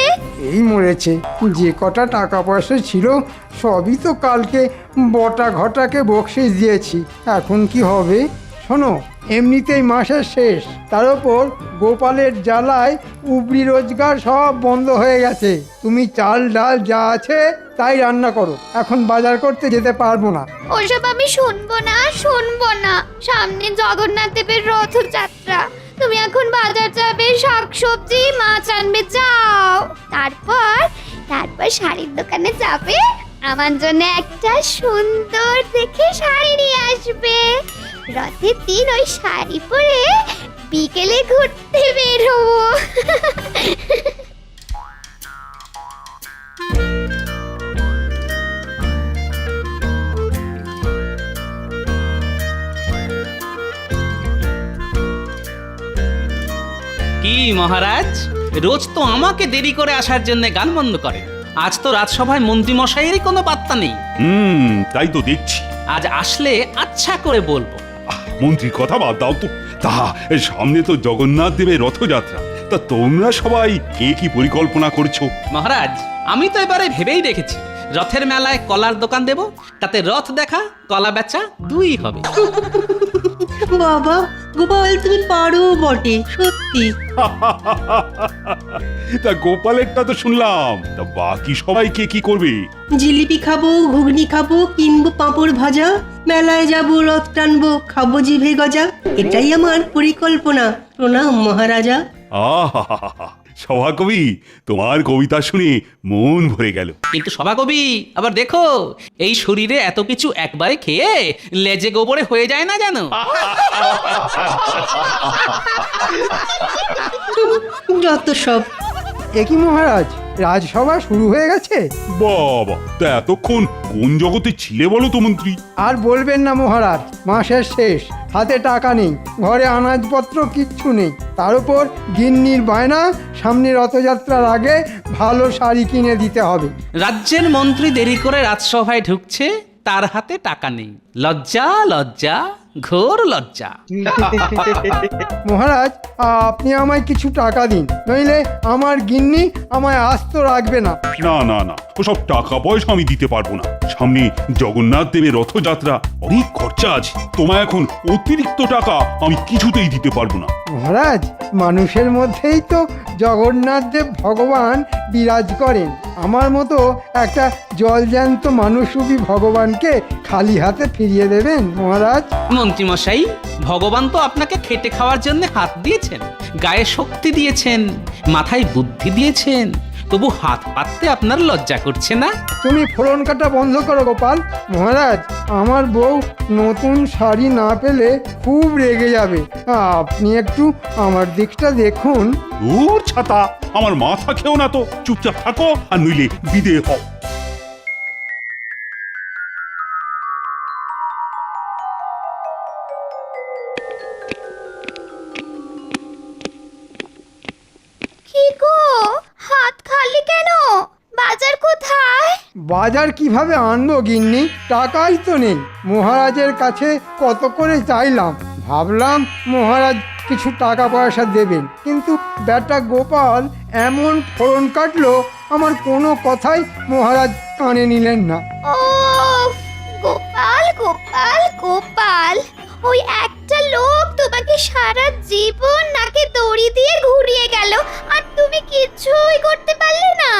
এই মরেছে, যে কটা টাকা পয়সা ছিল সবই তো কালকে বটা ঘটাকে বকশিস দিয়েছি। এখন কি হবে? শোনো, এমনিতেই মাসের শেষ, তার উপর গোপালের জ্বালায় উপরি রোজগার সব বন্ধ হয়ে গেছে। তুমি চাল ডাল যা আছে তাই রান্না করো, এখন বাজার করতে যেতে পারবো না। ওসব আমি শুনবো না। সামনে জগন্নাথ দেবের রথযাত্রা, তুমি এখন বাজার যাবে, শাকসবজি মাছ আনবে, যাও। তারপর শাড়ির দোকানে যাবে, আমার জন্য একটা সুন্দর দেখে শাড়ি নিয়ে আসবে। রথের দিন ওই শাড়ি পরে বিকেলে ঘুরতে বের হবো। কি মহারাজ, রোজ তো আমাকে দেরি করে আসার জন্য গান বন্ধ করে, আজ তো রাজসভায় মন্ত্রী মশাইয়েরই কোনো পাত্তা নেই। তাই তো দেখছি। আজ আসলে আচ্ছা করে বলবো। মন্ত্রীর কথা বাদ দাও তো। তা সামনে তো জগন্নাথ দেবের রথযাত্রা, তা তোমরা সবাই কে কি পরিকল্পনা করছো? মহারাজ, আমি তো এবারে ভেবেই রেখেছি রথের মেলায় কলার দোকান দেব, তাতে রথ দেখা কলা বেচা দুই হবে। বাবা গোপাল তুমি পারো বটে সত্যি। তা গোপালেরটা তো শুনলাম, তা বাকি সবাই কে কি করবে? জিলিপি খাবো, ঘুগনি খাবো, কিনবো পাঁপড় ভাজা, মেলায় যাবো, রথ টানবো, খাবো জিভে গজা। এটাই আমার পরিকল্পনা। প্রণাম মহারাজা। আহা, সভাকবি, তোমার কবিতা শুনে মন ভরে গেল। কিন্তু সভাকবি, আবার দেখো এই শরীরে এত কিছু একবারে খেয়ে লেজে গোবরে হয়ে যায় না জানো? যত সব। একই মহারাজ, রাজসভা শুরু হয়ে গেছে? বাবা, তা এতক্ষণ কোন জগতে ছিলে বলো তো মন্ত্রী? আর বলবেন না মহারাজ, মাসের শেষ, হাতে টাকা নেই, ঘরে আনাজপত্র কিচ্ছু নেই, তার উপর গিন্নির বায়না সামনে রথযাত্রার আগে ভালো শাড়ি কিনে দিতে হবে। রাজ্যের মন্ত্রী দেরি করে রাজসভায় ঢুকছে, তার হাতে টাকা নেই। লজ্জা লজ্জা, ঘোর লজ্জা। মহারাজ, আপনি আমায় কিছু টাকা দিন, নইলে আমার গিন্নি আমায় আস্ত রাখবে না। না না না, ওসব টাকা পয়সা আমি দিতে পারবো না। সামনে জগন্নাথ দেবের রথযাত্রা, অনেক খরচা আছে। তোমায় এখন অতিরিক্ত টাকা আমি কিছুতেই দিতে পারবো না। মহারাজ, মানুষের মধ্যেই তো জগন্নাথ দেব ভগবান বিরাজ করেন। আমার মতো একটা জলজ্যান্ত মানুষরূপী ভগবানকে খালি হাতে ফিরিয়ে দেবেন মহারাজ? মন্ত্রী মশাই, ভগবান তো আপনাকে খেটে খাওয়ার জন্য হাত দিয়েছেন, গায়ে শক্তি দিয়েছেন, মাথায় বুদ্ধি দিয়েছেন, তবু হাত পাততে আপনার লজ্জা করছে না? তুমি ফোড়ন কাটা বন্ধ করো গোপাল। মহারাজ, আমার বউ নতুন শাড়ি না পেলে খুব রেগে যাবে। আপনি একটু আমার দিকটা দেখুন। দূর ছাতা, আমার মাথা খেও না তো, চুপচাপ থাকো আর নইলে বিদে হও। কি গো, হাত খালি কেন? বাজার কোথায়? বাজার কিভাবে আনবো গিন্নি? টাকাই তো নেই। মহারাজের কাছে কত করে চাইলাম, ভাবলাম মহারাজ কিছু টাকা পয়সা দেবেন, কিন্তু বেটা গোপাল এমন ফোড়ন কাটলো, আমার কোনো কথাই মহারাজ কানে নিলেন না। ও গোপাল গোপাল গোপাল, ওই একটা লোক তোমাকে সারা জীবন নাকে দড়ি দিয়ে ঘুরিয়ে গেল, আর তুমি কিছুই করতে পারলে না।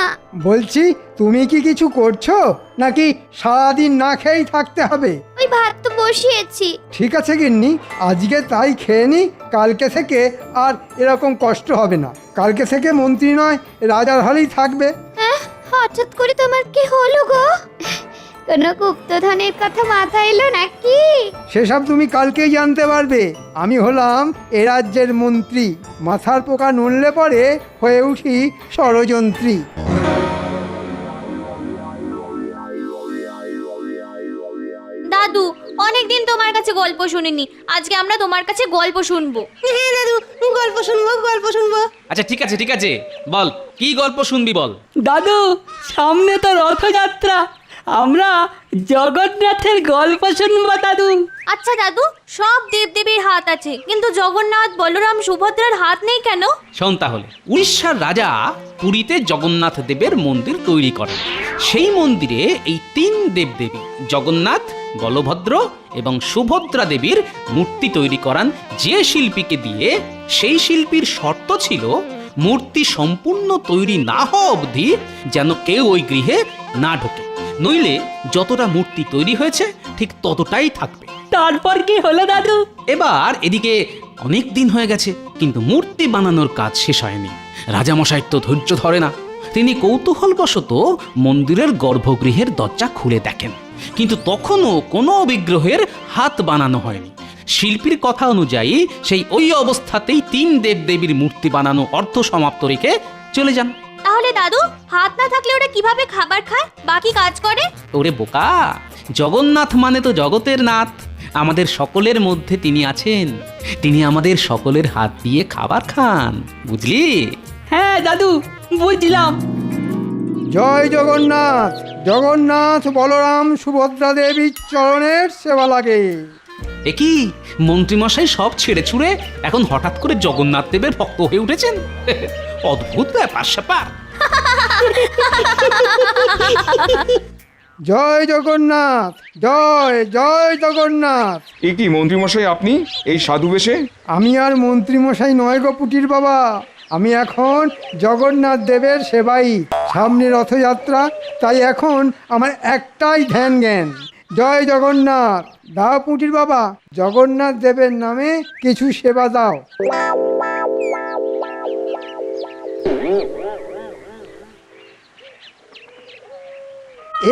বলছি, তুমি কি কিছু করছো নাকি সারাদিন না খেয়েই থাকতে হবে? ওই ভাত তো বসিয়েছি। ঠিক আছে গিন্নি, আজকে তাই খেয়ে নি, কালকে থেকে আর এরকম কষ্ট হবে না। কালকে থেকে মন্ত্রী নয় রাজার হালেই থাকবে। হঠাৎ করে তোমার কি হলো গো? কোনো গুপ্তধনের কথা মাথায় এলো নাকি? সেসব তুমি কালকেই জানতে পারবে। আমি হলাম এ রাজ্যের মন্ত্রী, মাথার পোকা নড়লে পরে হয়ে উঠি ষড়যন্ত্রী। দাদু, অনেকদিন তোমার কাছে গল্প শুনিনি, আজকে আমরা তোমার কাছে গল্প শুনবো। হ্যাঁ দাদু, গল্প শুনবো গল্প শুনবো। আচ্ছা ঠিক আছে বল, কি গল্প শুনবি বল। দাদু, সামনে তো রথযাত্রা, আমরা জগন্নাথের গল্প শুনবো দাদু। আচ্ছা দাদু, সব দেবদেবীর হাত আছে, কিন্তু জগন্নাথ, বলরাম, সুভদ্রার হাত নেই কেন? শোন তাহলে, উড়িষ্যার রাজা পুরীতে জগন্নাথ দেবের মন্দির তৈরি করেন। সেই মন্দিরে এই তিন দেবদেবী জগন্নাথ, বলভদ্র এবং সুভদ্রা দেবীর মূর্তি তৈরি করান যে শিল্পীকে দিয়ে। সেই শিল্পীর শর্ত ছিল মূর্তি সম্পূর্ণ তৈরি না হওয়া অবধি যেন কেউ ওই গৃহে না ঢোকে, নইলে যতটা মূর্তি তৈরি হয়েছে ঠিক ততটাই থাকবে। তারপর কি হলো দাদু? এবার এদিকে অনেক দিন হয়ে গেছে, কিন্তু মূর্তি বানানোর কাজ শেষ হয়নি। রাজামশাই তো ধৈর্য ধরে না, তিনি কৌতূহলবশত মন্দিরের গর্ভগৃহের দরজা খুলে দেখেন, কিন্তু তখনও কোনো বিগ্রহের হাত বানানো হয়নি। শিল্পীর কথা অনুযায়ী সেই ওই অবস্থাতেই তিন দেবদেবীর মূর্তি বানানো অর্ধ সমাপ্ত রেখে চলে যান। তাহলে দাদু, হাত না থাকলে ওরা কিভাবে খাবার খায়, বাকি কাজ করে? ওরে বোকা, জগন্নাথ মানে তো জগতের নাথ, আমাদের সকলের মধ্যে তিনি আছেন, তিনি আমাদের সকলের হাত দিয়ে খাবার খান, বুঝলি? হ্যাঁ দাদু, বুঝলাম। জয় জগন্নাথ। জগন্নাথ, বলরাম, সুভদ্রা দেবীর চরণের সেবা লাগে। একই মন্ত্রীমশাই সব ছেড়ে ছুড়ে এখন হঠাৎ করে জগন্নাথ দেবের ভক্ত হয়ে উঠেছেন। অদ্ভুত ব্যাপার স্যাপার। জয় জগন্নাথ, জয় জয় জগন্নাথ। এ কি মন্ত্রীমশাই, আপনি এই সাধু বেশে? আমি আর মন্ত্রীমশাই নয় গো পুটির বাবা, আমি এখন জগন্নাথ দেবের সেবাই। সামনে রথযাত্রা, তাই এখন আমার একটাই ধ্যান জ্ঞান, জয় জগন্নাথ। দাও পুটির বাবা, জগন্নাথ দেবের নামে কিছু সেবা দাও।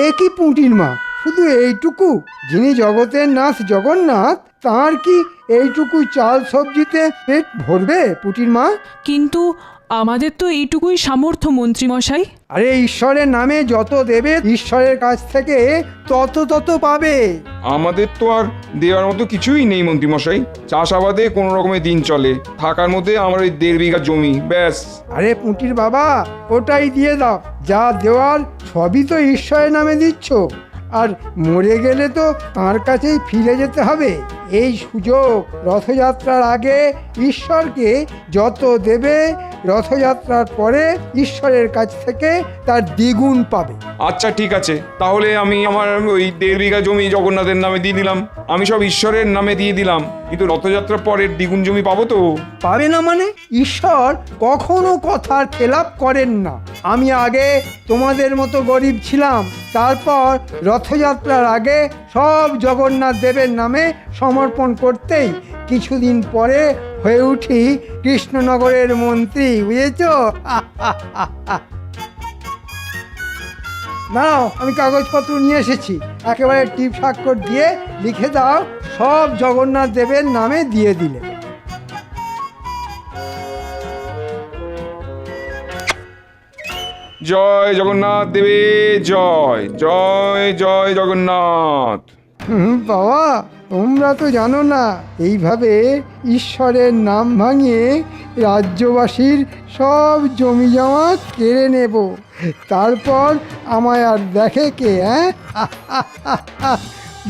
এ কি পুটির মা, শুধু এইটুকু? যিনি জগতের নাথ জগন্নাথ, তার কি এইটুকু চাল সবজিতে পেট ভরবে পুটির মা? কিন্তু আমাদের তো এইটুকুই সামর্থ্য মন্ত্রীমশাই। আরে ঈশ্বরের নামে যত দেবে ঈশ্বরের কাছ থেকে তত পাবে। আমাদের তো আর দেওয়ার মতো কিছুই নেই মন্ত্রীমশাই, চাষাবাদে কোনো রকমের দিন চলে, থাকার মধ্যে আমার ওই 1.5 বিঘা জমি ব্যাস। আরে পুটির বাবা, ওটাই দিয়ে দাও, যা দেওয়ার সবই তো ঈশ্বরের নামে দিচ্ছ, আর মরে গেলে তো তার কাছেই ফিরে যেতে হবে। এই সুযোগ, রথযাত্রার আগে ঈশ্বরকে যত দেবে, রথযাত্রার পরে ঈশ্বরের কাছ থেকে তার দ্বিগুণ পাবে। আচ্ছা ঠিক আছে, তাহলে আমি আমার ওই 1.5 বিঘা জমি জগন্নাথের নামে দিয়ে দিলাম, আমি সব ঈশ্বরের নামে দিয়ে দিলাম, কিন্তু রথযাত্রার পরের দ্বিগুণ জমি পাবো তো? পাবে না মানে? ঈশ্বর কখনো কথার খেলাপ করেন না। আমি আগে তোমাদের মতো গরিব ছিলাম, তারপর রথযাত্রার আগে সব জগন্নাথ দেবের নামে সমর্পণ করতেই কিছুদিন পরে হয়ে উঠি কৃষ্ণনগরের মন্ত্রী, বুঝেছ? দাঁড়াও, আমি কাগজপত্র নিয়ে এসেছি, একেবারে টিপ স্বাক্ষর দিয়ে লিখে দাও, সব জগন্নাথ দেবের নামে দিয়ে দিলে। জয় জগন্নাথ দেবে জয়, জয় জয় জগন্নাথ। বাবা, তোমরা তো জানো না, এইভাবে ঈশ্বরের নাম ভাঙিয়ে রাজ্যবাসীর সব জমি জমা কেড়ে নেব, তারপর আমায় আর দেখে কে?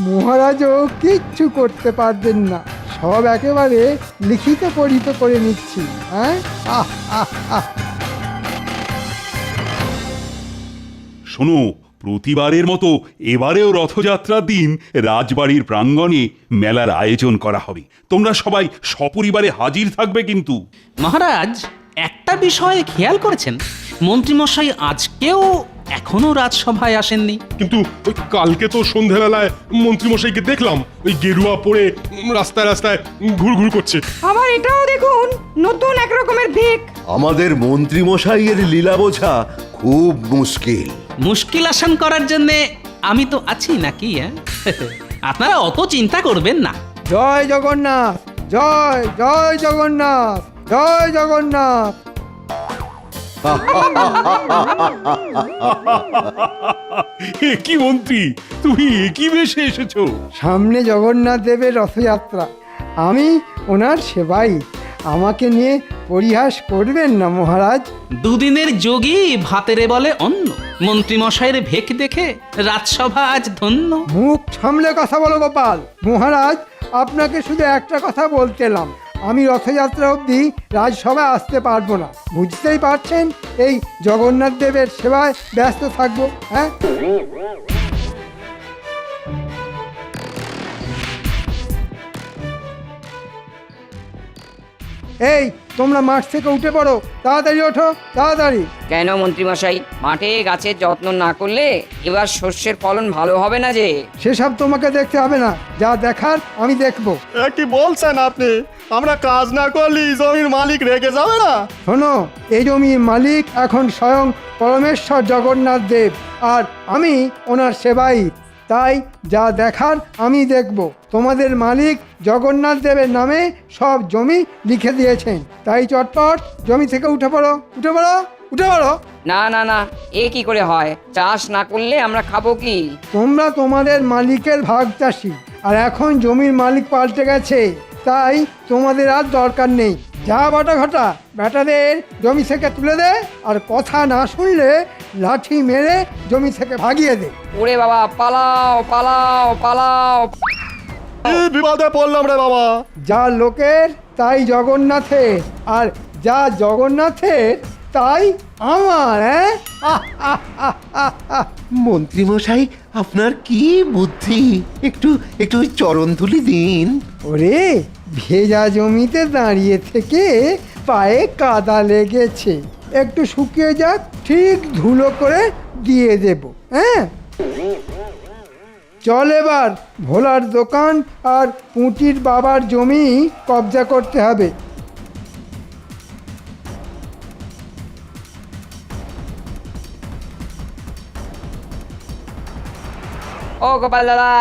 মহারাজও কিচ্ছু করতে পারবেন না, সব একেবারে লিখিত পড়িত করে নিচ্ছি। শোনো, প্রতিবারের মতো এবারেও রথযাত্রার দিন রাজবাড়ির প্রাঙ্গণে মেলার আয়োজন করা হবে। তোমরা সবাই সপরিবারে হাজির থাকবে কিন্তু। মহারাজ, একটা বিষয়ে খেয়াল করেছেন মন্ত্রীমশাই আজকেও এখনো রাজসভায় আসেননি। কিন্তু ওই কালকে তো সন্ধেবেলায় মন্ত্রীমশাইকে দেখলাম ওই গেরুয়া পরে রাস্তায় রাস্তায় ঘুরঘুর করছে। আবার এটাও দেখুন নতুন এক রকমের ভিক। আমাদের মন্ত্রী মশাইয়ের লীলা বোঝা খুব মুশকিল। মুশকিল আসান করার জন্যে আমি তো আছি নাকি? আপনারা অত চিন্তা করবেন না। জয় জগন্নাথ, জয় জয় জগন্নাথ, জয় জগন্নাথ। কি মন্ত্রী, তুমি কি বেশে এসেছো? সামনে জগন্নাথ দেবের রথযাত্রা, আমি ওনার সেবাই। আমাকে নিয়ে পরিহাস করবেন না মহারাজ। দুদিনের যোগী ভাতেরে বলে অন্ন, মন্ত্রীমশাইয়ের ভেক দেখে রাজসভা আজ ধন্য। মুখ সামলে কথা বলো গোপাল। মহারাজ, আপনাকে শুধু একটা কথা বলতে এলাম, আমি রথযাত্রা অবধি রাজসভায় আসতে পারবো না। বুঝতেই পারছেন, এই জগন্নাথ দেবের সেবায় ব্যস্ত থাকবো। হ্যাঁ, এই তোমরা মাঠ থেকে উঠে পড়ো, তাড়াতাড়ি ওঠো, তাড়াতাড়ি। কেন মন্ত্রীমশাই, মাঠে গাছের যত্ন না করলে এবার শস্যের ফলন ভালো হবে না যে? সেসব তোমাকে দেখতে হবে না, যা দেখার আমি দেখবো। কি বলছেন আপনি? আমরা কাজ না করলে জমির মালিক রেগে যাবে না? শোনো, এই জমির মালিক এখন স্বয়ং পরমেশ্বর জগন্নাথ দেব, আর আমি ওনার সেবাই। তাই যা দেখার আমি দেখব। তোমাদের মালিক জগন্নাথ দেবের নামে সব জমি লিখে দিয়েছেন, তাই চটপট জমি থেকে উঠে পড়ো, উঠে পড়ো, উঠে পড়ো। না না না, এ কি করে হয়? চাষ না করলে আমরা খাবো কি? তোমরা তোমাদের মালিকের ভাগ চাষি, আর এখন জমির মালিক পাল্টে গেছে, তাই তোমাদের আর দরকার নেই। যা বাটা ঘটা বেটাদের জমি থেকে তুলে দে, আর কথা না শুনলে লাঠি মেরে জমি থেকে ভাগিয়ে দে। ওরে বাবা, পালাও পালাও পালাও। বিপদে পড়লাম রে বাবা। যা লোকের তাই জগন্নাথের, আর যা জগন্নাথের তাই আমার। মন্ত্রী মশাই, আপনার কি বুদ্ধি! একটু একটু চরণ ধুলি দিন। ওরে, ভেজা জমিতে দাঁড়িয়ে থেকে পায়ে কাদা লেগেছে, একটু শুকিয়ে যাক, ঠিক ধুলো করে দিয়ে দেব। হ্যাঁ, চল এবার ভোলার দোকান আর পুঁটির বাবার জমি কবজা করতে হবে। ও গোপাল দাদা,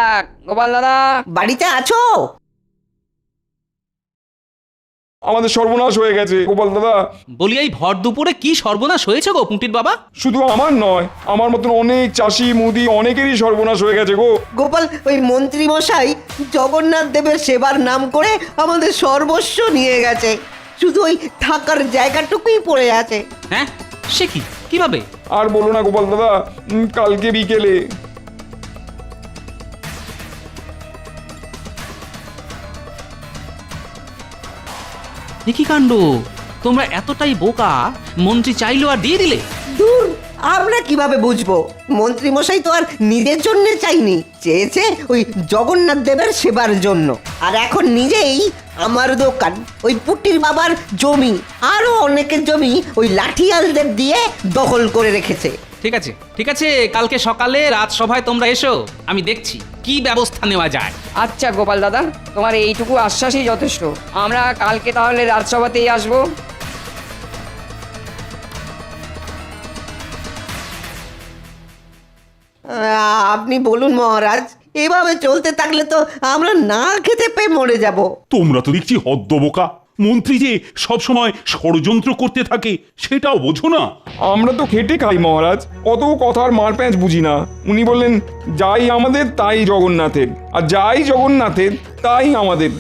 গোপাল দাদা, বাড়িতে আছো? আমাদের সর্বনাশ হয়ে গেছে গোপাল দাদা। বলি, এই ভর দুপুরে কি সর্বনাশ হয়েছে গো পুঁটির বাবা? শুধু আমার নয়, আমার মতন অনেক চাষি মুদি অনেকেরই সর্বনাশ হয়ে গেছে গো। গোপাল, ওই মন্ত্রী মশাই জগন্নাথ দেবের সেবার নাম করে আমাদের সর্বস্ব নিয়ে গেছে, শুধু ওই থাকার জায়গাটুকুই পড়ে আছে। হ্যাঁ, সে কি, কিভাবে? আর বলো না গোপাল দাদা, কালকে বিকেলে কি কাণ্ড! তোমরা এতটাই বোকা, মন্ত্রী চাইলো আর দিয়ে দিলে? দূর, আমরা কিভাবে বুঝবো? মন্ত্রী মশাই তো আর নিজের জন্য চাইনি, চেয়েছে ওই জগন্নাথ দেবের সেবার জন্য। আর এখন নিজেই আমার দোকান, ওই পুটির বাবার জমি, আরো অনেকের জমি ওই লাঠিয়ালদের দিয়ে দখল করে রেখেছে। ঠিক আছে, ঠিক আছে, কালকে সকালে রাজসভায় তোমরা এসো, আমি দেখছি কি ব্যবস্থা নেওয়া যায়। আচ্ছা গোপাল দাদা, তোমার এইটুকু আশ্বাসই যথেষ্ট। আমরা কালকে তাহলে রাজসভাতেই আসবো। আপনি বলুন মহারাজ, এভাবে চলতে থাকলে তো আমরা না খেতে পেয়ে মরে যাব। তোমরা তো দেখছি হদ্দবোকা। মন্ত্রী যে সবসময় ষড়যন্ত্র করতে থাকে সেটাও বোঝো না। আমরা তো খেটে খাই মহারাজ, অত কথার মার প্যাঁচ বুঝি না। উনি বললেন যাই আমাদের তাই জগন্নাথের, আর যাই জগন্নাথের তাই আমাদের।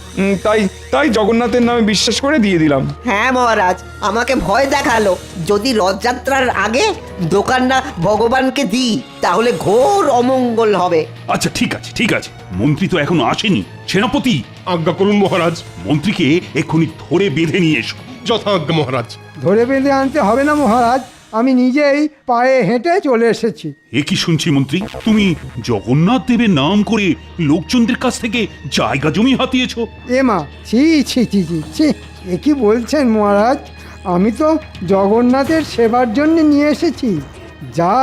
তাই তাই জগন্নাথের নামে বিশ্বাস করে দিয়ে দিলাম। হ্যাঁ মহারাজ, আমাকে ভয় দেখালো, যদি রথযাত্রার আগে দোকানটা ভগবানকে দিই তাহলে ঘোর অমঙ্গল হবে। আচ্ছা ঠিক আছে, ঠিক আছে, মন্ত্রী তো এখনো আসেনি। সেনাপতি, আজ্ঞা করুন মহারাজ। মন্ত্রীকে এক্ষুনি ধরে বেঁধে নিয়ে এসো। যথাজ্ঞা মহারাজ। ধরে বেঁধে আনতে হবে না মহারাজ, আমি নিজেই পায়ে হেঁটে চলে এসেছি। এ কি শুনছি মন্ত্রী, তুমি জগন্নাথ দেবের নাম করে লোকজনদের কাছ থেকে জায়গা জমি হাতিয়েছো? এ মা, ছি ছি ছি ছি ছি, এ কি বলছেন মহারাজ? আমি তো জগন্নাথের সেবার জন্য নিয়ে এসেছি। যা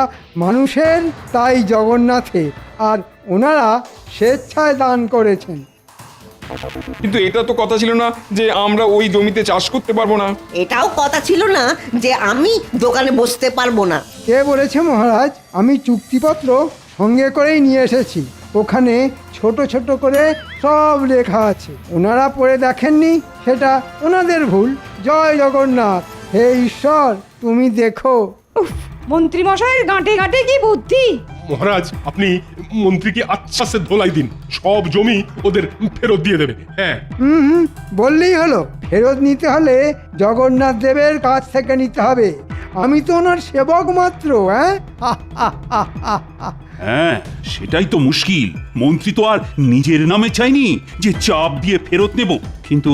মানুষের তাই জগন্নাথের, আর ওনারা স্বেচ্ছায় দান করেছেন। কিন্তু এটা তো কথা ছিল না যে আমরা ওই জমিতে চাষ করতে পারবো না। এটাও কথা ছিল না যে আমি দোকানে বসতে পারবো না। কে বলেছে মহারাজ? আমি চুক্তিপত্র সঙ্গে করেই নিয়ে এসেছি। ওখানে ছোট ছোট করে সব লেখা আছে। ওনারা পড়ে দেখেননি, সেটা ওনাদের ভুল। জয় জগন্নাথ। হে ঈশ্বর, তুমি দেখো। মন্ত্রী মশাইয়ের গাঁটে গাঁটে কি বুদ্ধি! মহারাজ আপনি মন্ত্রীকে আশ্বাসে ধোলাই দিন, সব জমি ওদের ফেরত দিয়ে দেবে। হ্যাঁ হুম, বললেই হলো। ফেরত নিতে হলে জগন্নাথ দেবের কাছ থেকে নিতে হবে। আমি তো ওনার সেবক মাত্র। হ্যাঁ, সেটাই তো মুশকিল। মন্ত্রী তো আর নিজের নামে চাইনি যে চাপ দিয়ে ফেরত নেব, কিন্তু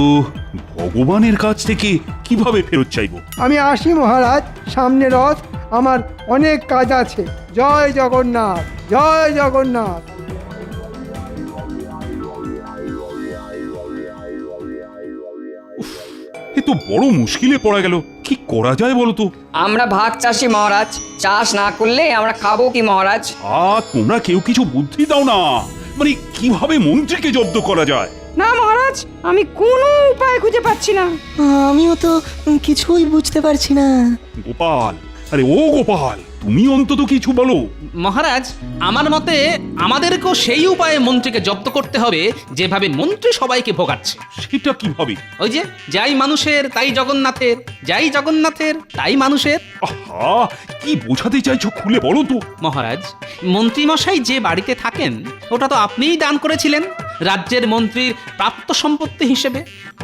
ভগবানের কাছ থেকে কিভাবে ফেরত চাইবো? আমি আসি মহারাজ, সামনে রথ, আমার অনেক কাজ আছে। জয় জগন্নাথ, জয় জগন্নাথ। এ তো বড় মুশকিলে পড়া গেল। কি করা যায় বলো তো? আমরা ভাগ চাষি মহারাজ, চাষ না করলে আমরা খাবো কি মহারাজ? তোমরা কেউ কিছু বুদ্ধি দাও না, মানে কিভাবে মন্ত্রীকে জব্দ করা যায়? না মহারাজ, আমি কোনো উপায় খুঁজে পাচ্ছি না। আমিও তো কিছুই বুঝতে পারছি না। গোপাল, আরে ও গোপাল, তুমি অন্তত কিছু বলো। মহারাজ, আমার মতে আমাদেরকেও সেই উপায়ে মন্ত্রীকে জব্দ করতে হবে যেভাবে মন্ত্রী সবাইকে ভোগাচ্ছে। সেটা কিভাবে? ওই যে, যাই মানুষের তাই জগন্নাথের, যাই জগন্নাথের তাই মানুষের। আহা, কি বোঝাতে চাইছো খুলে বলো তো। মহারাজ, মন্ত্রী মশাই যে বাড়িতে থাকেন ওটা তো আপনিই দান করেছিলেন রাজ্যের মন্ত্রীর প্রাপ্ত সম্পত্তি হিসেবে।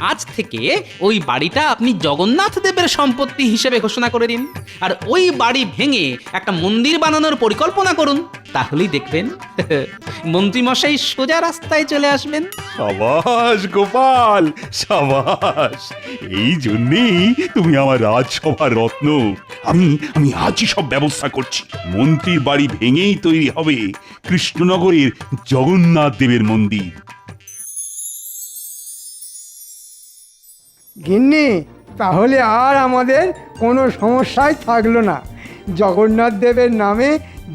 আজ থেকে ওই বাড়িটা আপনি জগন্নাথ দেবের সম্পত্তি হিসেবে ঘোষণা করে দিন, আর ওই বাড়ি ভেঙে একটা মন্দির বানানোর পরিকল্পনা করুন। তাহলেই দেখবেন মন্ত্রী মশাই সোজা রাস্তায় চলে আসবেন। সাবাস গোপাল, সাবাস। এই জন্যেই তুমি আমার রাজসভার রত্ন। আমি আজই সব ব্যবস্থা করছি। মন্ত্রীর বাড়ি ভেঙেই তৈরি হবে কৃষ্ণনগরের জগন্নাথ দেবের মন্দির। গিন্নি, তাহলে আর আমাদের কোনো সমস্যাই থাকলো না। জগন্নাথ দেবের নামে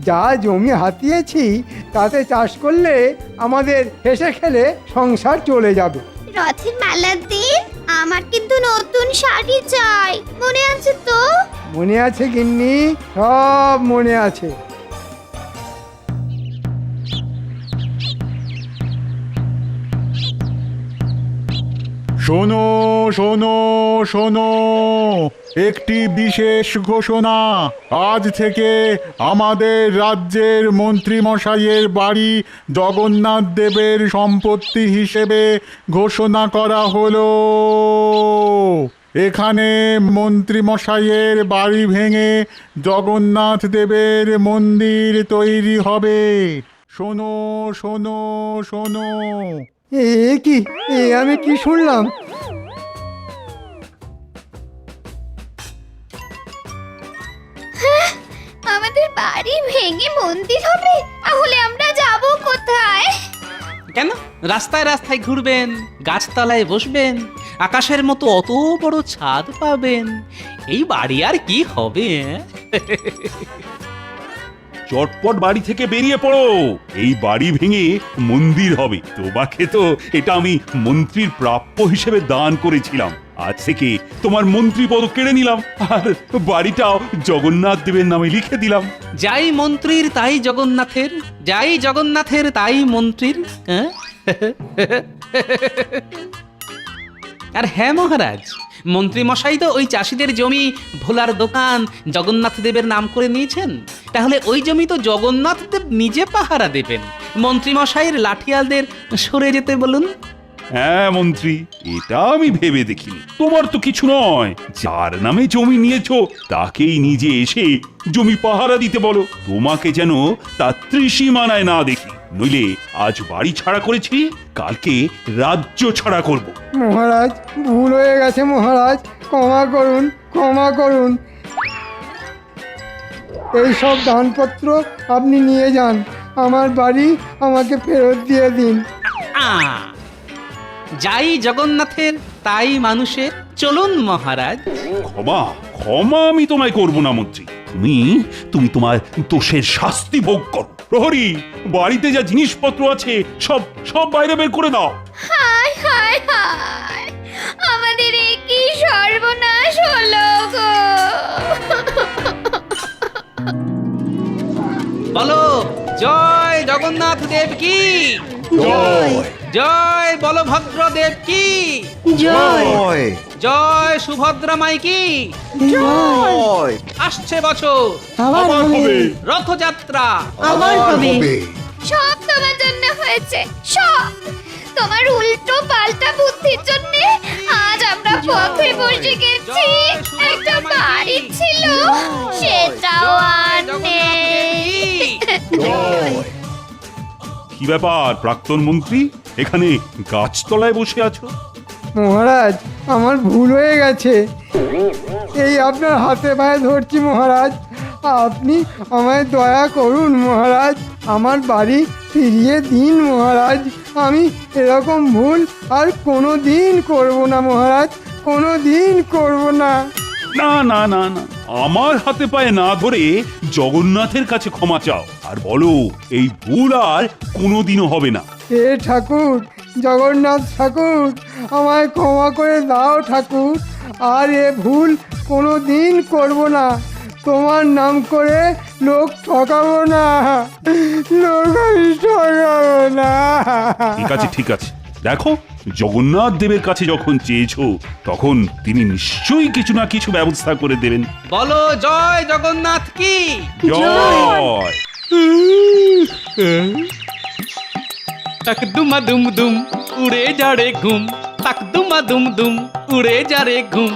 যা জমি হাতিয়েছি তাতে চাষ করলে আমাদের হেসে খেলে সংসার চলে যাবে। রথের মেলার দিন আমার কিন্তু নতুন শাড়ি চাই, মনে আছে তো? মনে আছে গিন্নি, সব মনে আছে। শোনো শোনো শোনো, একটি বিশেষ ঘোষণা। আজ থেকে আমাদের রাজ্যের মন্ত্রী মশাইয়ের বাড়ি জগন্নাথ দেবের সম্পত্তি হিসেবে ঘোষণা করা হলো। এখানে মন্ত্রী মশাইয়ের বাড়ি ভেঙে জগন্নাথ দেবের মন্দির তৈরি হবে। শোনো শোনো শোনো। কি আমি কি শুনলাম? আমাদের বাড়ি ভেঙে মন্দির হবে? তাহলে আমরা যাব কোথায়? কেন? রাস্তায় রাস্তায় ঘুরবেন, গাছতলায় বসবেন, আকাশের মতো অত বড় ছাদ পাবেন। এই বাড়ি আর কি হবে? চটপট বাড়ি থেকে বেরিয়ে পড়ো। এই বাড়ি ভেঙে মন্দির হবে। তোমাকে তো এটা আমি মন্ত্রীর প্রাপ্য হিসেবে দান করেছিলাম। আজ থেকে তোমার মন্ত্রী পদ কেড়ে নিলাম, আর বাড়িটাও জগন্নাথ দেবের নামে লিখে দিলাম। যাই মন্ত্রীর তাই জগন্নাথের, যাই জগন্নাথের তাই মন্ত্রীর। আর হ্যাঁ মহারাজ, মন্ত্রী মশাই তো ওই চাষিদের জমি ভোলার দোকান জগন্নাথ দেবের নাম করে নিয়েছেন। তাহলে ওই জমি তো জগন্নাথ দেব নিজে পাহারা দেবেন। মন্ত্রী মশাইয়ের লাঠিয়ালদের সরে যেতে বলুন। হ্যাঁ মন্ত্রী, এটা আমি ভেবে দেখিনি। তোমার তো কিছু নয়, যার নামে জমি নিয়েছো তাকেই নিজে এসে জমি পাহারা দিতে বলো। তোমাকে যেন তার ত্রিসীমানায় না দেখি, নইলে আজ বাড়ি ছাড়া করেছি, কালকে রাজ্য ছাড়া করব। মহারাজ, ভুল হয়ে গেছে মহারাজ, ক্ষমা করুন, ক্ষমা করুন। এই সব দানপত্র আপনি নিয়ে যান, আমার বাড়ি আমাকে ফেরত দিয়ে দিন। যাই জগন্নাথের তাই মানুষের, চলুন মহারাজ। ক্ষমা ক্ষমা আমি তোমায় করব না মন্ত্রী। তুমি তোমার দোষের শাস্তি ভোগ করো। প্রহরী, বাড়িতে যা জিনিসপত্র আছে সব সব বাইরে বের করে দাও। হায় হায় হায়, আমাদের এ কি সর্বনাশ হলো গো। বলো জয় জগন্নাথ দেব কি জয় জয় বলভদ্র দেব কি জয় জয় সুভদ্রা মাই কি জয় আসছে বছর আবার হবে রথযাত্রা আবার হবে সব তোমার জন্য হয়েছে, সব তোমার উল্টো পাল্টা বুদ্ধির জন্য আজ আমরা পথে বসে গেছি। একটা বাড়ি ছিল, সেটাও আর নেই। কি ব্যাপার প্রাক্তন মন্ত্রী, এখানে গাছতলায় বসে আছো? মহারাজ, আমার ভুল হয়ে গেছে। এই আপনার হাতে পায়ে ধরছি মহারাজ, আপনি আমায় দয়া করুন মহারাজ, আমার বাড়ি ফিরিয়ে দিন মহারাজ। আমি এরকম ভুল আর কোনো দিন করবো না মহারাজ, কোনো দিন করবো না। না না না না, আমার হাতে পায়ে না ধরে জগন্নাথের কাছে ক্ষমা চাও আর বলো এই ভুল আর কোনোদিনও হবে না। হে ঠাকুর, জগন্নাথ ঠাকুর, আমায় ক্ষমা করে দাও ঠাকুর, আর এ ভুল কোনো দিন করবো না। তোমার নাম করে লোক ঠকাবো না, লোক আমি ঠকাবো না। ঠিক আছে ঠিক আছে, দেখো জগন্নাথ দেবের কাছে যখন চেয়েছো তখন তিনি নিশ্চয়ই কিছু না কিছু ব্যবস্থা করে দেবেন। বলো জয় জগন্নাথ কি জয়। তাক দুমা দুম দুম উড়ে যা রে ঘুম, তাক দুমা দুম দুম উড়ে যা রে ঘুম।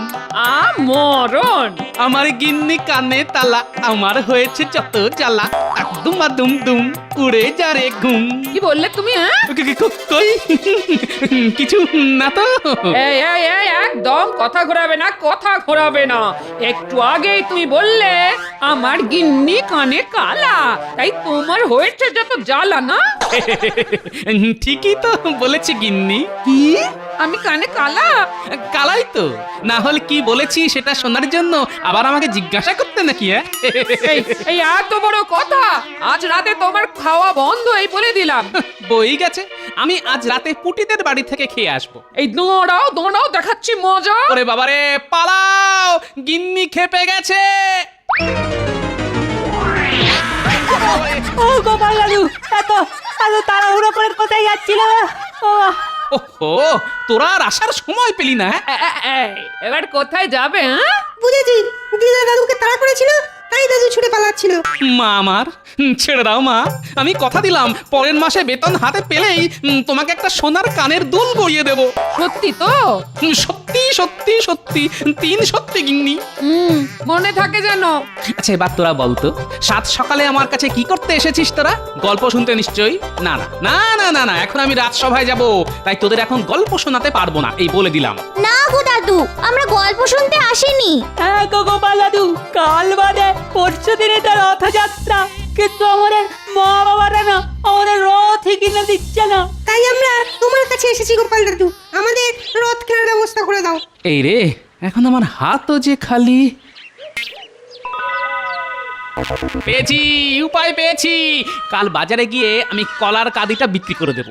মরণ আমার গিন্নি কানে তালা, আমার হয়েছে যত জ্বালা, তাক দুমা দুম দুম উড়ে যা রে ঘুম। কি বললে তুমি? কই কিছু না তো। এই এই এই একদম কথা ঘোরাবে না, কথা ঘোরাবে না। একটু আগেই তুমি বললে আমার গিন্নি কানে কালা, তাই তোমার হয়েছে যত জ্বালা না। ঠিকই তো বলেছি গিন্নি। কি আমি কানে কালা? কালাই তো, না হলে কি বলেছি সেটা শোনার জন্য আবার আমাকে জিজ্ঞাসা করতে নাকি? এই এত বড় কথা, আজ রাতে তোমার খাওয়া বন্ধ, এই বলে দিলাম। বই গেছে, আমি আজ রাতে পুটিদের বাড়ি থেকে খেয়ে আসবো। এই দৌড়াও দৌড়াও, দেখাচ্ছি মজা। ওরে বাবারে, পালাও, গিন্নি খেপে গেছে। ও গোপাল দাদু, এত তাড়াহুড়ো করে কোথায় যাচ্ছিল? ওহো, তোরা আর আসার সময় পেলি না? এবার কোথায় যাবে? বুঝেছি, দিদা দাদুকে তাড়া করেছিল, তাই দাদু ছুটে পালাচ্ছিল। মা আমার, ছেড়ে দাও মা, আমি কথা দিলাম পরের মাসে বেতন হাতে পেলেই তোমাকে একটা সোনার কানের দুল গড়িয়ে দেব। সত্যি তো? সত্যি সত্যি সত্যি, 3 সত্যি গিন্নি। মনে থাকে যেন। আচ্ছা এবার তোরা বলতো, সাত সকালে আমার কাছে কি করতে এসেছিস তোরা? গল্প শুনতে নিশ্চয়ই? না না না না না না, এখন আমি রাজসভায় যাব, তাই তোদের এখন গল্প শোনাতে পারবো না, এই বলে দিলাম। না গো দাদু, আমরা গল্প শুনতে আসিনি। হ্যাঁ গো গোপাল দাদু, কাল বাদে পরশু দিনে তো রথযাত্রা, কিন্তু আমাদের মা বাবারা না আমাদের রথই কিনে দিচ্ছে না। তাই আমরা তোমার কাছে এসেছি গোপাল দাদু, আমাদের রথ কেনার ব্যবস্থা করে দাও। এই রে, এখন আমার হাতও যে খালি। পেয়েছি, উপায় পেয়েছি। কাল বাজারে গিয়ে আমি কলার কাঁদিটা বিক্রি করে দেবো,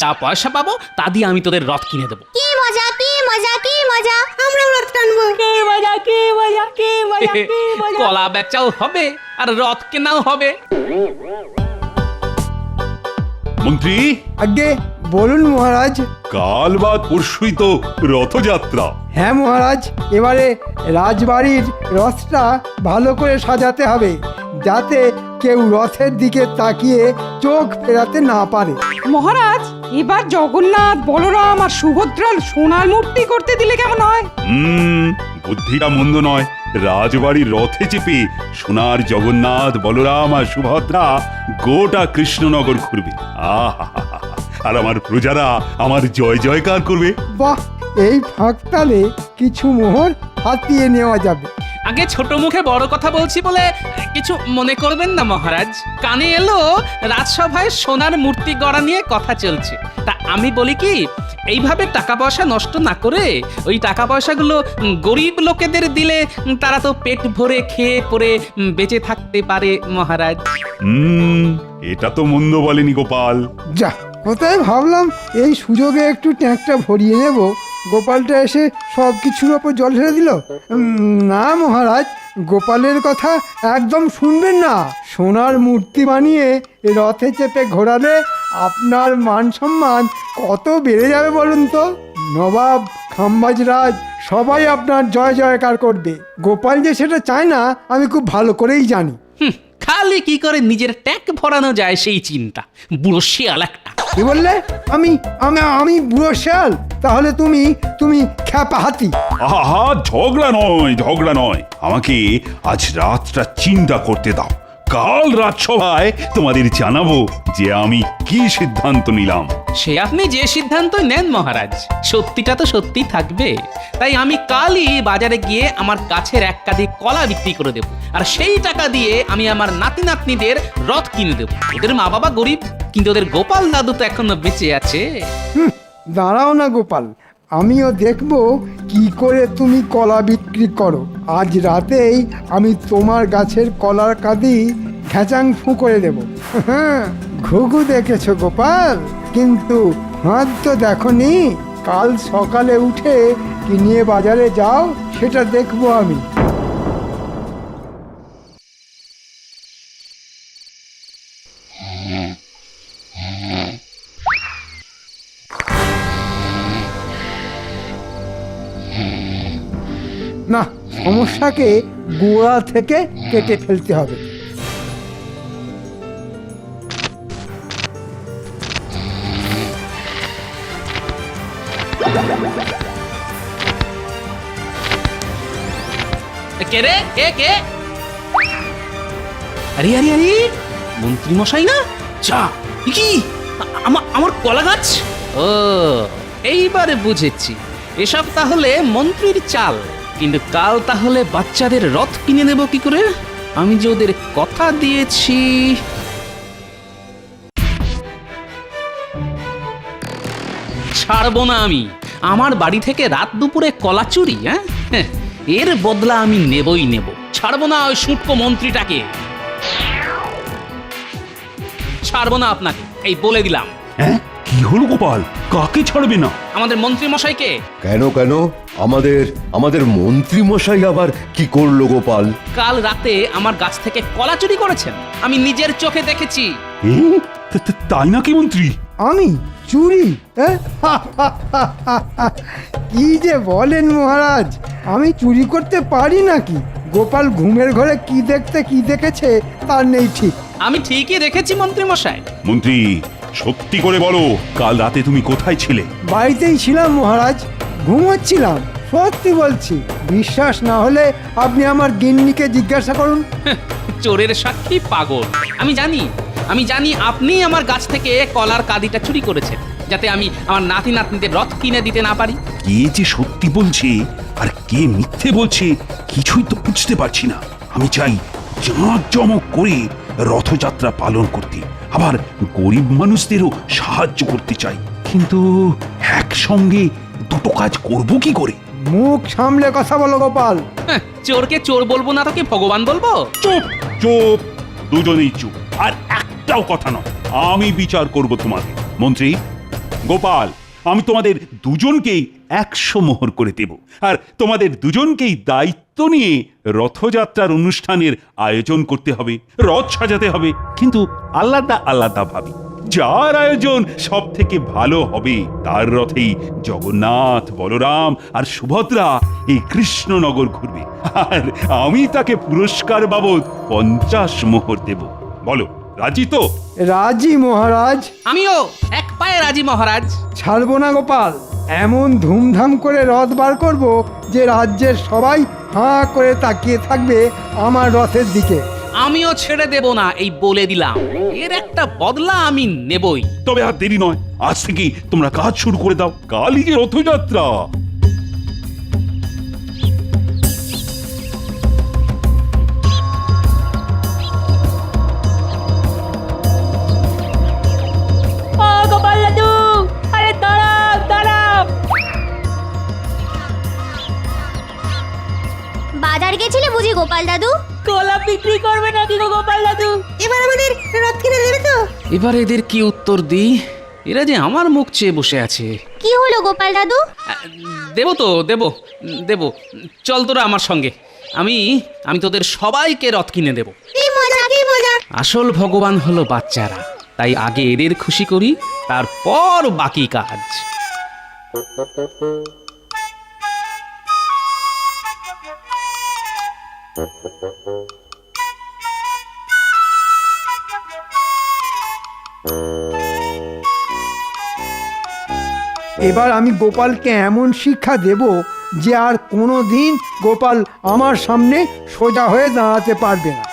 যা পয়সা পাবো তা দিয়ে আমি তোদের রথ কিনে দেবো। কি মজা কি মজা কি মজা, আমরা রথ টানবো। কি মজা কি মজা কি মজা কি মজা। কলা বেচাও হবে আর রথ কেনাও হবে। মন্ত্রী, আগে বলুন মহারাজ। কাল বা পরশুই তো রথযাত্রা। হ্যাঁ মহারাজ, এবারে রাজবাড়ির রথটা ভালো করে সাজাতে হবে, যাতে কেউ রথের দিকে তাকিয়ে চোখ ফেরাতে না পারে। মহারাজ, এবার জগন্নাথ, বলরাম আর সুভদ্রার সোনার মূর্তি করতে দিলে কেমন হয়? বুদ্ধিটা মন্দ নয়। রাজবাড়ির রথে চেপে সোনার জগন্নাথ, বলরাম আর সুভদ্রা গোটা কৃষ্ণনগর ঘুরবে। আহা, আর আমার প্রজারা আমার জয় জয়কার করবে। বাহ, এই ফাঁকতালে কিছু মোহর হাতিয়ে নেওয়া যাবে। আগে ছোট মুখে বড় কথা বলছি বলে কিছু মনে করবেন না মহারাজ। কানে এলো রাজসভায় সোনার মূর্তি গড়া নিয়ে কথা চলছে, তা আমি বলি কি, এইভাবে টাকা পয়সা নষ্ট না করে ওই টাকা পয়সাগুলো গরিব লোকেদের দিলে তারা তো পেট ভরে খেয়ে পরে বেঁচে থাকতে পারে মহারাজ। এটা তো মন্দ বলেনি গোপাল। যা, কোথায় ভাবলাম এই সুযোগে একটু ট্যাঙ্কটা ভরিয়ে নেব, গোপালটা এসে সব কিছুর ওপর জল ঢেলে দিল। না মহারাজ, গোপালের কথা একদম শুনবেন না। সোনার মূর্তি বানিয়ে রথে চেপে ঘোরালে আপনার মান সম্মান কত বেড়ে যাবে বলুন তো। নবাব, খাম্বাজরাজ সবাই আপনার জয় জয়কার করবে। গোপাল যে সেটা চায় না আমি খুব ভালো করেই জানি। খালি কি করে নিজের ট্যাঙ্ক ভরানো যায় সেই চিন্তা, বুড়ো শিয়াল একটা। কি বললে? আমি আমি আমি বুড়ো শেয়াল? তাহলে তুমি তুমি খ্যাপা হাতি। আহা, ঝগড়া নয়, ঝগড়া নয়। আমাকে আজ রাতটা চিন্তা করতে দাও। কাল রাজসভায় তোমাদের জানাবো যে আমি কি সিদ্ধান্ত নিলাম। সে আপনি যে সিদ্ধান্ত নেন মহারাজ, সত্যিটা তো সত্যি থাকবে। তাই আমি কালই বাজারে গিয়ে আমার গাছের এক কাঁদি কলা বিক্রি করে দেব, আর সেই টাকা দিয়ে আমি আমার নাতি নাতনিদের রথ কিনে দেব। ওদের মা বাবা গরিব, কিন্তু ওদের গোপাল দাদু তো এখনো বেঁচে আছে। দাঁড়াও না গোপাল, আমিও দেখব কি করে তুমি কলা বিক্রি করো। আজ রাতেই আমি তোমার গাছের কলার কাঁদি ঘ্যাচাং ফু করে দেব। ঘুঘু দেখেছো গোপাল, কিন্তু হাত তো দেখনি। কাল সকালে উঠে কি নিয়ে বাজারে যাও সেটা দেখবো আমি। না, সমস্যাকে গোড়া থেকে কেটে ফেলতে হবে। কে রে? কে কে? আরে আরে আরে, মন্ত্রী মশাই না? যা, কি আমার কলা গাছ? ও, এইবারে বুঝেছি, এসব তাহলে মন্ত্রীর চাল। কিন্তু কাল তাহলে বাচ্চাদের রথ কিনে দেব কি করে? আমি যে ওদের কথা দিয়েছি। ছাড়বো না আমি। আমার বাড়ি থেকে রাত দুপুরে কলা চুরি, হ্যাঁ, এর বদলা আমি নেবই নেব। ছাড়বো না ওই সুটকো মন্ত্রীটাকে, ছাড়বো না আপনাকে, এই বলে দিলাম। হ্যাঁ, কি হলো গোপাল? কাকে ছাড়বে না? আমাদের মন্ত্রী মশাইকে। কেন কেন? আমাদের আমাদের মন্ত্রী মশাই আবার কি করলো গোপাল? কাল রাতে আমার গাছ থেকে কলা চুরি করেছেন, আমি নিজের চোখে দেখেছি। তাই নাকি মন্ত্রী? আমি চুরি? কি যে বলেন মহারাজ, আমি চুরি করতে পারি নাকি? গোপাল ঘুমের ঘরে কি দেখতে কি দেখেছে তার নেই ঠিক। আমি ঠিকই দেখেছি মন্ত্রী মশাই। মন্ত্রী, সত্যি করে বলো, কাল রাতে তুমি কোথায় ছিলে? বাড়িতেই ছিলাম মহারাজ, ঘুমোচ্ছিলাম। সত্যি বলছি, বিশ্বাস না হলে আপনি আমার গিন্নিকে জিজ্ঞাসা করুন। চোরের সাক্ষী পাগল। আমি জানি আপনি আমার গাছ থেকে কলার কাঁদিটা চুরি করেছেন, যাতে আমি আমার নাতি নাতনিদের রথ কিনে দিতে না পারি। কে যে সত্যি বলছে আর কে মিথ্যে বলছে কিছুই তো বুঝতে পারছি না। আমি চাই জাঁকজমক করে রথযাত্রা পালন করতে, আবার গরিব মানুষদেরও সাহায্য করতে চাই। কিন্তু একসঙ্গে দুটো কাজ করব কি করে? মুখ সামলে কথা বলো গোপাল। চোরকে চোর বলবো না, তোকে ভগবান বলবো? চুপ চুপ, দুজনেই চুপ, আর একটাও কথা নয়। আমি বিচার করব তোমাদের। মন্ত্রী, গোপাল, আমি তোমাদের দুজনকেই 100 মোহর করে দেব, আর তোমাদের দুজনকেই দায়িত্ব নিয়ে রথযাত্রার অনুষ্ঠানের আয়োজন করতে হবে, রথ সাজাতে হবে, কিন্তু আলাদা আলাদা ভাবে। যার আয়োজন সব থেকে ভালো হবে তার রথেই জগন্নাথ, বলরাম আর সুভদ্রা এই কৃষ্ণনগর ঘুরবে, আর আমি তাকে পুরস্কার বাবদ 50 মোহর দেব। বলো, রাজি তো? রাজি মহারাজ। আমিও এক পায়ে রাজি মহারাজ। ছাড়বো না গোপাল, এমন ধুমধাম করে রথ বার করব যে রাজ্যের সবাই হাঁ করে তাকিয়ে থাকবে আমার রথের দিকে। আমিও ছেড়ে দেব না, এই বলে দিলাম। এর একটা বদলা আমি নেবই। তবে আর দেরি নয়, আজ থেকে তোমরা কাজ শুরু করে দাও। কালই যে রথযাত্রা। গোপাল দাদু, আরে দাঁড়াও দাঁড়াও। গোপাল দাদু? কলা বিক্রি করবে নাকি গো গোপাল দাদু? এবার আমাদের রথ কিনে দেবে তো? এবার এদের কি উত্তর দিই? এরা যে আমার মুখ চেয়ে বসে আছে। কি হলো গোপাল দাদু? দেবো তো, দেবো। চল তোরা আমার সঙ্গে। আমি তোদের সবাইকে রথ কিনে দেব। কি মজা কি মজা! আসল ভগবান হলো বাচ্চারা, তাই আগে এদের খুশি করি, তারপর বাকি কাজ। এবার আমি গোপালকে এমন শিক্ষা দেব যে আর কোনো দিন গোপাল আমার সামনে সোজা হয়ে দাঁড়াতে পারবে না।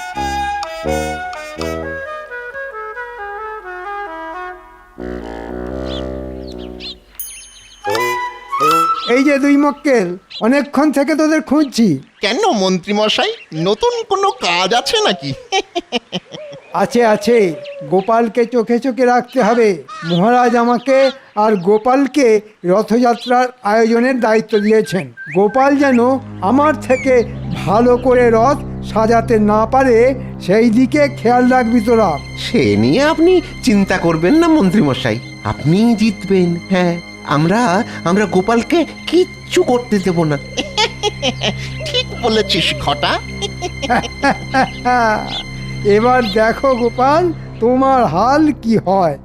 এই যে দুই মক্কেল, অনেকক্ষণ থেকে তোদের খুঁজছি। কেন মন্ত্রী মশাই, নতুন কোনো কাজ আছে নাকি? আছে, গোপালকে চোখে চোখে রাখতে হবে। মহারাজ আমাকে আর গোপালকে রথযাত্রার আয়োজনের দায়িত্ব দিয়েছেন। গোপাল যেন আমার থেকে ভালো করে রথ সাজাতে না পারে সেই দিকে খেয়াল রাখবি তোরা। সে নিয়ে আপনি চিন্তা করবেন না মন্ত্রী মশাই, আপনি জিতবেন। হ্যাঁ, আমরা গোপালকে কিচ্ছু করতে দেব না। ঠিক বলেছিস ঘটা। এবার দেখো গোপাল, তোমার হাল কি হয়।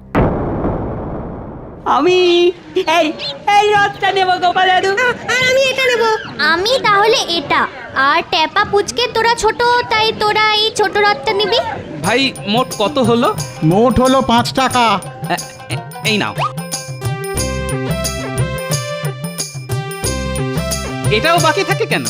আমি এই রথটা নেব গোপাল দাদু। আর আমি এটা নেব। আমি তাহলে এটা। আর টেপা পুচকে তোরা ছোট, তাই তোরা এই ছোট রথটা নিবি। ভাই মোট কত হলো? মোট হলো 5 টাকা। এই নাও। এটাও বাকি থাকে কেন?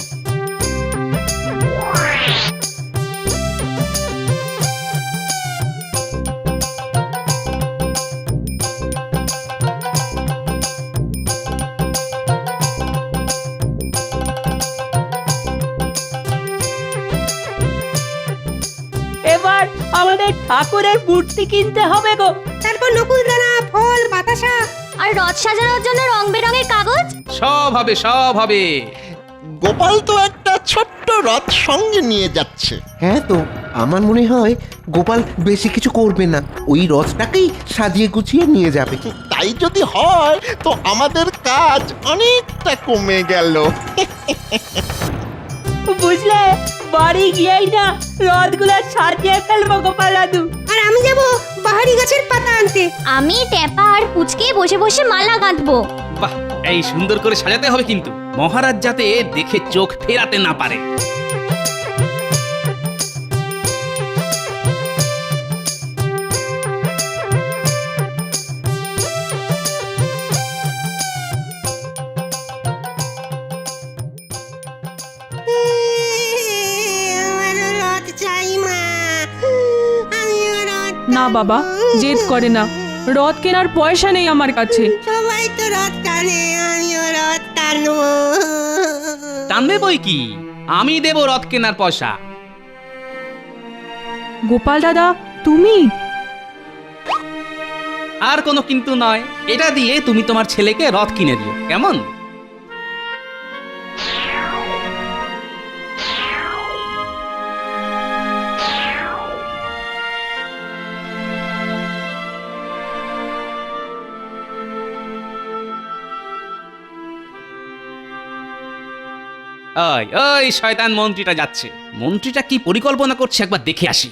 এবার আমাদের ঠাকুরের মূর্তি কিনতে হবে গো। তারপর নকুলদানা, ফল, বাতাসা আর রথ সাজানোর জন্য রং বেরঙের কাগজ। সব হবে। গোপাল তো একটা ছোট্ট রথ সঙ্গে নিয়ে যাচ্ছে। হ্যাঁ তো, আমার মনে হয় গোপাল বেশি কিছু করবে না, ওই রথটাকেই সাজিয়ে গুছিয়ে নিয়ে যাবে। তাই যদি হয় তো আমাদের কাজ অনেকটা কমে গেল। বুঝলে, বাড়ি গিয়েই না রথগুলো সাজিয়ে ফেলবো গোপাল দাদু। আর আমি যাব বাহারি গাছের পাতা আনতে। আমি টেপা আর পুচকে বসে বসে মালা গাঁথবো। বাহ, এই সুন্দর করে সাজাতে হবে কিন্তু, মহারাজ যাতে দেখে চোখ ফেরাতে না পারে। না বাবা, জেদ করে না। রথ কেনার পয়সা নেই আমার কাছে। সবাই তো রথ টানে, আমিও রথ টানবো। টানবে বই কি, আমি দেব রথ কেনার পয়সা। গোপাল দাদা, তুমি? আর কোনো কিন্তু নয়, এটা দিয়ে তুমি তোমার ছেলেকে রথ কিনে দিও, কেমন? ওই শয়তান মন্ত্রীটা যাচ্ছে। মন্ত্রীটা কি পরিকল্পনা করছে একবার দেখে আসি।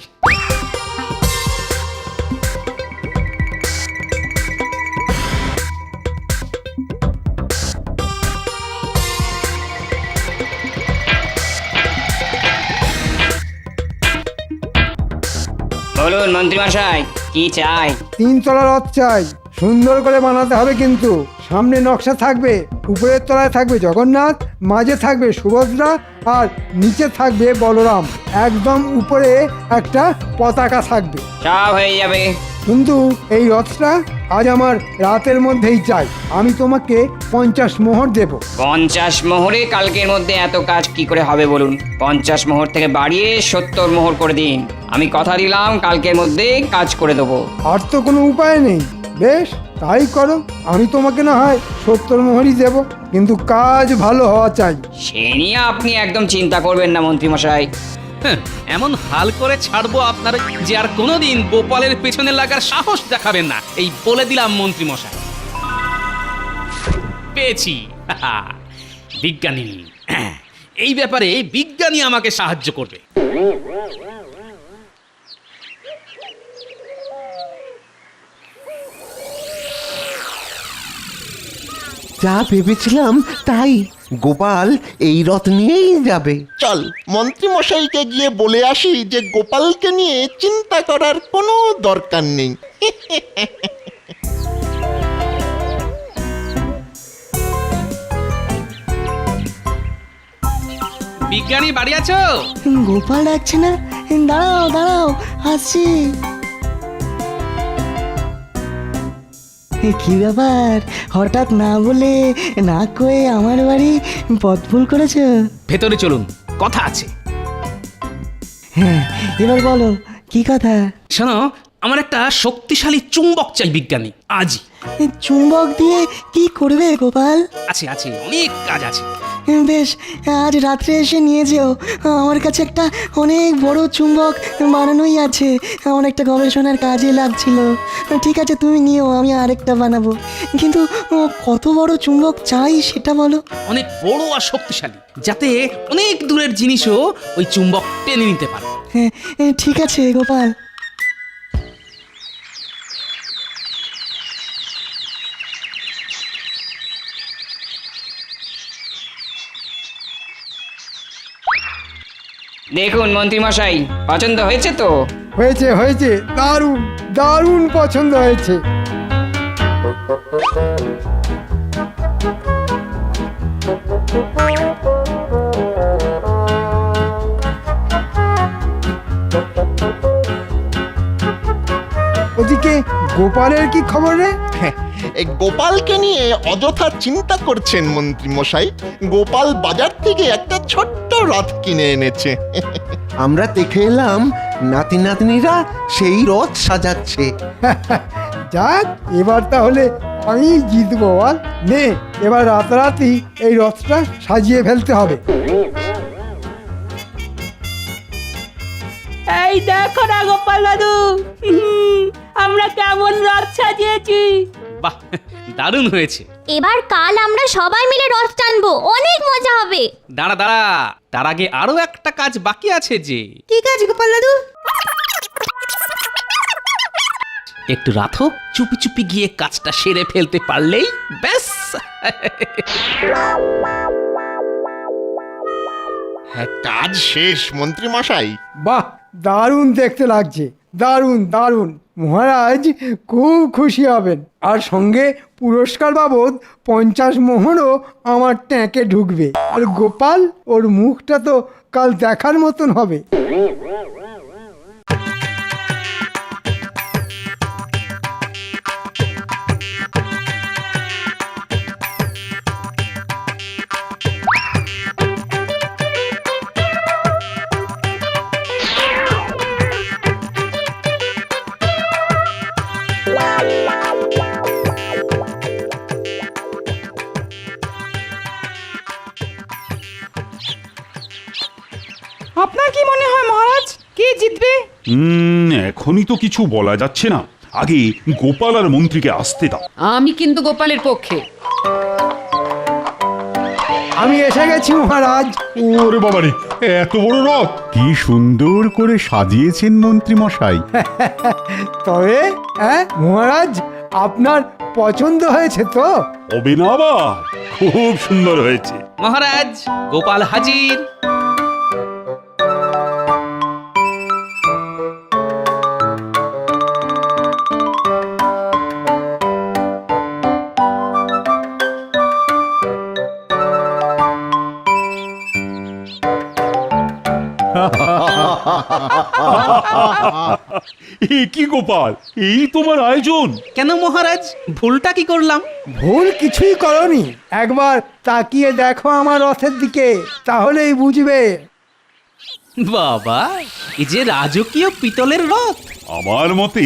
বলুন মন্ত্রী মশাই, কি চাই? 3 তলা রথ চাই, সুন্দর করে বানাতে হবে কিন্তু। সামনে নকশা থাকবে, উপরের তলায় থাকবে জগন্নাথ, মাঝে থাকবে সুভদ্রা, আর নিচে থাকবে বলরাম। একদম উপরে একটা পতাকা থাকবে। সব হয়ে যাবে। কিন্তু এই রথটা আজ আমার রাতের মধ্যেই চাই। আমি তোমাকে 50 মোহর দেব। 50 মোহরে কালকের মধ্যে এত কাজ কি করে হবে বলুন? 50 মোহর থেকে বাড়িয়ে 70 মোহর করে দিন। আমি কথা দিলাম কালকের মধ্যে কাজ করে দেবো। আর তো কোনো উপায় নেই। বেশ, তাই করো। আমি তোমাকে না হয় 70 মোহরই দেব, কিন্তু কাজ ভালো হওয়া চাই। সে নিয়ে আপনি একদম চিন্তা করবেন না মন্ত্রীমশাই। হ্যাঁ, এমন হাল করে ছাড়বো আপনার যে আর কোনোদিন গোপালের পেছনে লাগার সাহস দেখাবেন না, এই বলে দিলাম মন্ত্রী মশাই। পেয়েছি বিজ্ঞানী। এই ব্যাপারে বিজ্ঞানী আমাকে সাহায্য করবে। যা ভেবেছিলাম তাই, গোপাল এই রথ নিয়েই যাবে। চল মন্ত্রী মশাইকে গিয়ে বলে আসি যে গোপালকে নিয়ে চিন্তা করার কোনো দরকার নেই। বিজ্ঞানী বাড়ি আছো? গোপাল ডাকছে না? দাঁড়াও দাঁড়াও, আসছি। কি ব্যাপার, হঠাৎ না বলে না কয়ে আমার বাড়ি পথ ভুল করেছো? ভেতরে চলুন, কথা আছে। হ্যাঁ, এবার বলো কি কথা? শোনো, আমার একটা শক্তিশালী চুম্বক চাই বিজ্ঞানী, আজই। চুম্বক দিয়ে কি করবে গোপাল? আছে আছে, অনেক কাজ আছে। বেশ, আজ রাত্রে এসে নিয়ে যেও। আমার কাছে একটা অনেক বড় চুম্বক বানানোই আছে, আমার একটা গবেষণার কাজে লাগছিল। ঠিক আছে, তুমি নিও, আমি আরেকটা বানাবো। কিন্তু কত বড় চুম্বক চাই সেটা বলো। অনেক বড় আর শক্তিশালী, যাতে অনেক দূরের জিনিসও ওই চুম্বক টেনে নিতে পারে। হ্যাঁ, ঠিক আছে গোপাল। দেখুন মন্ত্রীমশাই, পছন্দ হয়েছে তো? হয়েছে হয়েছে, দারুণ দারুণ পছন্দ হয়েছে। ওদিকে গোপালের কি খবর রে? এই গোপালকে নিয়ে অযথা চিন্তা করছেন মন্ত্রী মশাই। গোপাল বাজার থেকে একটা ছোট্ট রথ কিনে এনেছে। আমরা দেখে এলাম নাতি নাতনিরা সেই রথ সাজাচ্ছে। যাক, এবার তাহলে আমি জিতবো। বল নে, এবার রাতারাতি এই রথটা সাজিয়ে ফেলতে হবে। এই দেখো না গোপাল দাদু, আমরা কেমন রথ সাজিয়েছি। বাহ, দারুণ হয়েছে। এবার কাল আমরা সবাই মিলে রথ টানবো, অনেক মজা হবে। দাঁড়া দাঁড়া, তার আগে আরো একটা কাজ বাকি আছে। যে কি কাজ গোপাল দাদু? একটু রাখো, চুপি চুপি গিয়ে কাজটা সেরে ফেলতে পারলেই ব্যাস। হ্যাঁ, কাজ শেষ মন্ত্রী মশাই। বাহ, দারুণ দেখতে লাগছে, দারুণ দারুণ। মহারাজ খুব খুশি হবেন, আর সঙ্গে পুরস্কার বাবদ 50 মোহরও আমার ট্যাঁকে ঢুকবে। আর গোপাল, ওর মুখটা তো কাল দেখার মতন হবে। আপনার কি মনে হয় মহারাজ, কে জিতবে? এখনই তো কিছু বলা যাচ্ছে না, আগে গোপাল আর মন্ত্রীকে আসতে দাও। আমি কিন্তু গোপালের পক্ষে। আমি এসে গেছি মহারাজ। ওরে বাবারে, এত বড় রথ! কি সুন্দর করে সাজিয়েছেন মন্ত্রী মশাই। তবে মহারাজ, আপনার পছন্দ হয়েছে তো? হবে না আবার, খুব সুন্দর হয়েছে। মহারাজ, গোপাল হাজির। কি গোপাল, এই তোমার আয়োজন? কেন মহারাজ, ভুলটা কি করলাম? ভুল কিছুই করনি, একবার তাকিয়ে দেখো আমার রথের দিকে, তাহলেই বুঝবে। বাবা এই যে রাজকীয় পিতলের রথ। আমার মতে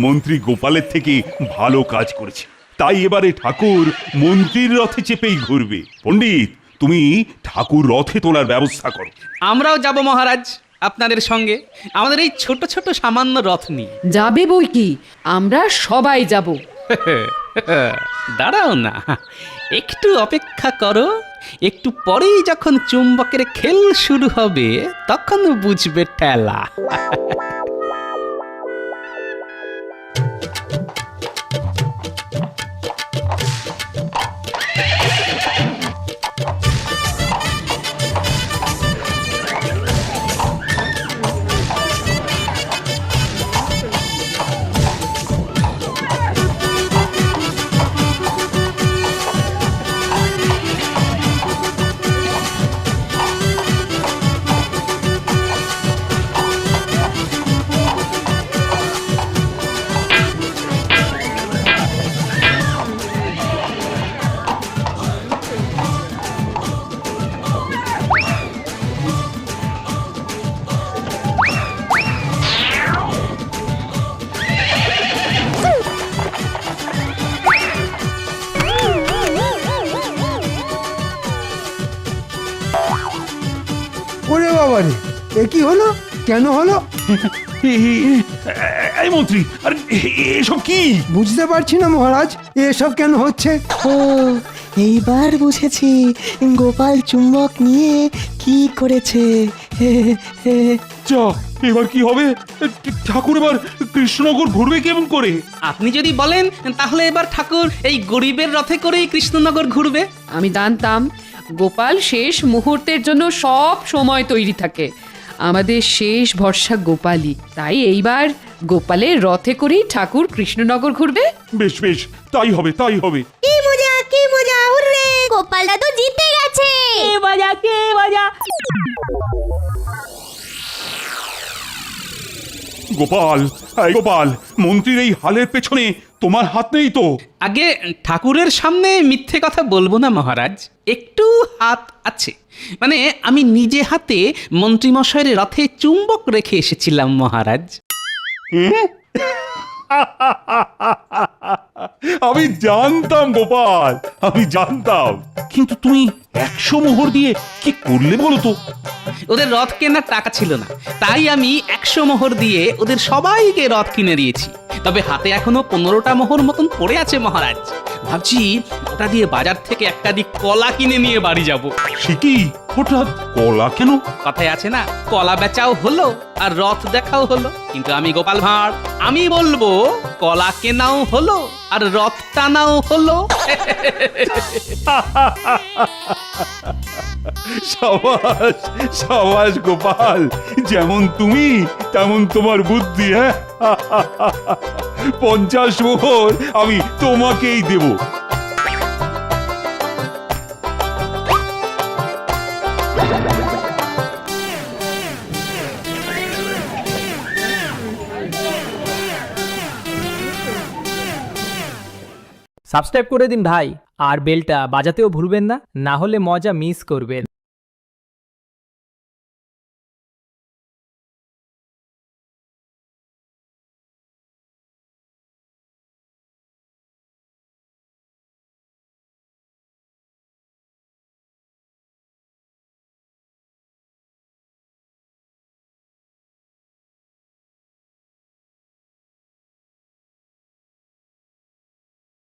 মন্ত্রী গোপালের থেকে ভালো কাজ করেছে, তাই এবারে ঠাকুর মন্ত্রীর রথে চেপেই ঘুরবে। পণ্ডিত, তুমি ঠাকুর রথে তোলার ব্যবস্থা করো। আমরাও যাব মহারাজ আপনাদের সঙ্গে, আমাদের এই ছোট ছোট সামান্য রথ নিয়ে। যাবে বই কি, আমরা সবাই যাব। দাঁড়াও না, একটু অপেক্ষা করো, একটু পরেই যখন চুম্বকের খেল শুরু হবে তখন বুঝবে ঠেলা। ওরে বাবারে, এ কি হলো? কেন হলো? এই মন্ত্রী, আরে এসব কি? বুঝতে পারছি না মহারাজ, এসব কেন হচ্ছে। ও এইবার বুঝেছি গোপাল চুম্বক নিয়ে কি করেছে। যা, এবার কি হবে? ঠাকুর এবার কৃষ্ণনগর ঘুরবে কেমন করে? আপনি যদি বলেন তাহলে এবার ঠাকুর এই গরিবের রথে করেই কৃষ্ণনগর ঘুরবে। আমি জানতাম গোপাল শেষ মুহূর্তের জন্য সব সময় তৈরি থাকে। আমাদের শেষ ভরসা গোপালই, তাই এইবার গোপালের রথে করেই ঠাকুর কৃষ্ণনগর ঘুরবে। বেশ বেশ, তাই হবে তাই হবে। কি মজা হুররে গোপাল দাদু জিতে গেছে। কে মজা, কে মজা। গোপাল, এই গোপাল, মন্ত্রীর এই হালের পেছনে তোমার হাত নেই তো? আগে ঠাকুরের সামনে মিথ্যে কথা বলবো না মহারাজ, একটু হাত আছে। মানে আমি নিজে হাতে মন্ত্রীমশাইয়ের রথে চুম্বক রেখে এসেছিলাম মহারাজ। আমি জানতাম গোপাল, আমি জানতাম, কিন্তু তুমি 100 মোহর দিয়ে কি করলে বলো তো? ওদের রথ কেনার টাকা ছিল না, তাই আমি 100 মোহর দিয়ে ওদের সবাইকে রথ কিনে দিয়েছি। তবে হাতে এখনো 15টা মোহর মতন পড়ে আছে মহারাজ। ভাবছি ওটা দিয়ে বাজার থেকে একটা দিক কলা কিনে নিয়ে বাড়ি যাব। সে কি, হঠাৎ কলা কেন? কথায় আছে না, কলা বেচাও হলো আর রথ দেখাও হলো। কিন্তু আমি গোপাল ভাঁড়, আমি বলবো কলা কেনাও হলো আর রথ টানাও হলো। সাবাস সাবাস গোপাল, যেমন তুমি তেমন তোমার বুদ্ধি। হ্যাঁ, 50 মোহর আমি তোমাকেই দেব। সাবস্ক্রাইব করে দিন ভাই, আর বেলটা বাজাতেও ভুলবেন না, না হলে মজা মিস করবেন।